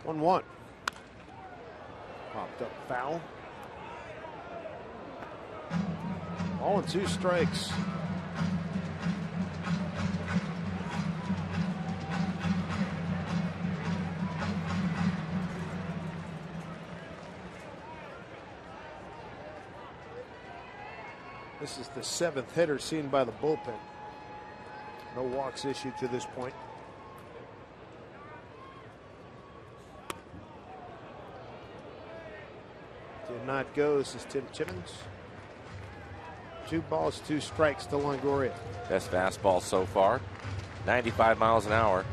One. Popped up foul. All in 2 strikes. This is the 7th hitter seen by the bullpen. No walks issued to this point. Did not go. This is Tim Chimmins. 2 balls, 2 strikes to Longoria. Best fastball so far. 95 miles an hour.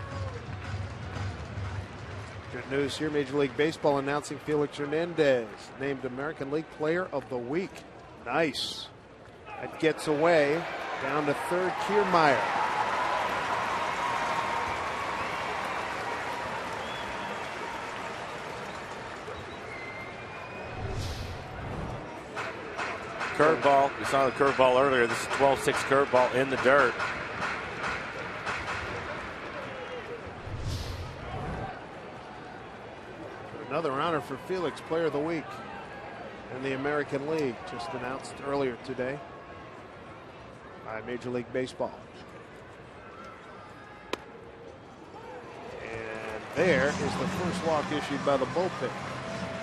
Good news here. Major League Baseball announcing Felix Hernandez named American League Player of the Week. Nice. That gets away. Down to third, Kiermaier. Curveball. We saw the curveball earlier. This is 12-6 curveball in the dirt. Another honor for Felix, Player of the Week in the American League, just announced earlier today by Major League Baseball. And there is the first walk issued by the bullpen.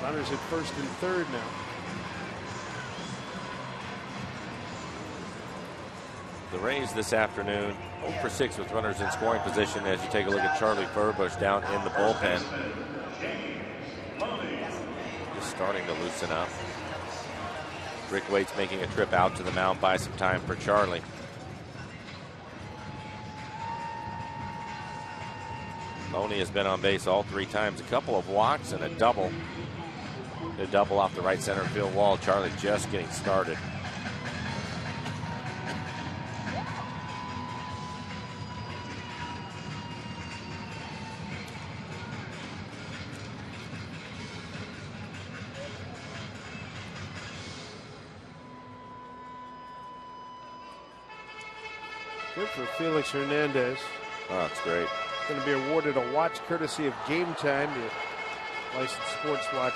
Runners at first and third now. The Rays this afternoon 0 for 6 with runners in scoring position as you take a look at Charlie Furbush down in the bullpen. Just starting to loosen up. Rick Waite's making a trip out to the mound, buy some time for Charlie. Loney has been on base all 3 times, a couple of walks and a double. A double off the right center field wall. Charlie just getting started. Good for Felix Hernandez. Oh, that's great. Going to be awarded a watch courtesy of Game Time, the licensed sports watch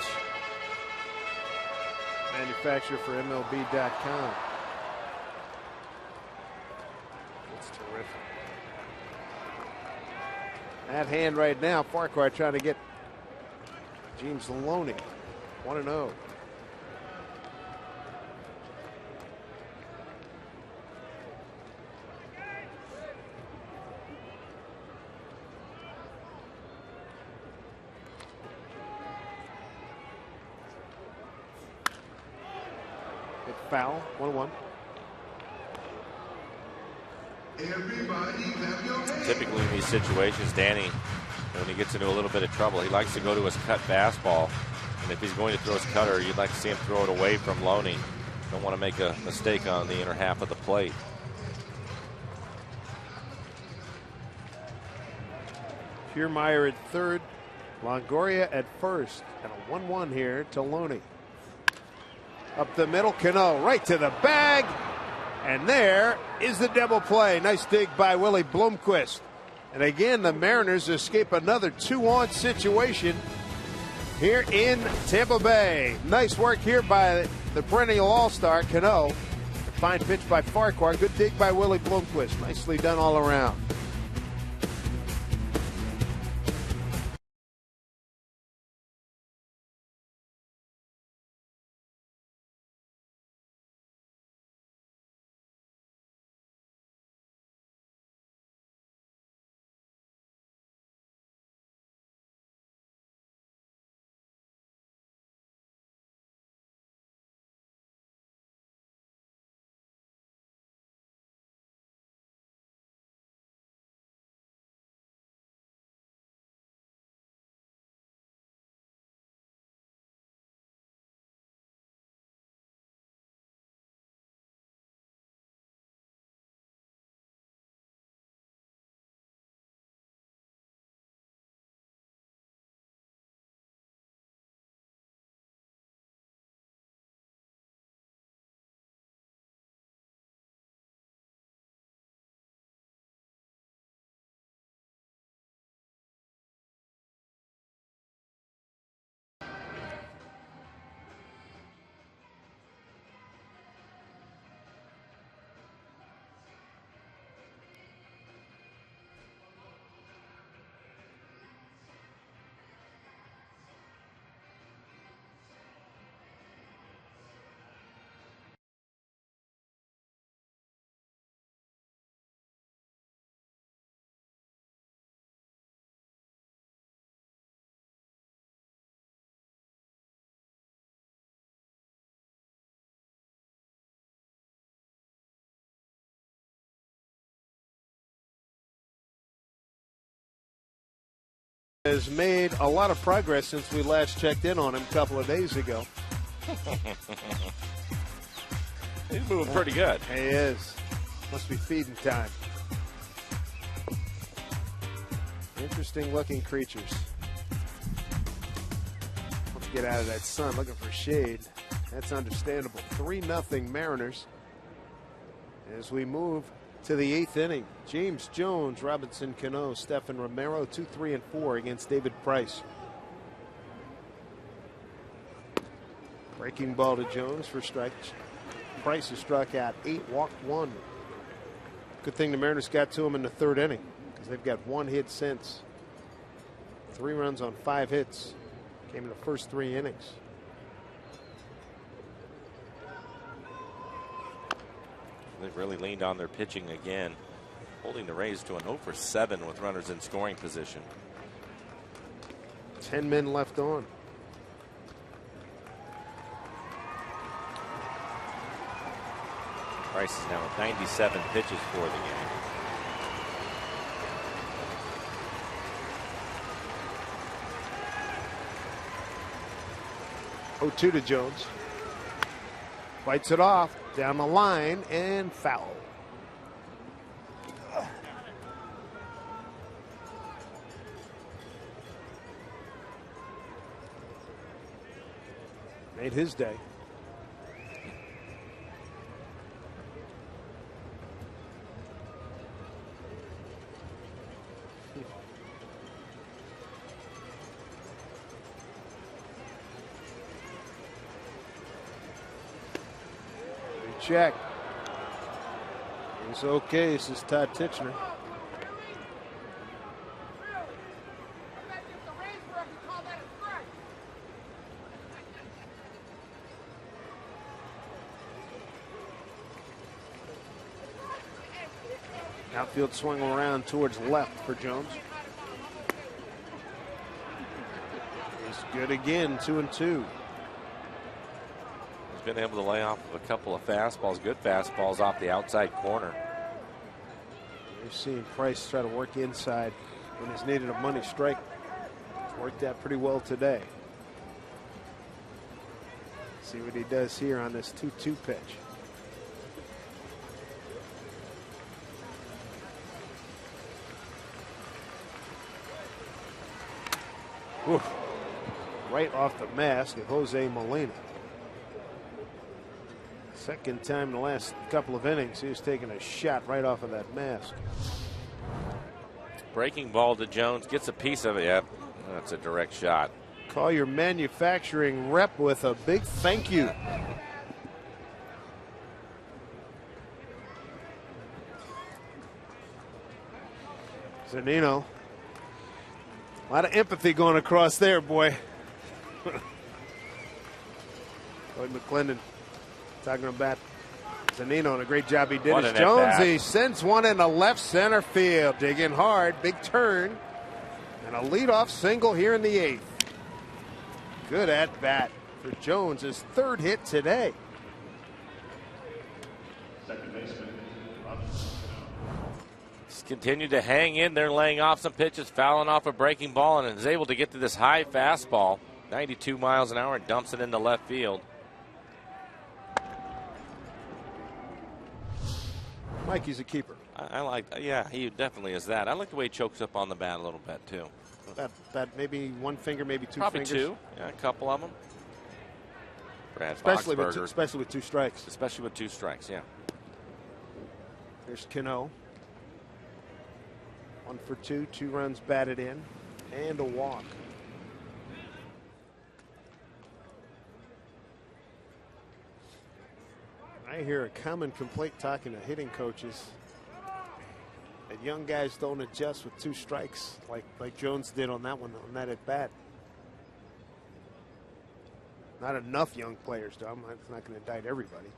manufacturer for MLB.com. That's terrific. At hand right now, Farquhar trying to get James Loney 1-0. Foul, 1-1. Typically in these situations, Danny, when he gets into a little bit of trouble, he likes to go to his cut fastball. And if he's going to throw his cutter, you'd like to see him throw it away from Loney. Don't want to make a mistake on the inner half of the plate. Kiermaier at third, Longoria at first, and a 1-1 here to Loney. Up the middle, Cano right to the bag, and there is the double play. Nice dig by Willie Bloomquist. And again, the Mariners escape another 2-on situation here in Tampa Bay. Nice work here by the perennial all-star, Cano. Fine pitch by Farquhar. Good dig by Willie Bloomquist. Nicely done all around. Has made a lot of progress since we last checked in on him a couple of days ago. He's moving pretty good. He is. Must be feeding time. Interesting looking creatures. Let's get out of that sun looking for shade. That's understandable. 3-0 Mariners as we move to the 8th inning. James Jones, Robinson Cano, Stephen Romero, 2, 3, and 4 against David Price. Breaking ball to Jones for strikes. Price is struck out 8, walked 1. Good thing the Mariners got to him in the 3rd inning because they've got 1 hit since. 3 runs on 5 hits. Came in the first 3 innings. They've really leaned on their pitching again, holding the Rays to an 0-for-7 with runners in scoring position. 10 men left on. Price is now at 97 pitches for the game. Oh, 2 to Jones. Fights it off down the line and foul. Made his day. Check. It's okay. This is Todd Titchener. Outfield swing around towards left for Jones. He's good again, 2-2. Been able to lay off of a couple of fastballs, good fastballs off the outside corner. You're seeing Price try to work inside when he's needed a money strike. It's worked out pretty well today. See what he does here on this 2-2 pitch. Oof. Right off the mask of Jose Molina. Second time in the last couple of innings, he was taking a shot right off of that mask. Breaking ball to Jones, gets a piece of it. Yep, that's a direct shot. Call your manufacturing rep with a big thank you. Zunino. A lot of empathy going across there, boy. Lloyd McClendon talking about Zunino and a great job he did. As Jones, he sends one in the left center field. Digging hard, big turn, and a leadoff single here in the 8th. Good at bat for Jones, his 3rd hit today. Second baseman, He's continued to hang in there, laying off some pitches, fouling off a breaking ball, and is able to get to this high fastball, 92 miles an hour, and dumps it into left field. Mikey's a keeper. I like, yeah, he definitely is that. I like the way he chokes up on the bat a little bit, too. About maybe one finger, maybe two Probably fingers. two. Yeah, a couple of them. Brad especially Boxberger. with 2 strikes. Especially with 2 strikes, yeah. There's Cano. 1 for 2, 2 runs batted in, and a walk. I hear a common complaint talking to hitting coaches that young guys don't adjust with 2 strikes like Jones did on that one, on that at bat. Not enough young players do. I'm not going to indict everybody.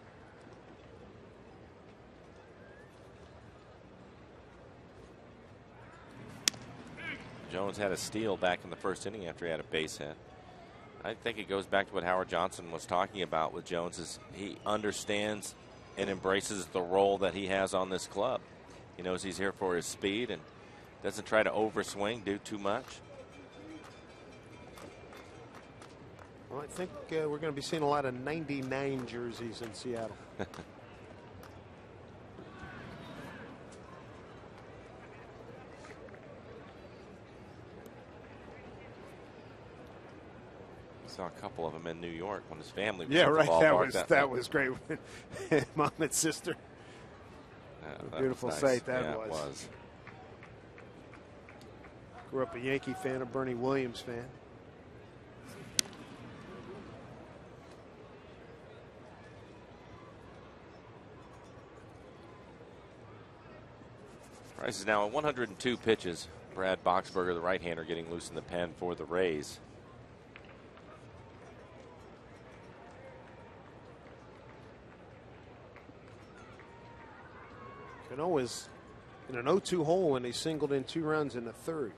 Jones had a steal back in the 1st inning after he had a base hit. I think it goes back to what Howard Johnson was talking about with Jones, is he understands and embraces the role that he has on this club. He knows he's here for his speed and doesn't try to overswing, do too much. Well, I think we're going to be seeing a lot of 99 jerseys in Seattle. Saw a couple of them in New York when his family was yeah, at the right. ballpark. That was great. Mom and sister. Yeah, beautiful nice. sight that yeah, was. It was. Grew up a Yankee fan, a Bernie Williams fan. Price is now at 102 pitches. Brad Boxberger, the right-hander, getting loose in the pen for the Rays. Cano was in an 0-2 hole when he singled in 2 runs in the 3rd.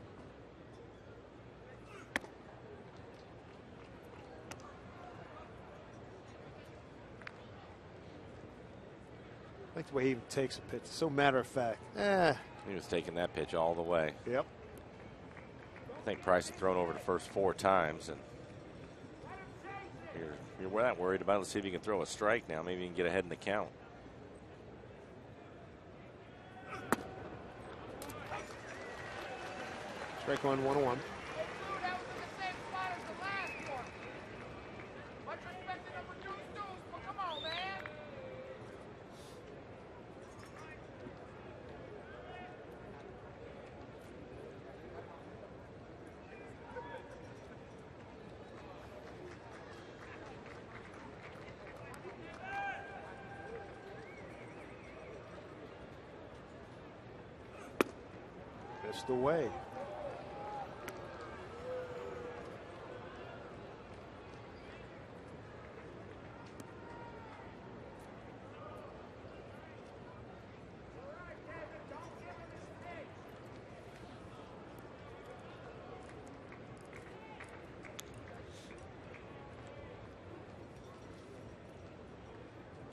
I like the way he even takes a pitch. So matter of fact. He was taking that pitch all the way. Yep. I think Price had thrown over the first 4 times, and you're not worried about it. Let's see if you can throw a strike now. Maybe you can get ahead in the count. Strike 1, 1-1. Missed away.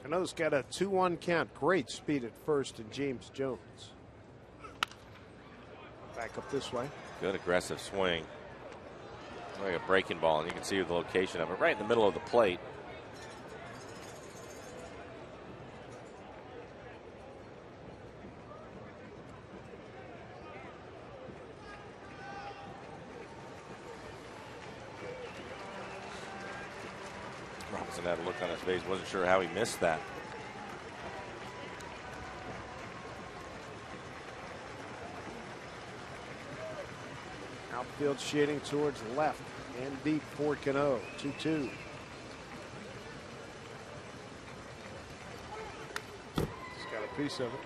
Cano's got a 2-1 count. Great speed at first, and James Jones. Back up this way. Good aggressive swing. Like a breaking ball, and you can see the location of it right in the middle of the plate. Robinson had a look on his face, wasn't sure how he missed that. Outfield shading towards left and deep for Cano. 2-2. He's got a piece of it.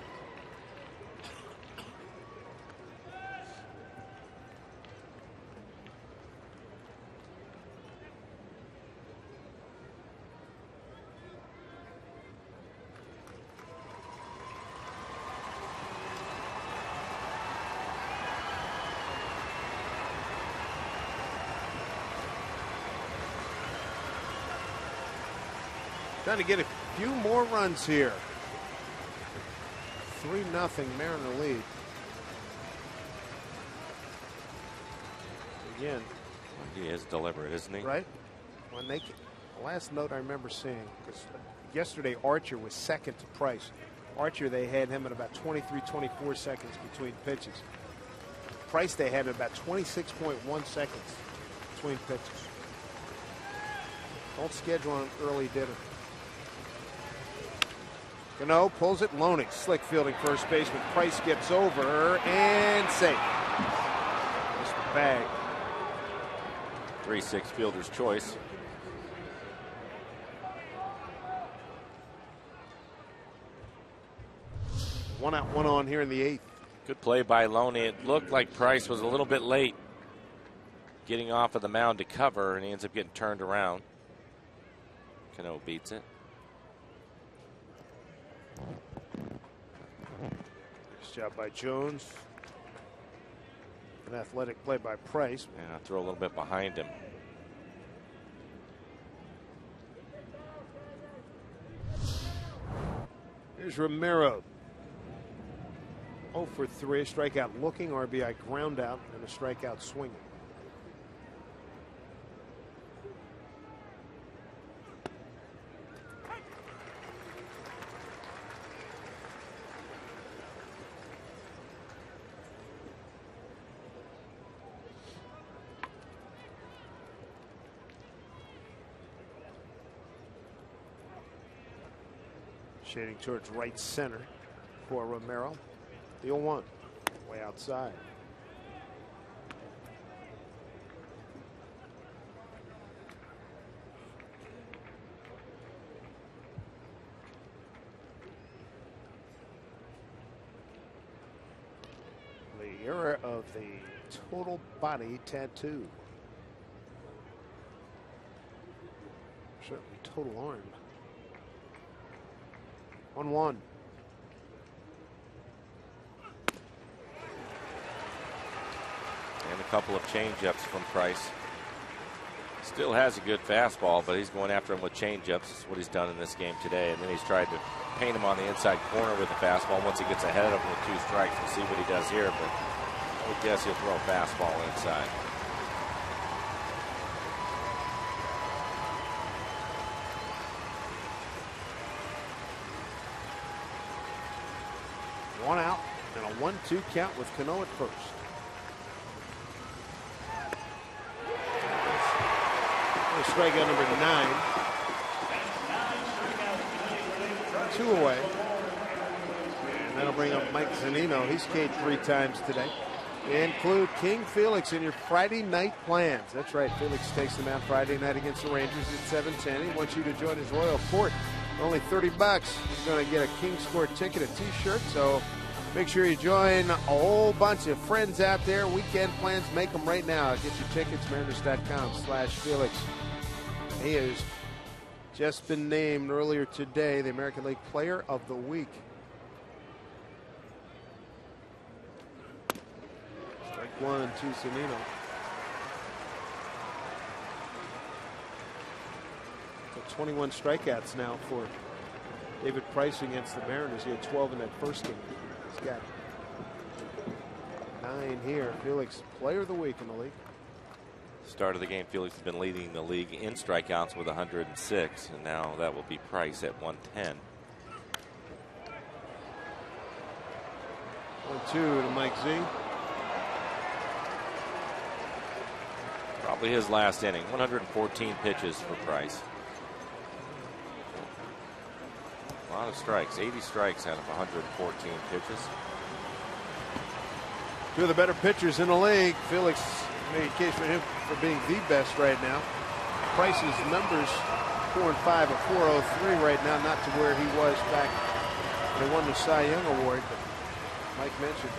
Trying to get a few more runs here. 3-0 Mariner lead. Again. He is deliberate, isn't he? Right. When they, the last note I remember seeing, because yesterday Archer was second to Price. Archer, they had him at about 23, 24 seconds between pitches. Price, they had about 26.1 seconds between pitches. Don't schedule an early dinner. Cano pulls it. Loney, slick fielding first baseman. Price gets over and safe. Missed the bag. 3-6 fielder's choice. One out, one on here in the 8th. Good play by Loney. It looked like Price was a little bit late getting off of the mound to cover, and he ends up getting turned around. Cano beats it. Nice job by Jones. An athletic play by Price. Yeah, throw a little bit behind him. Here's Romero. 0 for 3. A strikeout looking, RBI ground out, and a strikeout swinging. Shading towards right center for Romero. The 0-1. Way outside. The era of the total body tattoo. Certainly total arm. 1-1. And a couple of change-ups from Price. Still has a good fastball, but he's going after him with change-ups. That's what he's done in this game today. And then he's tried to paint him on the inside corner with the fastball. Once he gets ahead of him with 2 strikes, we'll see what he does here. But I would guess he'll throw a fastball inside. One out and a 1-2 count with Cano at first. Strikeout number 9. 2 away. And that'll bring up Mike Zunino. He's K'd 3 times today. Include King Felix in your Friday night plans. That's right. Felix takes them out Friday night against the Rangers at 7:10. He wants you to join his Royal Court. For only $30. He's going to get a King's Court ticket, a t-shirt. So make sure you join a whole bunch of friends out there. Weekend plans, make them right now. Get your tickets, Mariners.com/Felix. He has just been named earlier today the American League Player of the Week. Strike 1 to Zunino. So 21 strikeouts now for David Price against the Mariners. He had 12 in that first game. He's got 9 here. Felix, player of the week in the league. Start of the game, Felix has been leading the league in strikeouts with 106, and now that will be Price at 110. 1-2 to Mike Z. Probably his last inning. 114 pitches for Price. A lot of strikes. 80 strikes out of 114 pitches. Two of the better pitchers in the league. Felix made a case for him for being the best right now. Price's numbers 4 and 5 at 403 right now, not to where he was back when he won the Cy Young Award. But Mike mentioned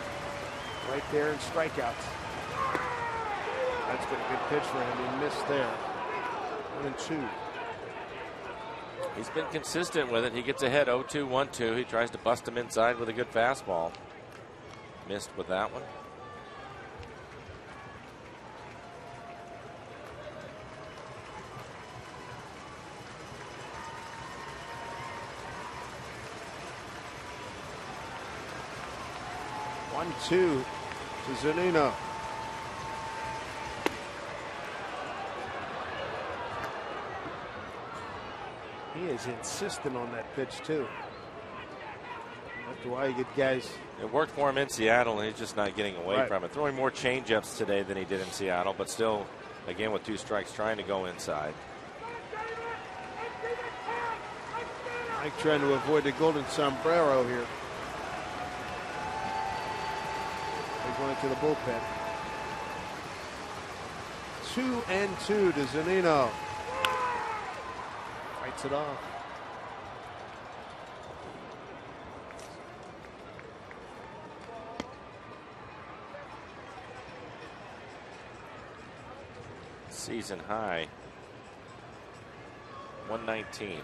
right there in strikeouts. That's been a good pitch for him. He missed there. 1-2. He's been consistent with it. He gets ahead 0-2, 1-2. He tries to bust him inside with a good fastball. Missed with that one. One-two to Zunino. He is insistent on that pitch too. That's why you get guys. It worked for him in Seattle, and he's just not getting away from it. Throwing more changeups today than he did in Seattle, but still, again, with 2 strikes, trying to go inside. Mike trying to avoid the golden sombrero here. They're going to the bullpen. 2-2 to Zunino. Fights it off. Season high 119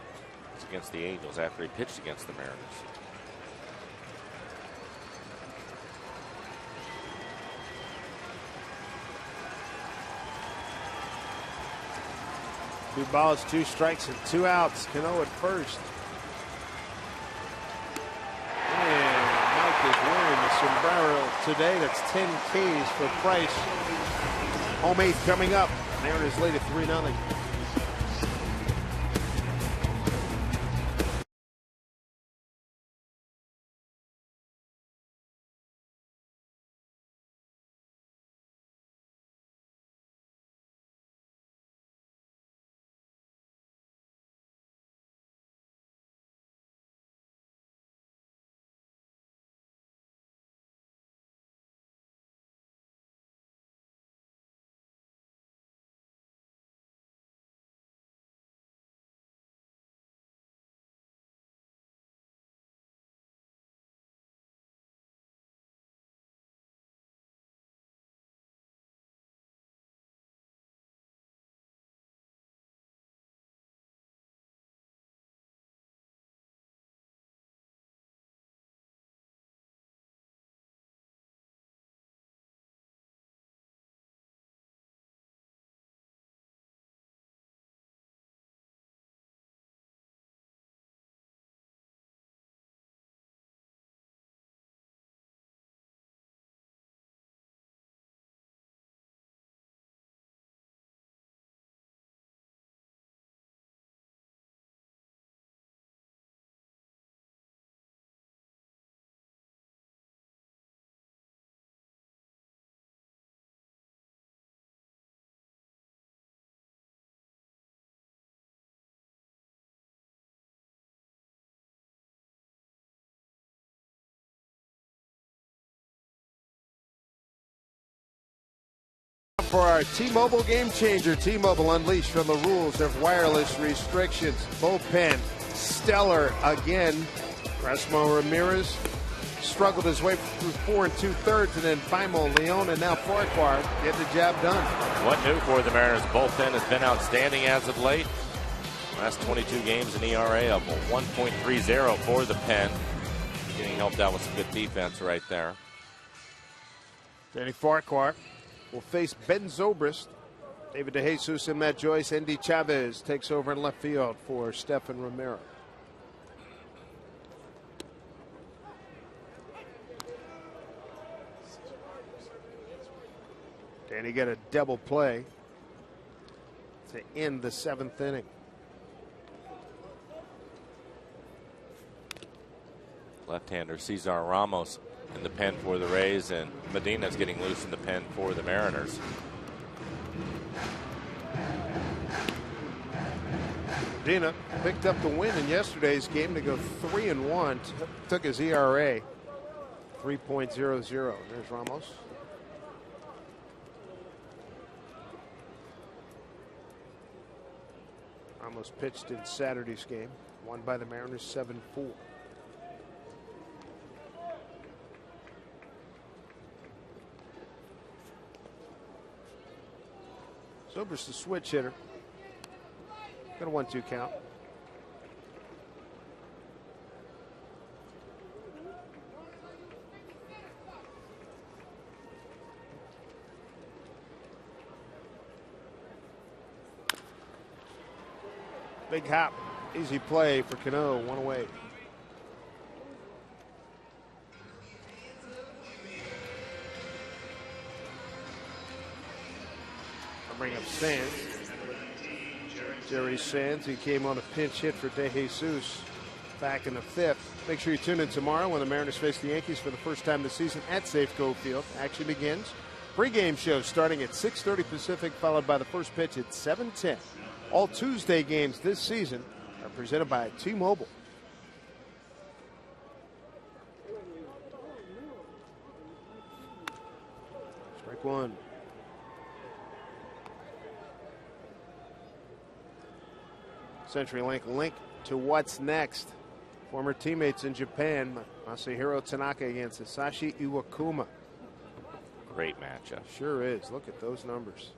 against the Angels after he pitched against the Mariners. Two balls, 2 strikes, and 2 outs. Cano at first. And Mike is wearing the sombrero today. That's 10 Ks for Price. Home 8th coming up. Mariners lead at 3-0. For our T-Mobile game changer, T-Mobile unleashed from the rules of wireless restrictions. Bullpen, stellar again. Rasmo Ramirez struggled his way through 4 2/3, and then Faimo, Leon, and now Farquhar get the job done. What new for the Mariners? Bullpen has been outstanding as of late. Last 22 games, an ERA of 1.30 for the pen. Getting helped out with some good defense right there. Danny Farquhar will face Ben Zobrist. David DeJesus and Matt Joyce. Andy Chavez takes over in left field for Stephen Romero. And he got a double play to end the 7th inning. Left-hander Cesar Ramos in the pen for the Rays, and Medina's getting loose in the pen for the Mariners. Medina picked up the win in yesterday's game to go 3-1. Took his ERA 3.00. There's Ramos. Ramos pitched in Saturday's game, won by the Mariners 7-4. Zobrist's the switch hitter. Got a 1-2 count. Big hop. Easy play for Cano. 1 away. Bring up Sands. Jerry Sands. He came on a pinch hit for De Jesus back in the 5th. Make sure you tune in tomorrow when the Mariners face the Yankees for the first time this season at Safeco Field. Action begins. Pre-game show starting at 6:30 Pacific, followed by the first pitch at 7:10. All Tuesday games this season are presented by T-Mobile. Strike one. CenturyLink link to what's next. Former teammates in Japan, Masahiro Tanaka against Hisashi Iwakuma. Great matchup. Sure is. Look at those numbers.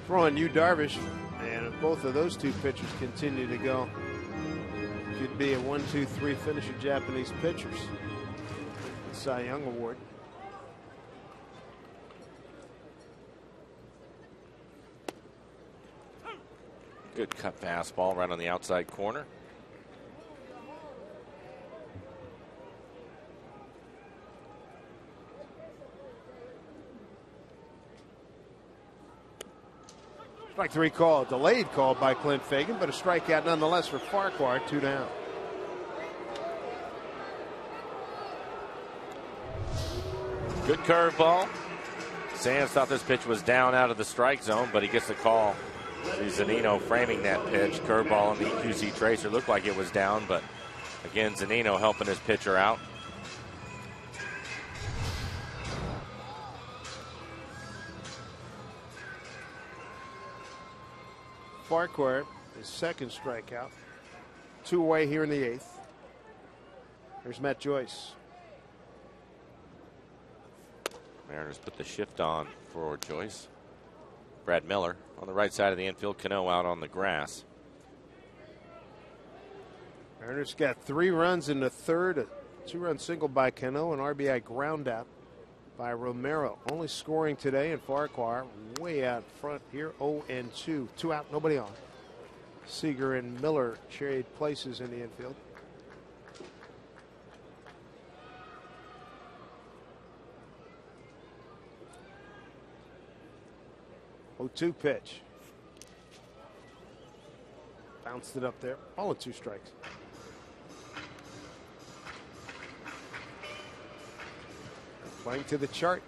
Throwing Yu Darvish, and if both of those two pitchers continue to go, could be a 1-2-3 finish of Japanese pitchers. Cy Young Award. Good cut fastball right on the outside corner. Strike 3 call, delayed call by Clint Fagan, but a strikeout nonetheless for Farquhar. 2 down. Good curveball. Sands thought this pitch was down out of the strike zone, but he gets the call. Zunino framing that pitch. Curveball on the QC tracer. Looked like it was down, but again, Zunino helping his pitcher out. Farquhar, his second strikeout. 2 away here in the 8th. There's Matt Joyce. Mariners put the shift on for Joyce. Brad Miller on the right side of the infield. Cano out on the grass. Mariners got 3 runs in the 3rd. A 2-run single by Cano, an RBI ground out by Romero. Only scoring today, and Farquhar way out front here. 0-2. 2 out, nobody on. Seager and Miller traded places in the infield. Oh, 2 pitch. Bounced it up there. All in 2 strikes. Playing to the chart.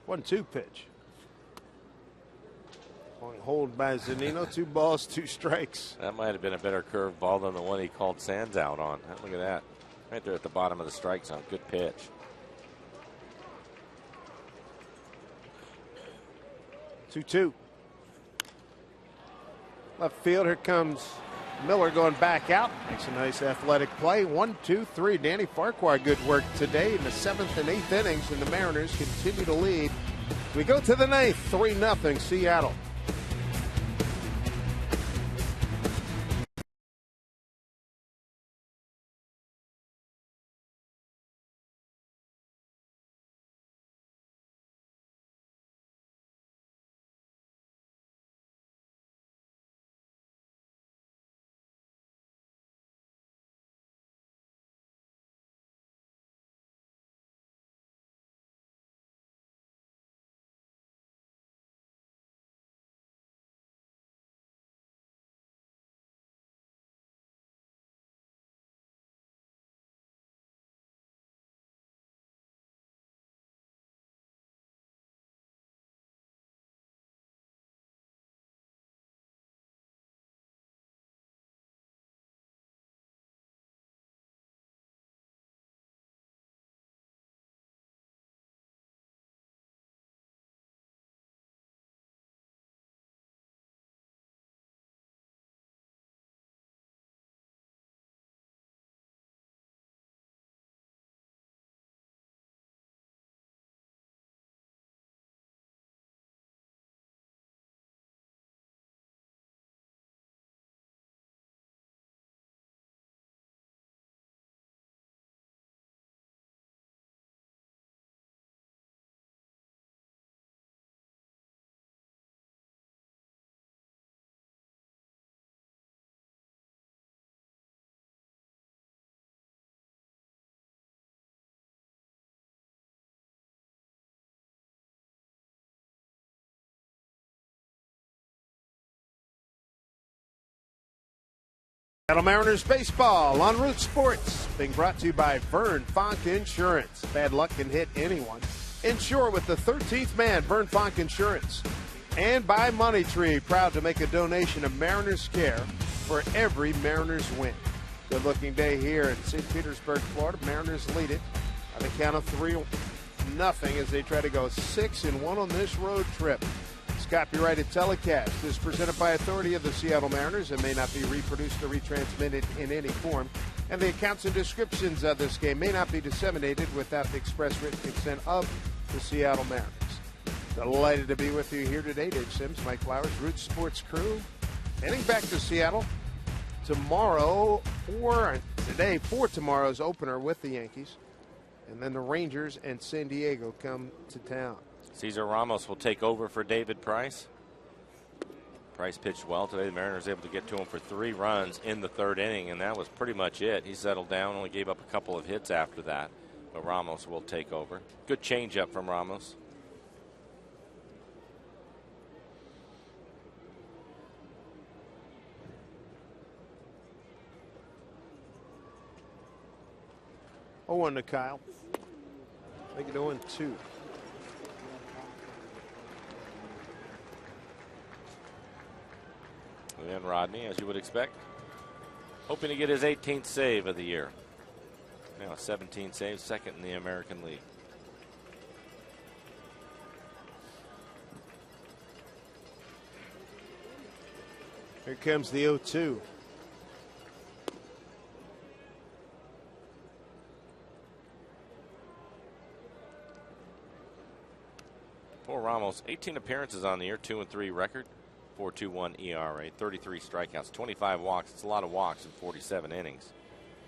One 2 pitch. On hold by Zunino. 2 balls, 2 strikes. That might have been a better curveball than the one he called Sands out on. Look at that. Right there at the bottom of the strike zone. Good pitch. 2-2. Left field. Here comes Miller going back out. Makes a nice athletic play. 1-2-3. Danny Farquhar, good work today in the 7th and 8th innings, and the Mariners continue to lead. We go to the 9th. 3-0 Seattle. Seattle Mariners baseball on Root Sports, being brought to you by Vern Fonk Insurance. Bad luck can hit anyone. Insure with the 13th man, Vern Fonk Insurance. And by Money Tree, proud to make a donation to Mariners Care for every Mariners win. Good-looking day here in St. Petersburg, Florida. Mariners lead it on the count of 3-0 as they try to go 6-1 on this road trip. This copyrighted telecast is presented by authority of the Seattle Mariners and may not be reproduced or retransmitted in any form. And the accounts and descriptions of this game may not be disseminated without the express written consent of the Seattle Mariners. Delighted to be with you here today. Dave Sims, Mike Flowers, Root Sports crew. Heading back to Seattle tomorrow for tomorrow's opener with the Yankees. And then the Rangers and San Diego come to town. Cesar Ramos will take over for David Price. Price pitched well today. The Mariners able to get to him for 3 runs in the 3rd inning, and that was pretty much it. He settled down, only gave up a couple of hits after that. But Ramos will take over. Good changeup from Ramos. Oh, 1 to Kyle. Make it 0-2. And Rodney, as you would expect, hoping to get his 18th save of the year. Now 17 saves, second in the American League. Here comes the 0-2. For Ramos, 18 appearances on the year, 2-3 record, 4.21 ERA, 33 strikeouts, 25 walks. It's a lot of walks in 47 innings.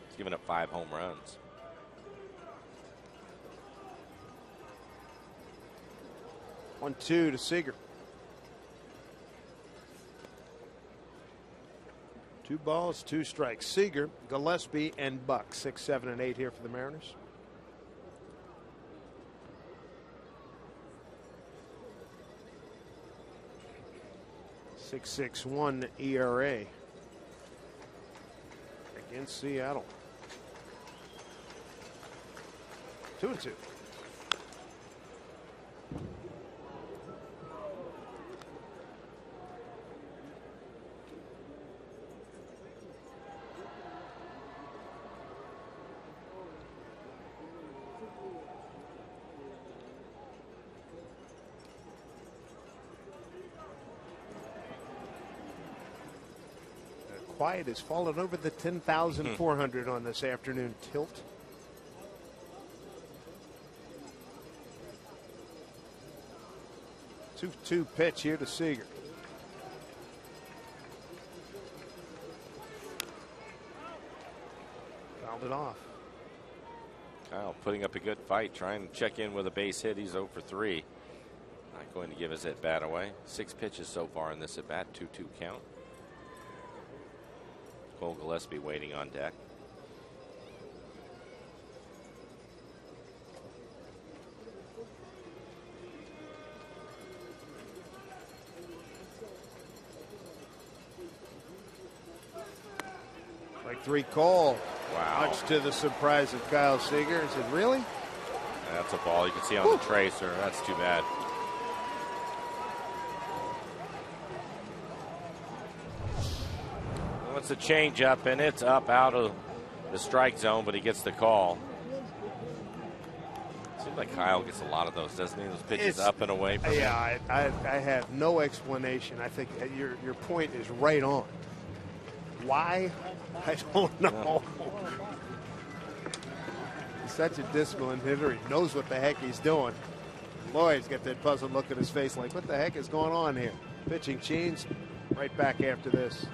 He's given up 5 home runs. 1-2 to Seager. 2 balls, 2 strikes. Seager, Gillespie, and Buck. 6, 7, and 8 here for the Mariners. .661 ERA against Seattle. 2-2. Quiet has fallen over the 10,400 on this afternoon tilt. Two pitch here to Seager. Fouled it off. Kyle putting up a good fight, trying to check in with a base hit. He's 0 for 3. Not going to give his at bat away. 6 pitches so far in this at bat, 2-2 count. Cole Gillespie waiting on deck. Like 3 call. Wow. Much to the surprise of Kyle Seager. He said, really? That's a ball you can see on the tracer. That's too bad. It's a changeup, and it's up out of the strike zone, but he gets the call. Seems like Kyle gets a lot of those, doesn't he? Those pitches up and away from him. I have no explanation. I think your point is right on. Why? I don't know. He's such a disciplined hitter. He knows what the heck he's doing. Lloyd's got that puzzled look at his face like, what the heck is going on here? Pitching change right back after this.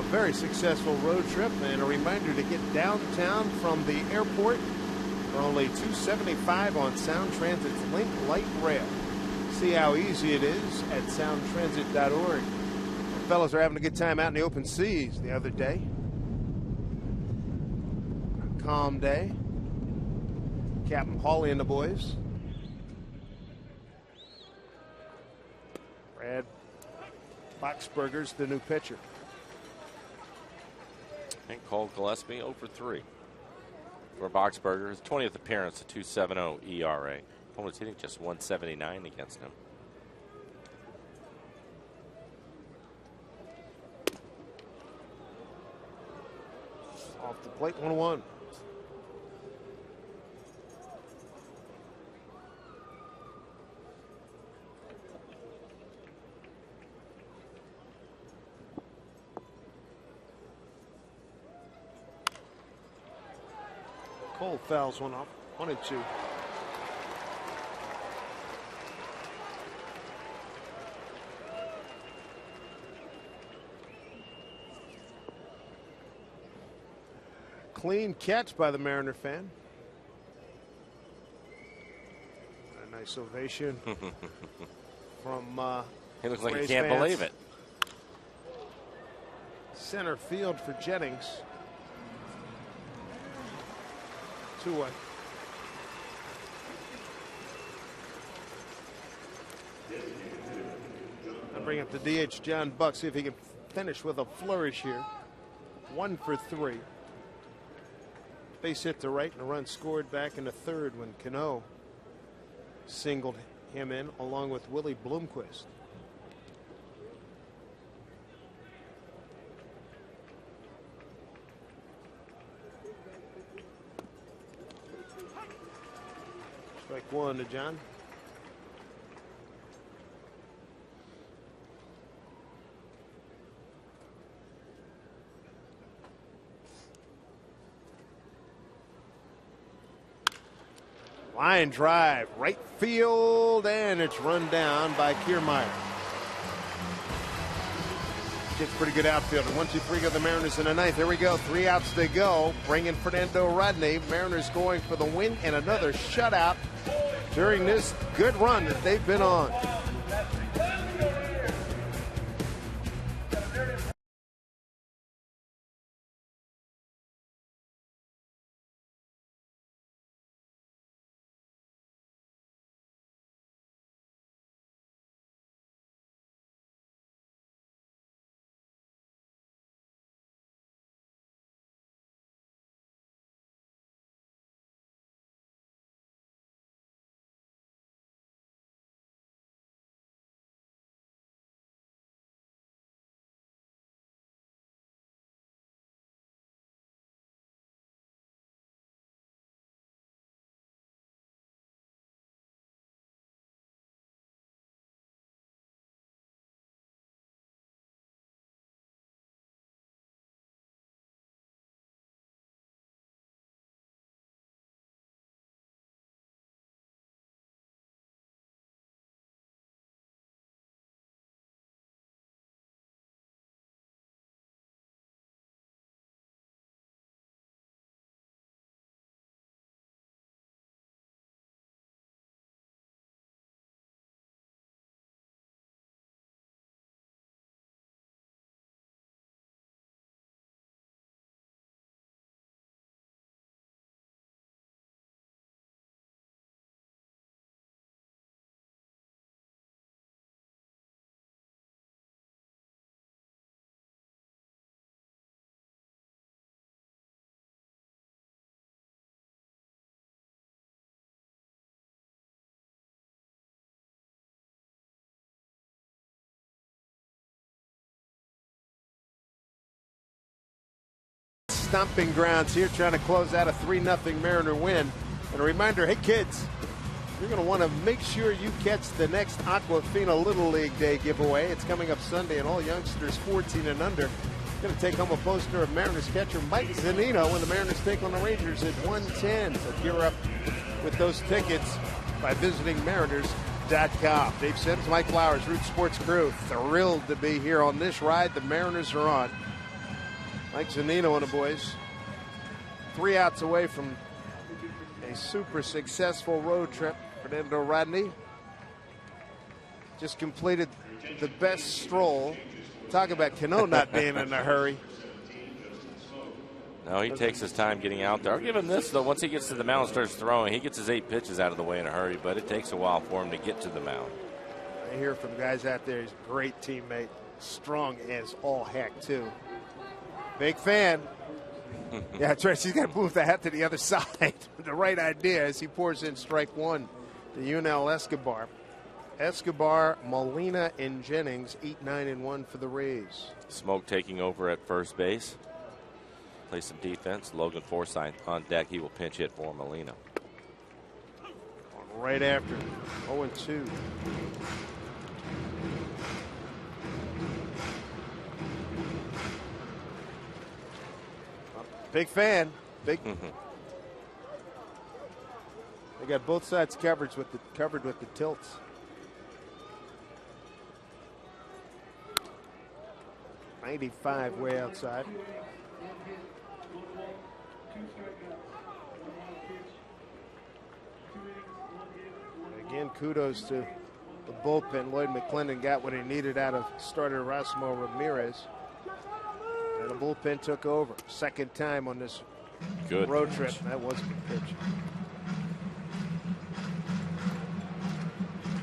very successful road trip, and a reminder to get downtown from the airport for only $275 on Sound Transit's Link Light Rail. See how easy it is at soundtransit.org. The fellas are having a good time out in the open seas the other day. A calm day. Captain Hawley and the boys. Brad Boxberger's the new pitcher. And Cole Gillespie 0 for 3 for Boxberger. His 20th appearance, a 2.70 ERA. Opponent's hitting just 179 against him. Off the plate, 1-1. Cole fouls one off. 1-2. Clean catch by the Mariner fan. A nice ovation from he looks like he Rays can't fans. believe it. Center field for Jennings. 2-1. I bring up the DH John Buck, see if he can finish with a flourish here. 1 for 3. Base hit to right and a run scored back in the third when Cano singled him in along with Willie Bloomquist. Strike one to John. Line drive, right field, and it's run down by Kiermaier. Gets pretty good outfield. 1-2-3 go the Mariners in the ninth. Here we go. 3 outs to go. Bring in Fernando Rodney. Mariners going for the win and another shutout during this good run that they've been on. Stomping grounds here, trying to close out a 3-0 Mariner win. And a reminder, hey kids, you're going to want to make sure you catch the next Aquafina Little League Day giveaway. It's coming up Sunday, and all youngsters 14 and under going to take home a poster of Mariners catcher Mike Zunino when the Mariners take on the Rangers at 1:10. So gear up with those tickets by visiting Mariners.com. Dave Sims, Mike Flowers, Root Sports Crew, thrilled to be here on this ride the Mariners are on. Mike Zunino and the boys. 3 outs away from a super successful road trip. Fernando Rodney just completed the best stroll. Talk about Cano not being in a hurry. No, he takes his time getting out there. I'll give him this, though. Once he gets to the mound and starts throwing, he gets his 8 pitches out of the way in a hurry, but it takes a while for him to get to the mound. I hear from guys out there, he's a great teammate. Strong as all heck, too. Big fan. Yeah, that's right. He's got to move the hat to the other side. The right idea as he pours in strike 1 to Yunel Escobar. Escobar, Molina, and Jennings, 8-9-1 for the Rays. Smoke taking over at first base. Play some defense. Logan Forsythe on deck. He will pinch hit for Molina. Right after 0-2. Big fan. Big. They got both sides covered with the tilts. .95 way outside. Again, kudos to the bullpen. Lloyd McClendon got what he needed out of starter Erasmo Ramirez. And the bullpen took over. Second time on this road trip. That was a good pitch.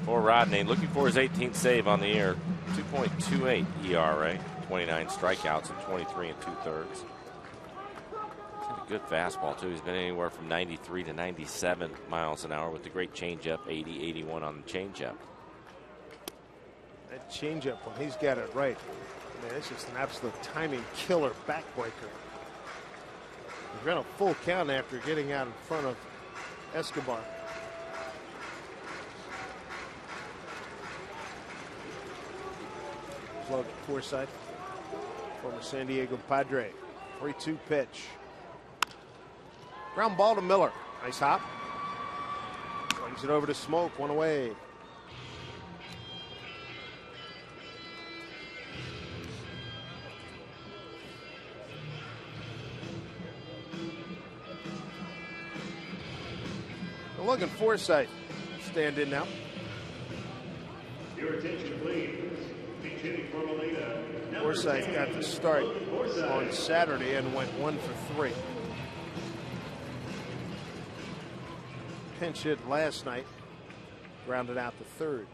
For Rodney, looking for his 18th save on the year. 2.28 ERA. 29 strikeouts in 23 2/3. He's had a good fastball, too. He's been anywhere from 93 to 97 miles an hour with the great changeup, 80, 81 on the changeup. That changeup, when he's got it right, man, it's just an absolute timing killer backbreaker. He's ran a full count after getting out in front of Escobar. Logan Forsythe, former San Diego Padre. 3-2 pitch. Ground ball to Miller. Nice hop. Swings it over to Smoke. 1 away. Logan Forsythe stand in now. Your attention, please. Forsythe got the start on Saturday and went 1 for 3. Pinch hit last night, grounded out the third.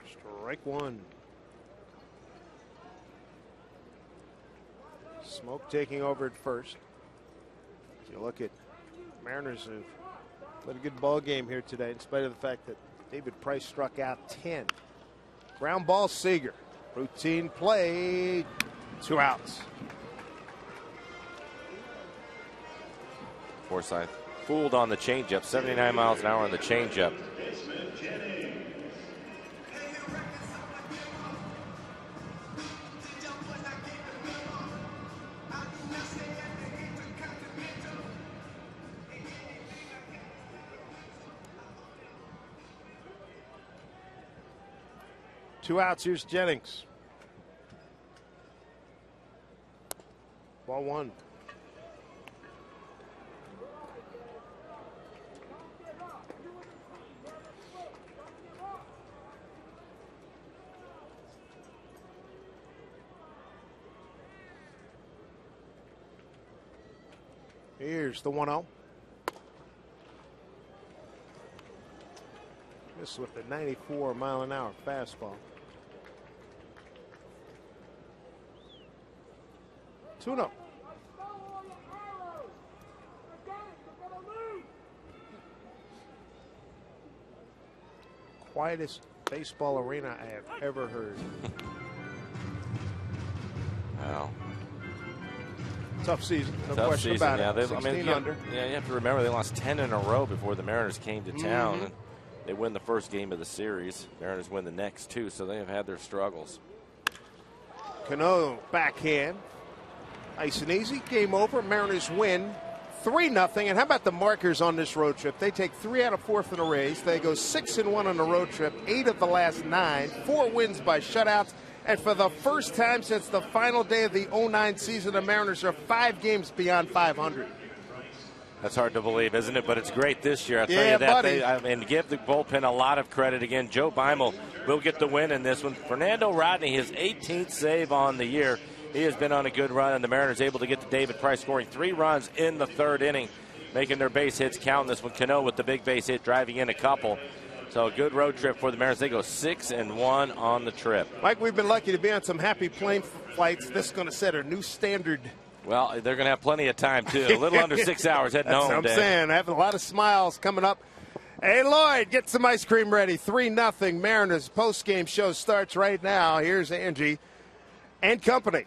Strike 1. Smoke taking over at first. If you look at Mariners have played a good ball game here today in spite of the fact that David Price struck out 10. Ground ball Seager. Routine play. 2 outs. Forsythe fooled on the changeup. 79 miles an hour on the changeup. Two outs. Here's Jennings. Ball 1. Here's the 1-0. This with the 94-mile-an-hour fastball. 2-0. Quietest baseball arena I have ever heard. Wow. Tough season, no Tough question season, about yeah. it. 16 under. Yeah, you have to remember they lost 10 in a row before the Mariners came to town. And they win the first game of the series. Mariners win the next 2, so they have had their struggles. Cano backhand. Nice and easy. Game over. Mariners win 3-0. And how about the markers on this road trip? They take 3 out of 4 in a race. They go 6-1 on the road trip, 8 of the last 9, 4 wins by shutouts. And for the first time since the final day of the 09 season, the Mariners are 5 games beyond 500. That's hard to believe, isn't it? But it's great this year. I'll tell Yeah, you that. buddy. Give the bullpen a lot of credit again. Joe Beimel will get the win in this one. Fernando Rodney, his 18th save on the year. He has been on a good run, and the Mariners able to get to David Price, scoring 3 runs in the 3rd inning, making their base hits count in this one. Cano with the big base hit, driving in a couple. So a good road trip for the Mariners. They go 6-1 on the trip. Mike, we've been lucky to be on some happy plane flights. This is going to set a new standard. Well, they're going to have plenty of time, too. A little under 6 hours heading home. That's what I'm saying. I have a lot of smiles coming up. Hey, Lloyd, get some ice cream ready. 3-0 Mariners postgame show starts right now. Here's Angie and company.